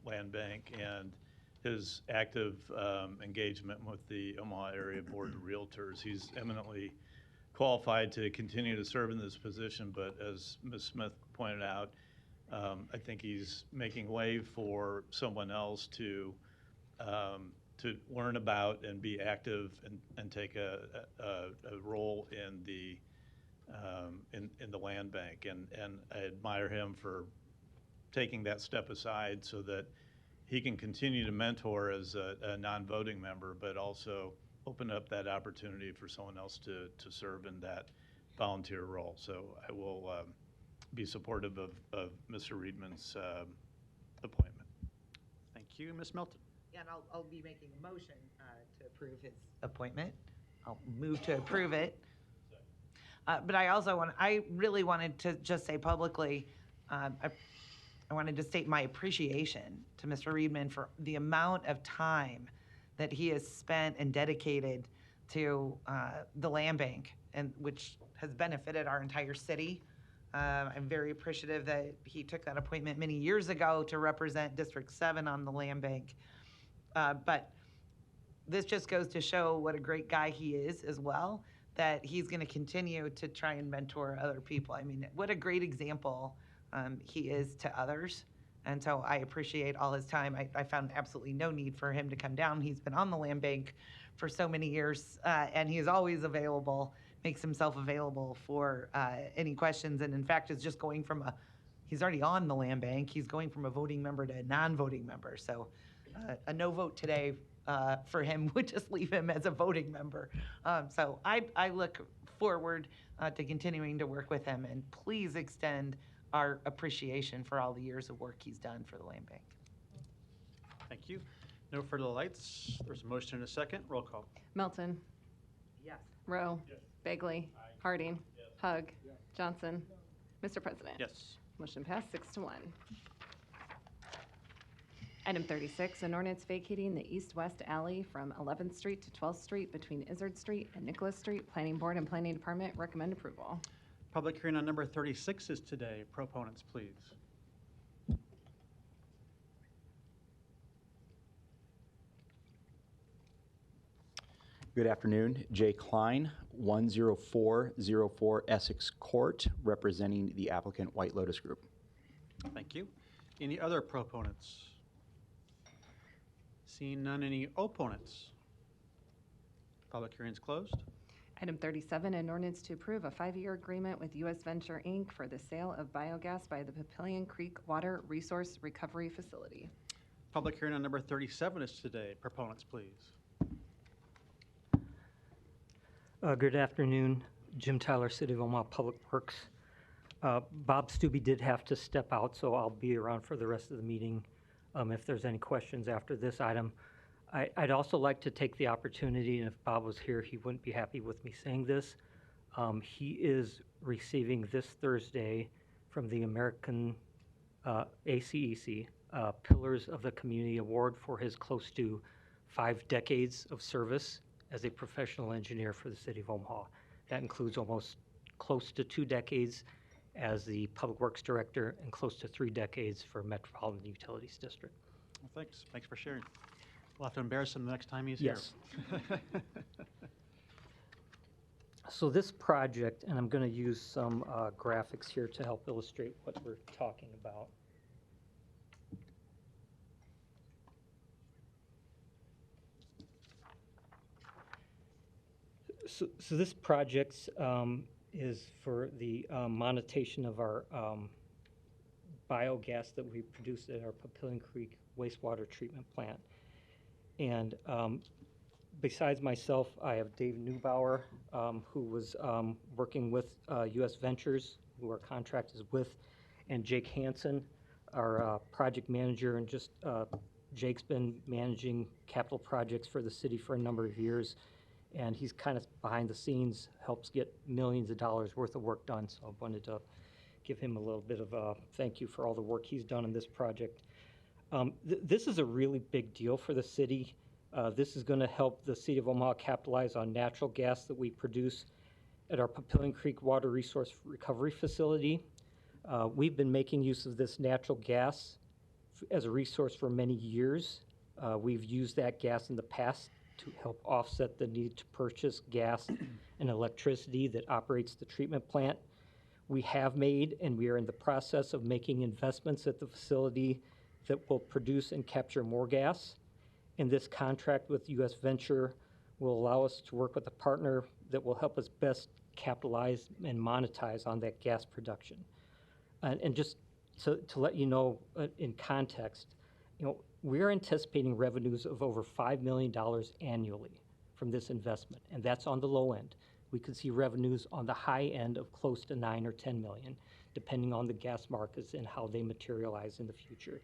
land bank and his active engagement with the Omaha Area Board of Realtors. He's eminently qualified to continue to serve in this position, but as Ms. Smith pointed out, I think he's making way for someone else to learn about and be active and take a role in the land bank. And I admire him for taking that step aside so that he can continue to mentor as a non-voting member, but also open up that opportunity for someone else to serve in that volunteer role. So I will be supportive of Mr. Reedman's appointment. Thank you. Ms. Melton. Yeah, and I'll be making a motion to approve his appointment. I'll move to approve it. But I really wanted to just say publicly, I wanted to state my appreciation to Mr. Reedman for the amount of time that he has spent and dedicated to the land bank, and which has benefited our entire city. I'm very appreciative that he took that appointment many years ago to represent District 7 on the land bank. But this just goes to show what a great guy he is as well, that he's going to continue to try and mentor other people. I mean, what a great example he is to others. And so I appreciate all his time. I found absolutely no need for him to come down. He's been on the land bank for so many years, and he is always available, makes himself available for any questions. And in fact, is just going from he's already on the land bank. He's going from a voting member to a non-voting member. So a no vote today for him would just leave him as a voting member. So I look forward to continuing to work with him, and please extend our appreciation for all the years of work he's done for the land bank. Thank you. No further lights. There's a motion and a second. Roll call. Melton. Yes. Rowe. Bagley. Harding. Hug. Johnson. Mr. President. Yes. Motion passed 6-1. Item 36, an ordinance vacating the east-west alley from 11th Street to 12th Street between Izzard Street and Nicholas Street. Planning Board and Planning Department recommend approval. Public hearing on number 36 is today. Proponents, please. Good afternoon. Jay Klein, 10404 Essex Court, representing the applicant White Lotus Group. Thank you. Any other proponents? Seeing none, any opponents? Public hearing is closed. Item 37, an ordinance to approve a 5-year agreement with U.S. Venture, Inc. for the sale of biogas by the Papillion Creek Water Resource Recovery Facility. Public hearing on number 37 is today. Proponents, please. Good afternoon. Jim Tyler, City of Omaha Public Works. Bob Stubbe did have to step out, so I'll be around for the rest of the meeting if there's any questions after this item. I'd also like to take the opportunity, and if Bob was here, he wouldn't be happy with me saying this. He is receiving this Thursday from the American ACEC Pillars of the Community Award for his close to 5 decades of service as a professional engineer for the City of Omaha. That includes almost close to 2 decades as the Public Works Director and close to 3 decades for Metropolitan Utilities District. Well, thanks. Thanks for sharing. We'll have to embarrass him the next time he's Yes. here. So this project, and I'm going to use some graphics here to help illustrate what we're talking about. So this project is for the monetization of our biogas that we produce at our Papillion Creek wastewater treatment plant. And besides myself, I have Dave Neubauer, who was working with U.S. Ventures, who our contract is with, and Jake Hansen, our project manager, and just Jake's been managing capital projects for the city for a number of years, and he's kind of behind the scenes, helps get millions of dollars worth of work done, so I wanted to give him a little bit of a thank you for all the work he's done on this project. This is a really big deal for the city. This is going to help the City of Omaha capitalize on natural gas that we produce at our Papillion Creek Water Resource Recovery Facility. We've been making use of this natural gas as a resource for many years. We've used that gas in the past to help offset the need to purchase gas and electricity that operates the treatment plant. We have made, and we are in the process of making investments at the facility that will produce and capture more gas. And this contract with U.S. Venture will allow us to work with a partner that will help us best capitalize and monetize on that gas production. And just to let you know in context, we're anticipating revenues of over $5 million annually from this investment, and that's on the low end. We could see revenues on the high end of close to 9 or 10 million, depending on the gas markets and how they materialize in the future.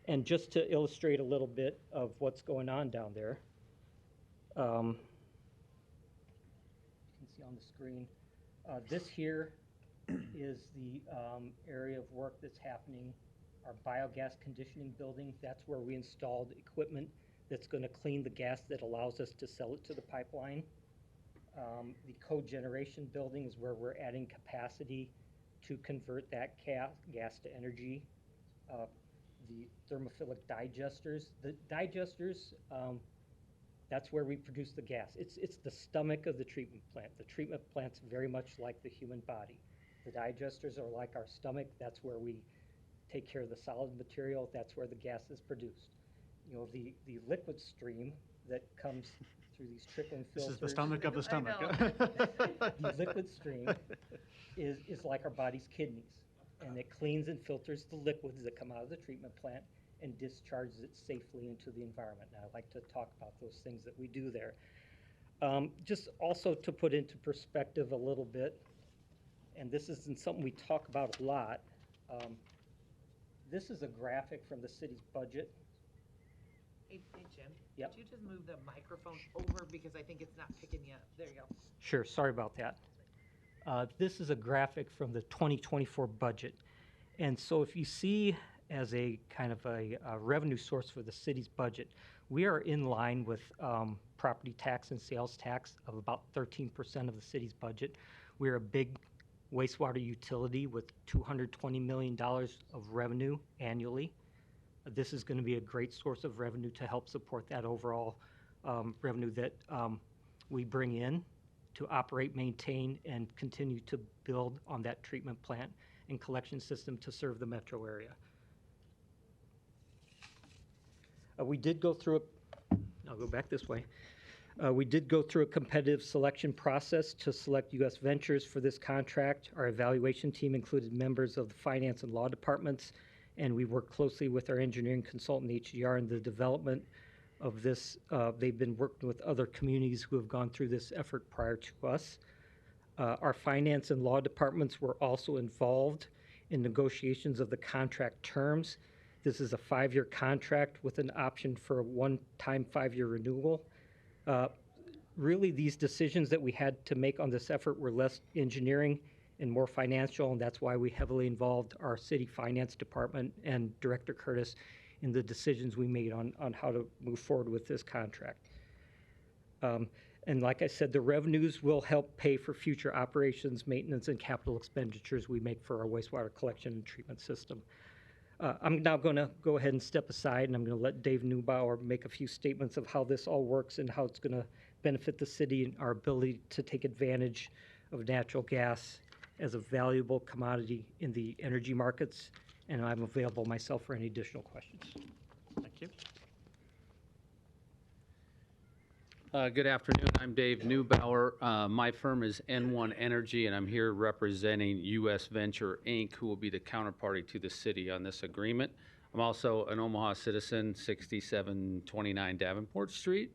And just to illustrate a little bit of what's going on down there, you can see on the screen, this here is the area of work that's happening. Our biogas conditioning building, that's where we installed equipment that's going to clean the gas that allows us to sell it to the pipeline. The cogeneration building is where we're adding capacity to convert that gas to energy. The thermophilic digesters. The digesters, that's where we produce the gas. It's the stomach of the treatment plant. The treatment plant's very much like the human body. The digesters are like our stomach. That's where we take care of the solid material. That's where the gas is produced. The liquid stream that comes through these trickling filters. This is the stomach of the stomach. The liquid stream is like our body's kidneys, and it cleans and filters the liquids that come out of the treatment plant and discharges it safely into the environment. And I'd like to talk about those things that we do there. Just also to put into perspective a little bit, and this isn't something we talk about a lot, this is a graphic from the city's budget. Hey, Jim, Yep. could you just move the microphone over because I think it's not picking you up? There you go. Sure, sorry about that. This is a graphic from the 2024 budget. And so if you see as a kind of a revenue source for the city's budget, we are in line with property tax and sales tax of about 13% of the city's budget. We're a big wastewater utility with $220 million of revenue annually. This is going to be a great source of revenue to help support that overall revenue that we bring in to operate, maintain, and continue to build on that treatment plant and collection system to serve the metro area. We did go through I'll go back this way. We did go through a competitive selection process to select U.S. Ventures for this contract. Our evaluation team included members of the finance and law departments, and we worked closely with our engineering consultant, HDR, in the development of this. They've been working with other communities who have gone through this effort prior to us. Our finance and law departments were also involved in negotiations of the contract terms. This is a 5-year contract with an option for a one-time 5-year renewal. Really, these decisions that we had to make on this effort were less engineering and more financial, and that's why we heavily involved our city finance department and Director Curtis in the decisions we made on how to move forward with this contract. And like I said, the revenues will help pay for future operations, maintenance, and capital expenditures we make for our wastewater collection and treatment system. I'm now going to go ahead and step aside, and I'm going to let Dave Neubauer make a few statements of how this all works and how it's going to benefit the city and our ability to take advantage of natural gas as a valuable commodity in the energy markets. And I'm available myself for any additional questions. Thank you. Good afternoon. I'm Dave Neubauer. My firm is N1 Energy, and I'm here representing U.S. Venture, Inc., who will be the counterparty to the city on this agreement. I'm also an Omaha citizen, 6729 Davenport Street.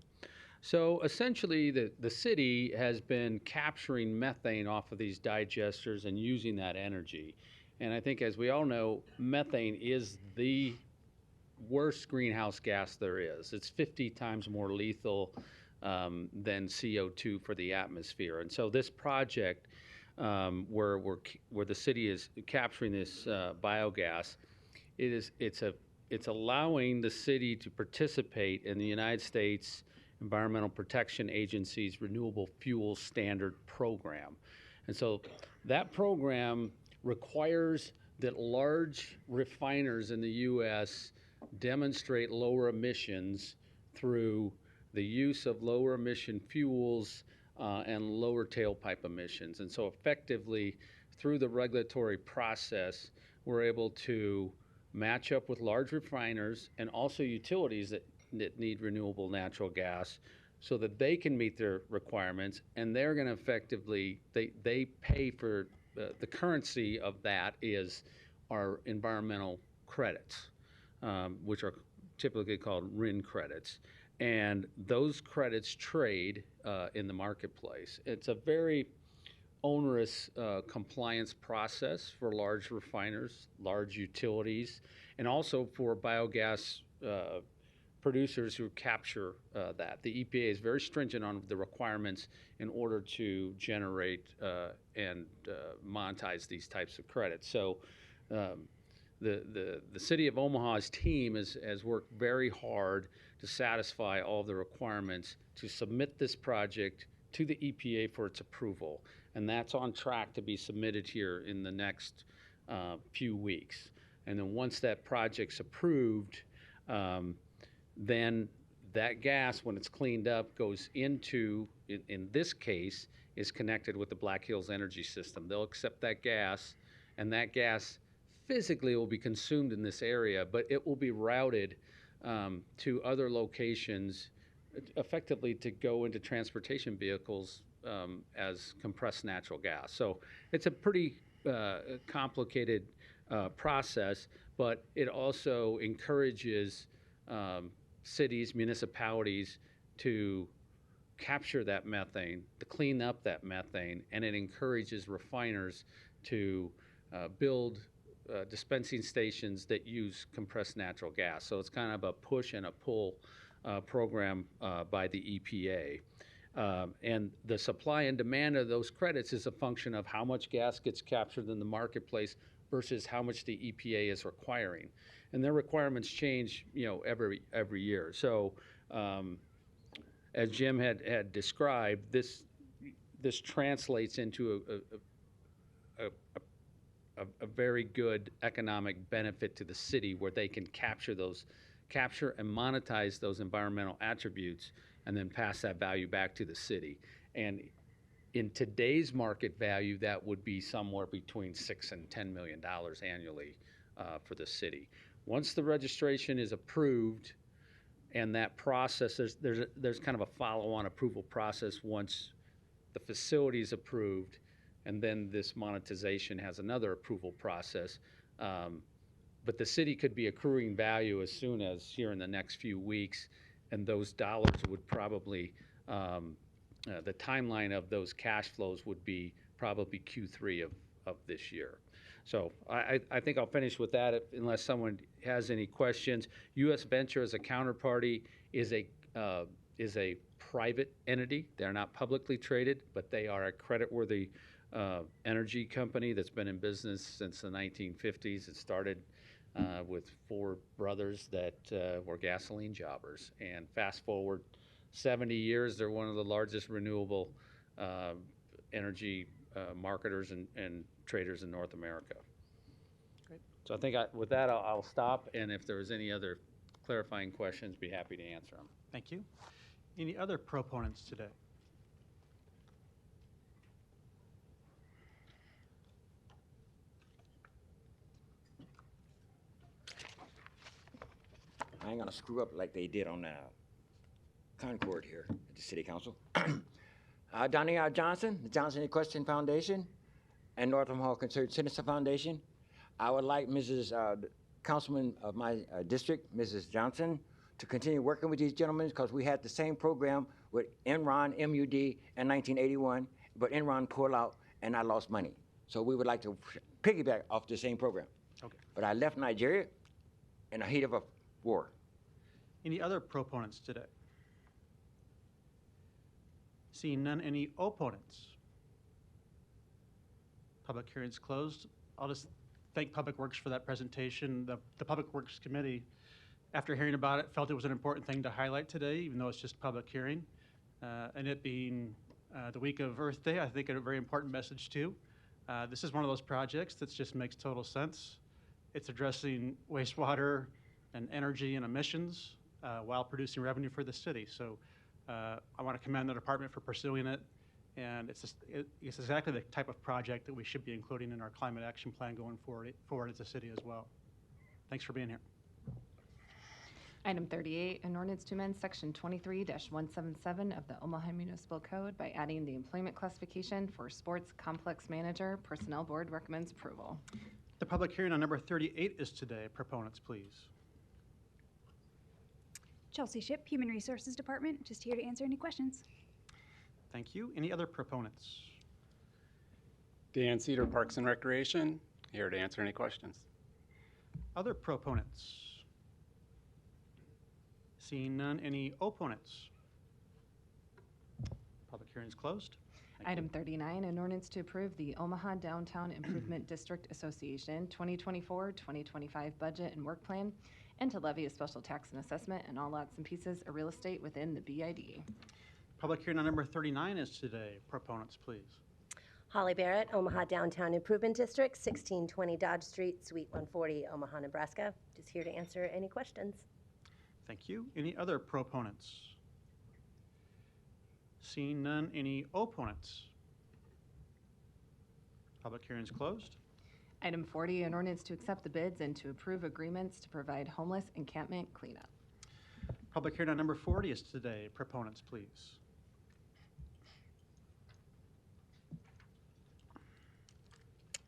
So essentially, the city has been capturing methane off of these digesters and using that energy. And I think, as we all know, methane is the worst greenhouse gas there is. It's 50 times more lethal than CO2 for the atmosphere. And so this project, where the city is capturing this biogas, it's allowing the city to participate in the United States Environmental Protection Agency's Renewable Fuel Standard Program. And so that program requires that large refiners in the U.S. demonstrate lower emissions through the use of lower emission fuels and lower tailpipe emissions. And so effectively, through the regulatory process, we're able to match up with large refiners and also utilities that need renewable natural gas so that they can meet their requirements, and they're going to effectively, they pay for the currency of that is our environmental credits, which are typically called RIN credits. And those credits trade in the marketplace. It's a very onerous compliance process for large refiners, large utilities, and also for biogas producers who capture that. The EPA is very stringent on the requirements in order to generate and monetize these types of credits. So the city of Omaha's team has worked very hard to satisfy all the requirements to submit this project to the EPA for its approval. And that's on track to be submitted here in the next few weeks. And then once that project's approved, then that gas, when it's cleaned up, goes into, in this case, is connected with the Black Hills Energy System. They'll accept that gas, and that gas physically will be consumed in this area, but it will be routed to other locations, effectively to go into transportation vehicles as compressed natural gas. So it's a pretty complicated process, but it also encourages cities, municipalities to capture that methane, to clean up that methane, and it encourages refiners to build dispensing stations that use compressed natural gas. So it's kind of a push and a pull program by the EPA. And the supply and demand of those credits is a function of how much gas gets captured in the marketplace versus how much the EPA is requiring. And their requirements change, every year. So as Jim had described, this translates into a very good economic benefit to the city, where they can capture and monetize those environmental attributes and then pass that value back to the city. And in today's market value, that would be somewhere between $6 and $10 million annually for the city. Once the registration is approved And that process, there's kind of a follow-on approval process once the facility is approved, and then this monetization has another approval process. But the city could be accruing value as soon as here in the next few weeks, and those dollars would probably, the timeline of those cash flows would be probably Q3 of this year. So I think I'll finish with that unless someone has any questions. U.S. Venture as a counterparty is a private entity. They're not publicly traded, but they are a creditworthy energy company that's been in business since the 1950s. It started with four brothers that were gasoline jobbers. And fast forward 70 years, they're one of the largest renewable energy marketers and traders in North America. Great. So I think with that, I'll stop. And if there's any other clarifying questions, be happy to answer them. Thank you. Any other proponents today? I ain't gonna screw up like they did on Concord here at the City Council. Donnie R. Johnson, the Johnson Equestrian Foundation, and North Omaha Conservative Citizen Foundation. I would like Mrs. Councilman of my district, Mrs. Johnson, to continue working with these gentlemen because we had the same program with Enron, MUD in 1981, but Enron pulled out and I lost money. So we would like to piggyback off the same program. Okay. But I left Nigeria in the heat of a war. Any other proponents today? Seeing none, any opponents? Public hearing's closed. I'll just thank Public Works for that presentation. The Public Works Committee, after hearing about it, felt it was an important thing to highlight today, even though it's just public hearing. And it being the week of Earth Day, I think a very important message too. This is one of those projects that just makes total sense. It's addressing wastewater and energy and emissions while producing revenue for the city. So I want to commend the department for pursuing it. And it's exactly the type of project that we should be including in our climate action plan going forward as a city as well. Thanks for being here. Item 38, an ordinance to amend Section 23-177 of the Omaha Municipal Code by adding the employment classification for sports complex manager. Personnel Board recommends approval. The public hearing on number 38 is today. Proponents, please. Chelsea Ship, Human Resources Department, just here to answer any questions. Thank you. Any other proponents? Dan Cedar, Parks and Recreation, here to answer any questions. Other proponents? Seeing none, any opponents? Public hearing is closed. Item 39, an ordinance to approve the Omaha Downtown Improvement District Association 2024-2025 budget and work plan, and to levy a special tax and assessment on all lots and pieces of real estate within the BID. Public hearing on number 39 is today. Proponents, please. Holly Barrett, Omaha Downtown Improvement District, 1620 Dodge Street, Suite 140, Omaha, Nebraska. Just here to answer any questions. Thank you. Any other proponents? Seeing none, any opponents? Public hearing is closed. Item 40, an ordinance to accept the bids and to approve agreements to provide homeless encampment cleanup. Public hearing on number 40 is today. Proponents, please.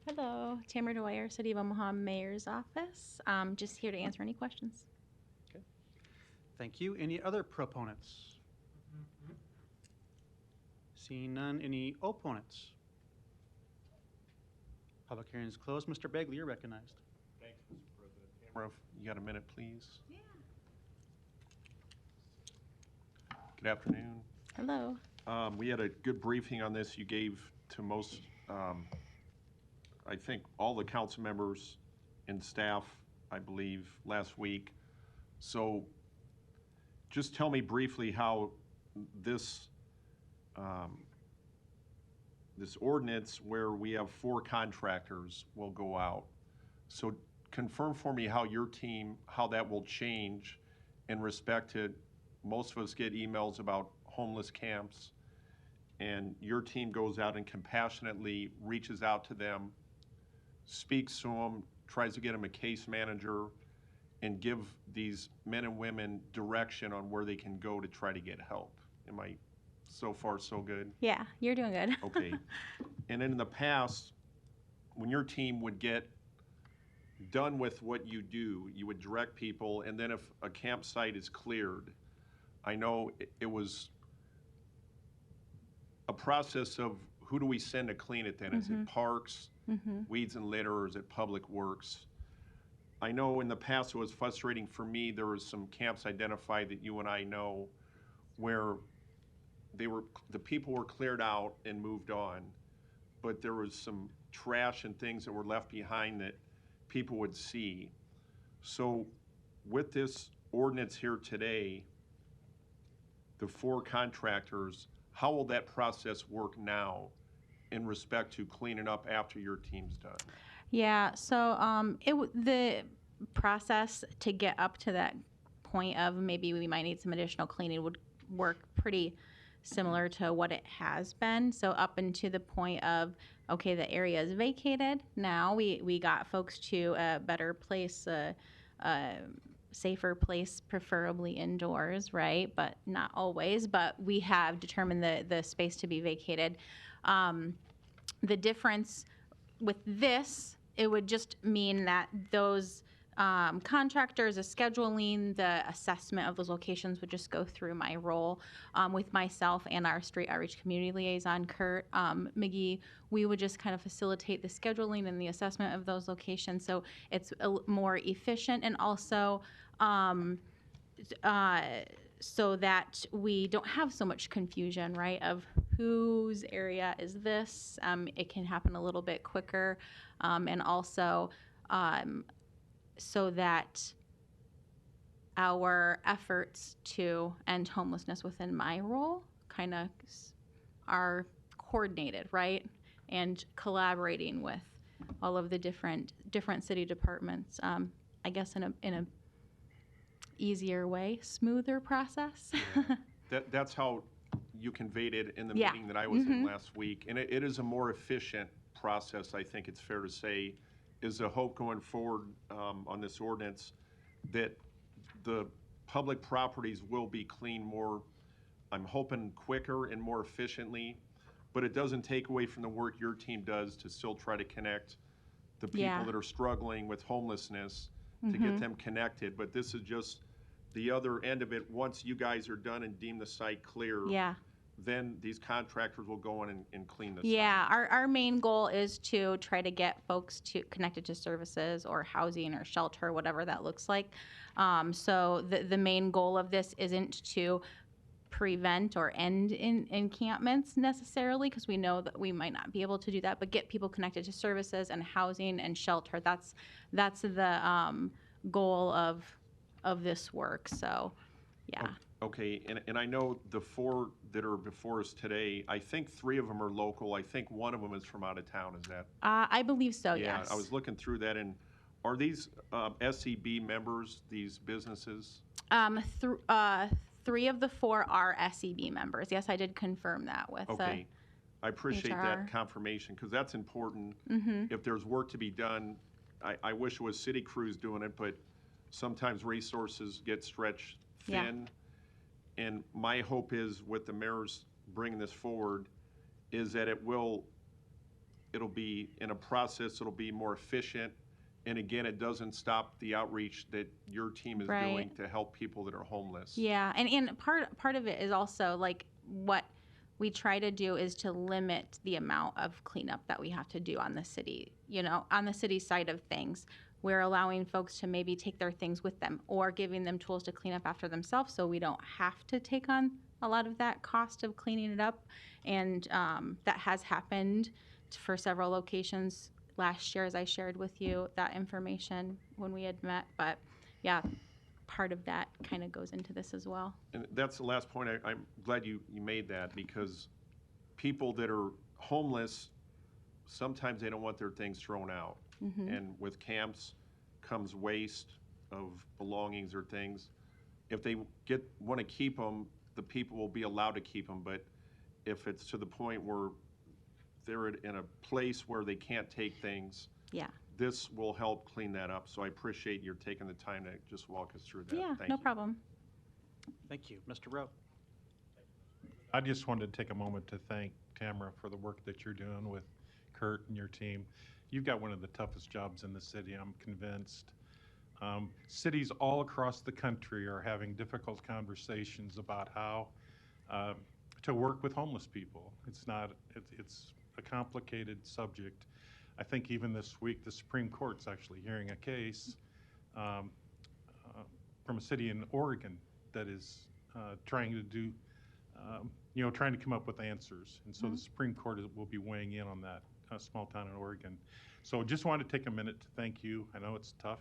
Hello, Tamara Dwyer, City of Omaha Mayor's Office. Just here to answer any questions. Okay. Thank you. Any other proponents? Seeing none, any opponents? Public hearing is closed. Mr. Begley, you're recognized. Thanks, Mr. President. Tamara, you got a minute, please? Yeah. Good afternoon. Hello. We had a good briefing on this. You gave to most, I think, all the council members and staff, I believe, last week. So just tell me briefly how this this ordinance where we have 4 contractors will go out. So confirm for me how your team, how that will change in respect to, most of us get emails about homeless camps, and your team goes out and compassionately reaches out to them, speaks to them, tries to get them a case manager, and give these men and women direction on where they can go to try to get help. Am I so far so good? Yeah, you're doing good. Okay. And in the past, when your team would get done with what you do, you would direct people, and then if a campsite is cleared, I know it was a process of who do we send to clean it then? Is it parks, weeds and litter, or is it public works? I know in the past it was frustrating for me. There was some camps identified that you and I know where the people were cleared out and moved on, but there was some trash and things that were left behind that people would see. So with this ordinance here today, the 4 contractors, how will that process work now in respect to cleaning up after your team's done? Yeah, so the process to get up to that point of maybe we might need some additional cleaning would work pretty similar to what it has been. So up into the point of, okay, the area is vacated. Now we got folks to a better place, a safer place, preferably indoors, right? But not always. But we have determined the space to be vacated. The difference with this, it would just mean that those contractors, the scheduling, the assessment of those locations would just go through my role with myself and our street outreach community liaison, Kurt McGee. We would just kind of facilitate the scheduling and the assessment of those locations so it's more efficient, and also so that we don't have so much confusion, right, of whose area is this. It can happen a little bit quicker, and also so that our efforts to end homelessness within my role kind of are coordinated, right, and collaborating with all of the different city departments. I guess in a easier way, smoother process. That's how you conveyed it in the Yeah. meeting that I was in last week. And it is a more efficient process, I think it's fair to say, is the hope going forward on this ordinance that the public properties will be cleaned more, I'm hoping quicker and more efficiently, but it doesn't take away from the work your team does to still try to connect the people Yeah. that are struggling with homelessness to get them connected. But this is just the other end of it. Once you guys are done and deem the site clear, Yeah. then these contractors will go in and clean the site. Yeah, our main goal is to try to get folks to connected to services or housing or shelter, whatever that looks like. So the main goal of this isn't to prevent or end encampments necessarily, because we know that we might not be able to do that, but get people connected to services and housing and shelter. That's the goal of this work. So, yeah. Okay, and I know the 4 that are before us today, I think 3 of them are local. I think one of them is from out of town, is that? I believe so, Yeah, yes. I was looking through that, and are these SEB members, these businesses? 3 of the 4 are SEB members. Yes, I did confirm that with Okay, I appreciate HR. that confirmation, because that's important. If there's work to be done, I wish it was city crews doing it, but sometimes resources get stretched Yeah. thin. And my hope is with the mayor's bringing this forward is that it'll be in a process, it'll be more efficient. And again, it doesn't stop the outreach that your team is Right. doing to help people that are homeless. Yeah, and part of it is also like what we try to do is to limit the amount of cleanup that we have to do on the city, on the city side of things. We're allowing folks to maybe take their things with them or giving them tools to clean up after themselves so we don't have to take on a lot of that cost of cleaning it up. And that has happened for several locations last year, as I shared with you that information when we had met. But yeah, part of that kind of goes into this as well. And that's the last point. I'm glad you made that, because people that are homeless, sometimes they don't want their things thrown out. And with camps comes waste of belongings or things. If they want to keep them, the people will be allowed to keep them. But if it's to the point where they're in a place where they can't take things, Yeah. this will help clean that up. So I appreciate your taking the time to just walk us through that. Yeah, Thank no you. problem. Thank you. Mr. Rowe. I just wanted to take a moment to thank Tamara for the work that you're doing with Kurt and your team. You've got one of the toughest jobs in the city, I'm convinced. Cities all across the country are having difficult conversations about how to work with homeless people. It's a complicated subject. I think even this week, the Supreme Court's actually hearing a case from a city in Oregon that is trying to do, trying to come up with answers. And so the Supreme Court will be weighing in on that small town in Oregon. So just wanted to take a minute to thank you. I know it's tough.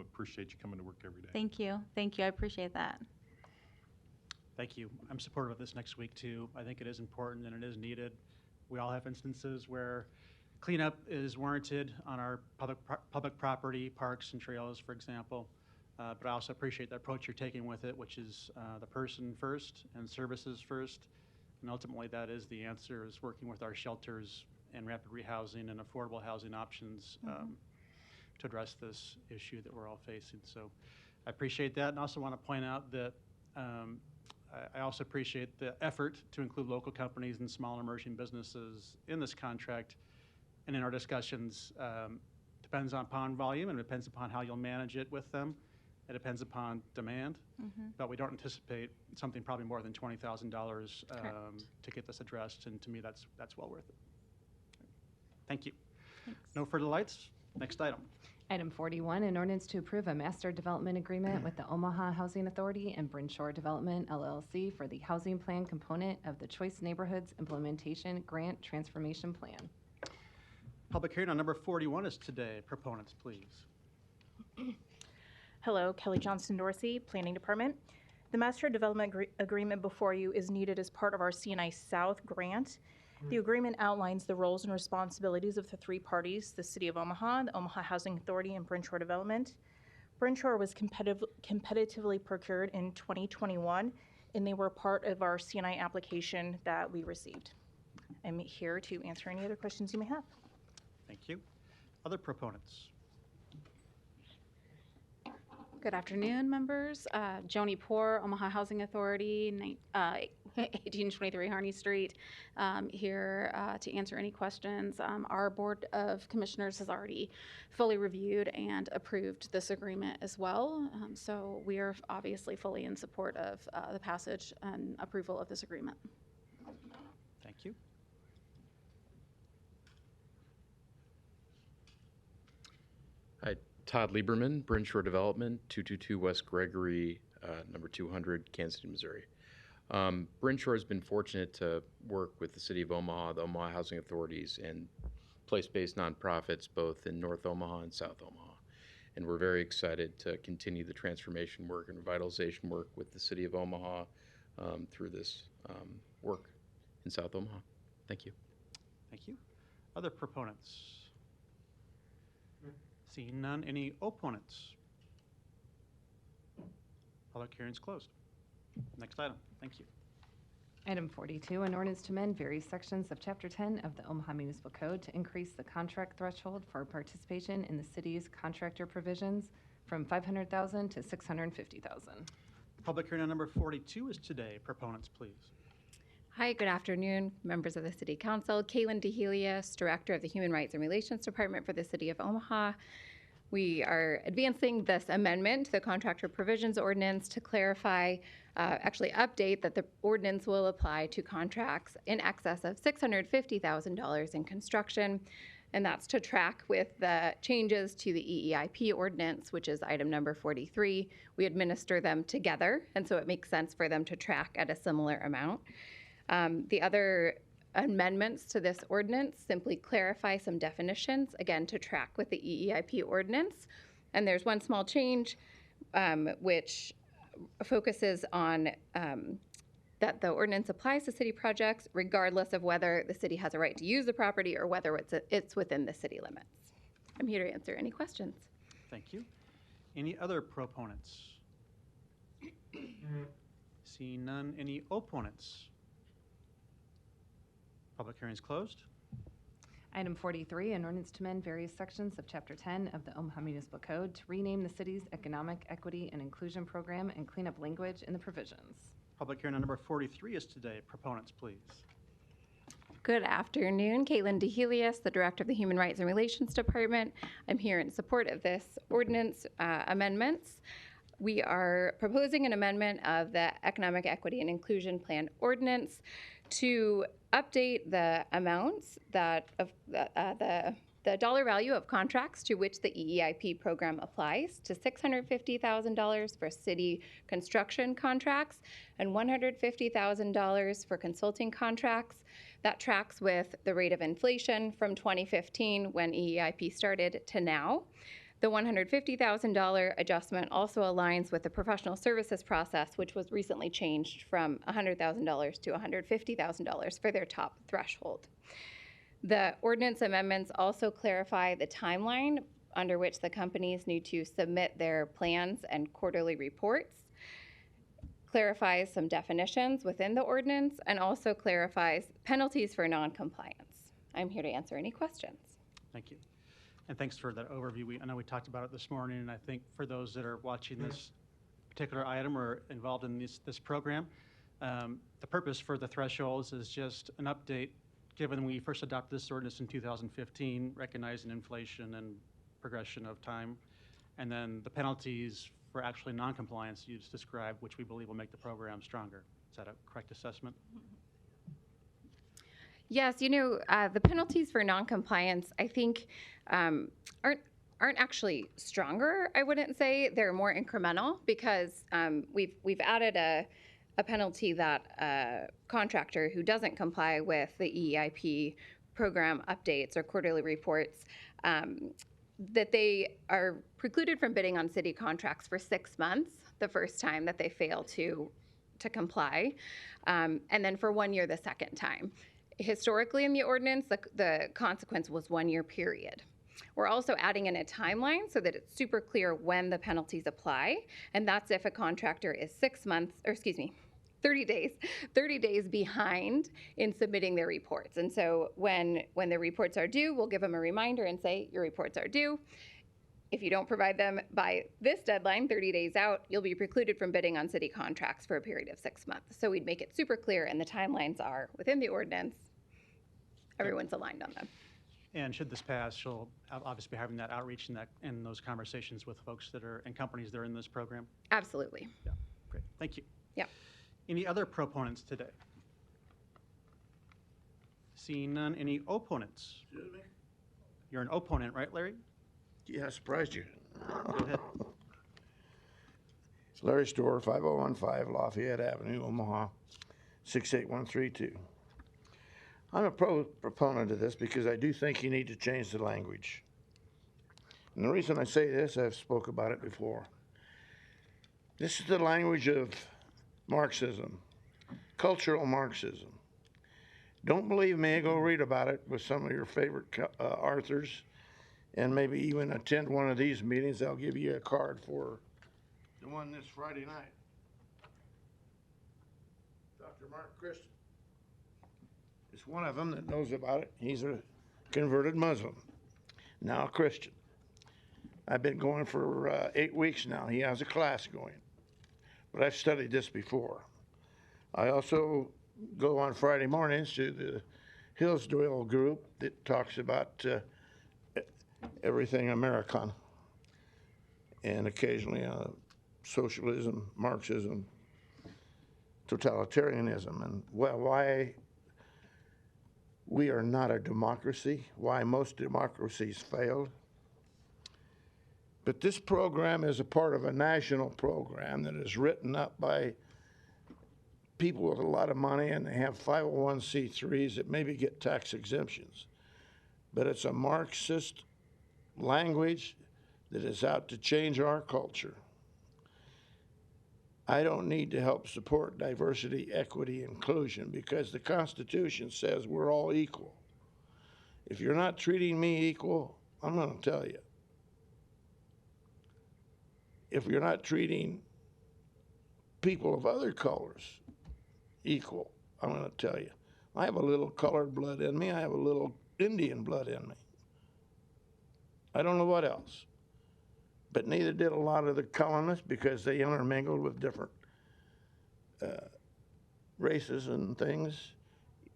Appreciate you coming to work every day. Thank you. Thank you. I appreciate that. Thank you. I'm supportive of this next week, too. I think it is important and it is needed. We all have instances where cleanup is warranted on our public property, parks and trails, for example. But I also appreciate the approach you're taking with it, which is the person first and services first. And ultimately, that is the answer, is working with our shelters and rapid rehousing and affordable housing options to address this issue that we're all facing. So I appreciate that, and also want to point out that I also appreciate the effort to include local companies and small emerging businesses in this contract. And in our discussions, depends upon volume and depends upon how you'll manage it with them. It depends upon demand, but we don't anticipate something probably more than $20,000 to get this addressed, and to me, that's well worth it. Thank you. Thanks. No further lights. Next item. Item 41, an ordinance to approve a master development agreement with the Omaha Housing Authority and Brinshore Development, LLC for the housing plan component of the Choice Neighborhoods Implementation Grant Transformation Plan. Public hearing on number 41 is today. Proponents, please. Hello, Kelly Johnston Dorsey, Planning Department. The Master Development Agreement before you is needed as part of our CNI South grant. The agreement outlines the roles and responsibilities of the three parties, the City of Omaha, the Omaha Housing Authority, and Brinshore Development. Brinshore was competitively procured in 2021, and they were part of our CNI application that we received. I'm here to answer any other questions you may have. Thank you. Other proponents? Good afternoon, members. Joni Poor, Omaha Housing Authority, 1823 Harney Street, here to answer any questions. Our Board of Commissioners has already fully reviewed and approved this agreement as well. So we are obviously fully in support of the passage and approval of this agreement. Thank you. Hi, Todd Lieberman, Brinshore Development, 222 West Gregory, number 200, Kansas City, Missouri. Brinshore has been fortunate to work with the City of Omaha, the Omaha Housing Authorities, and place-based nonprofits both in North Omaha and South Omaha. And we're very excited to continue the transformation work and revitalization work with the City of Omaha through this work in South Omaha. Thank you. Thank you. Other proponents? Seeing none, any opponents? Public hearing's closed. Next item. Thank you. Item 42, an ordinance to amend various sections of Chapter 10 of the Omaha Municipal Code to increase the contract threshold for participation in the city's contractor provisions from $500,000 to $650,000. Public hearing on number 42 is today. Proponents, please. Hi, good afternoon, members of the City Council. Caitlin DeHelius, Director of the Human Rights and Relations Department for the City of Omaha. We are advancing this amendment to the Contractor Provisions Ordinance to clarify, actually update that the ordinance will apply to contracts in excess of $650,000 in construction, and that's to track with the changes to the EEIP ordinance, which is item number 43. We administer them together, and so it makes sense for them to track at a similar amount. The other amendments to this ordinance simply clarify some definitions, again, to track with the EEIP ordinance. And there's one small change, which focuses on that the ordinance applies to city projects regardless of whether the city has a right to use the property or whether it's within the city limits. I'm here to answer any questions. Thank you. Any other proponents? Seeing none, any opponents? Public hearing is closed. Item 43, an ordinance to amend various sections of Chapter 10 of the Omaha Municipal Code to rename the city's Economic Equity and Inclusion Program and clean up language in the provisions. Public hearing on number 43 is today. Proponents, please. Good afternoon. Caitlin DeHelius, the Director of the Human Rights and Relations Department. I'm here in support of this ordinance amendments. We are proposing an amendment of the Economic Equity and Inclusion Plan ordinance to update the amounts that of the dollar value of contracts to which the EEIP program applies to $650,000 for city construction contracts and $150,000 for consulting contracts. That tracks with the rate of inflation from 2015 when EEIP started to now. The $150,000 adjustment also aligns with the professional services process, which was recently changed from $100,000 to $150,000 for their top threshold. The ordinance amendments also clarify the timeline under which the companies need to submit their plans and quarterly reports, clarifies some definitions within the ordinance, and also clarifies penalties for noncompliance. I'm here to answer any questions. Thank you. And thanks for that overview. I know we talked about it this morning, and I think for those that are watching this particular item or involved in this program, the purpose for the thresholds is just an update, given we first adopted this ordinance in 2015, recognizing inflation and progression of time, and then the penalties for actually noncompliance you just described, which we believe will make the program stronger. Is that a correct assessment? Yes, the penalties for noncompliance, I think, aren't actually stronger. I wouldn't say they're more incremental because we've added a penalty that a contractor who doesn't comply with the EEIP program updates or quarterly reports, that they are precluded from bidding on city contracts for 6 months the first time that they fail to comply, and then for 1 year the second time. Historically in the ordinance, the consequence was 1 year period. We're also adding in a timeline so that it's super clear when the penalties apply, and that's if a contractor is 30 days behind in submitting their reports. And so when the reports are due, we'll give them a reminder and say, your reports are due. If you don't provide them by this deadline, 30 days out, you'll be precluded from bidding on city contracts for a period of 6 months. So we'd make it super clear, and the timelines are within the ordinance. Everyone's aligned on them. And should this pass, she'll obviously be having that outreach and those conversations with folks and companies that are in this program? Absolutely. Yeah, great. Thank you. Yep. Any other proponents today? Seeing none, any opponents? Excuse me? You're an opponent, right, Larry? Yeah, I surprised you. Go ahead. It's Larry Storr, 5015 Lafayette Avenue, Omaha, 68132. I'm a proponent of this because I do think you need to change the language. And the reason I say this, I've spoke about it before. This is the language of Marxism, cultural Marxism. Don't believe me, go read about it with some of your favorite authors and maybe even attend one of these meetings. I'll give you a card for the one this Friday night. Dr. Mark Christian. It's one of them that knows about it. He's a converted Muslim, now a Christian. I've been going for 8 weeks now. He has a class going. But I've studied this before. I also go on Friday mornings to the Hillsdale group that talks about everything American and occasionally socialism, Marxism, totalitarianism, and why we are not a democracy, why most democracies failed. But this program is a part of a national program that is written up by people with a lot of money, and they have 501c3s that maybe get tax exemptions. But it's a Marxist language that is out to change our culture. I don't need to help support diversity, equity, inclusion because the Constitution says we're all equal. If you're not treating me equal, I'm going to tell you. If you're not treating people of other colors equal, I'm going to tell you. I have a little colored blood in me. I have a little Indian blood in me. I don't know what else. But neither did a lot of the colonists because they intermingled with different races and things.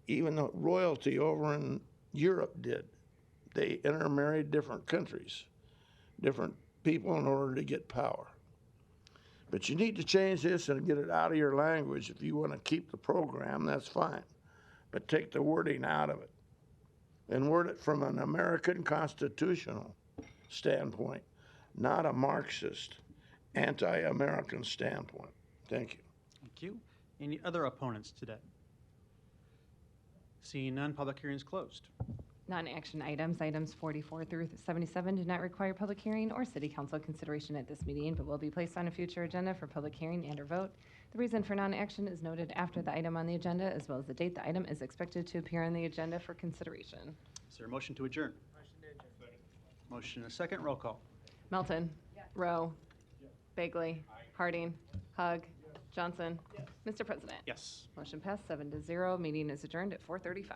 Even the royalty over in Europe did. They intermarried different countries, different people in order to get power. But you need to change this and get it out of your language. If you want to keep the program, that's fine. But take the wording out of it and word it from an American constitutional standpoint, not a Marxist, anti-American standpoint. Thank you. Thank you. Any other opponents today? Seeing none, public hearing is closed. Non-action items, items 44 through 77 do not require public hearing or city council consideration at this meeting, but will be placed on a future agenda for public hearing and or vote. The reason for non-action is noted after the item on the agenda, as well as the date the item is expected to appear on the agenda for consideration. Is there a motion to adjourn? Motion and a second. Roll call. Melton. Rowe. Bagley. Harding. Hug. Johnson. Mr. President. Yes. Motion passed 7-0. Meeting is adjourned at 4:35.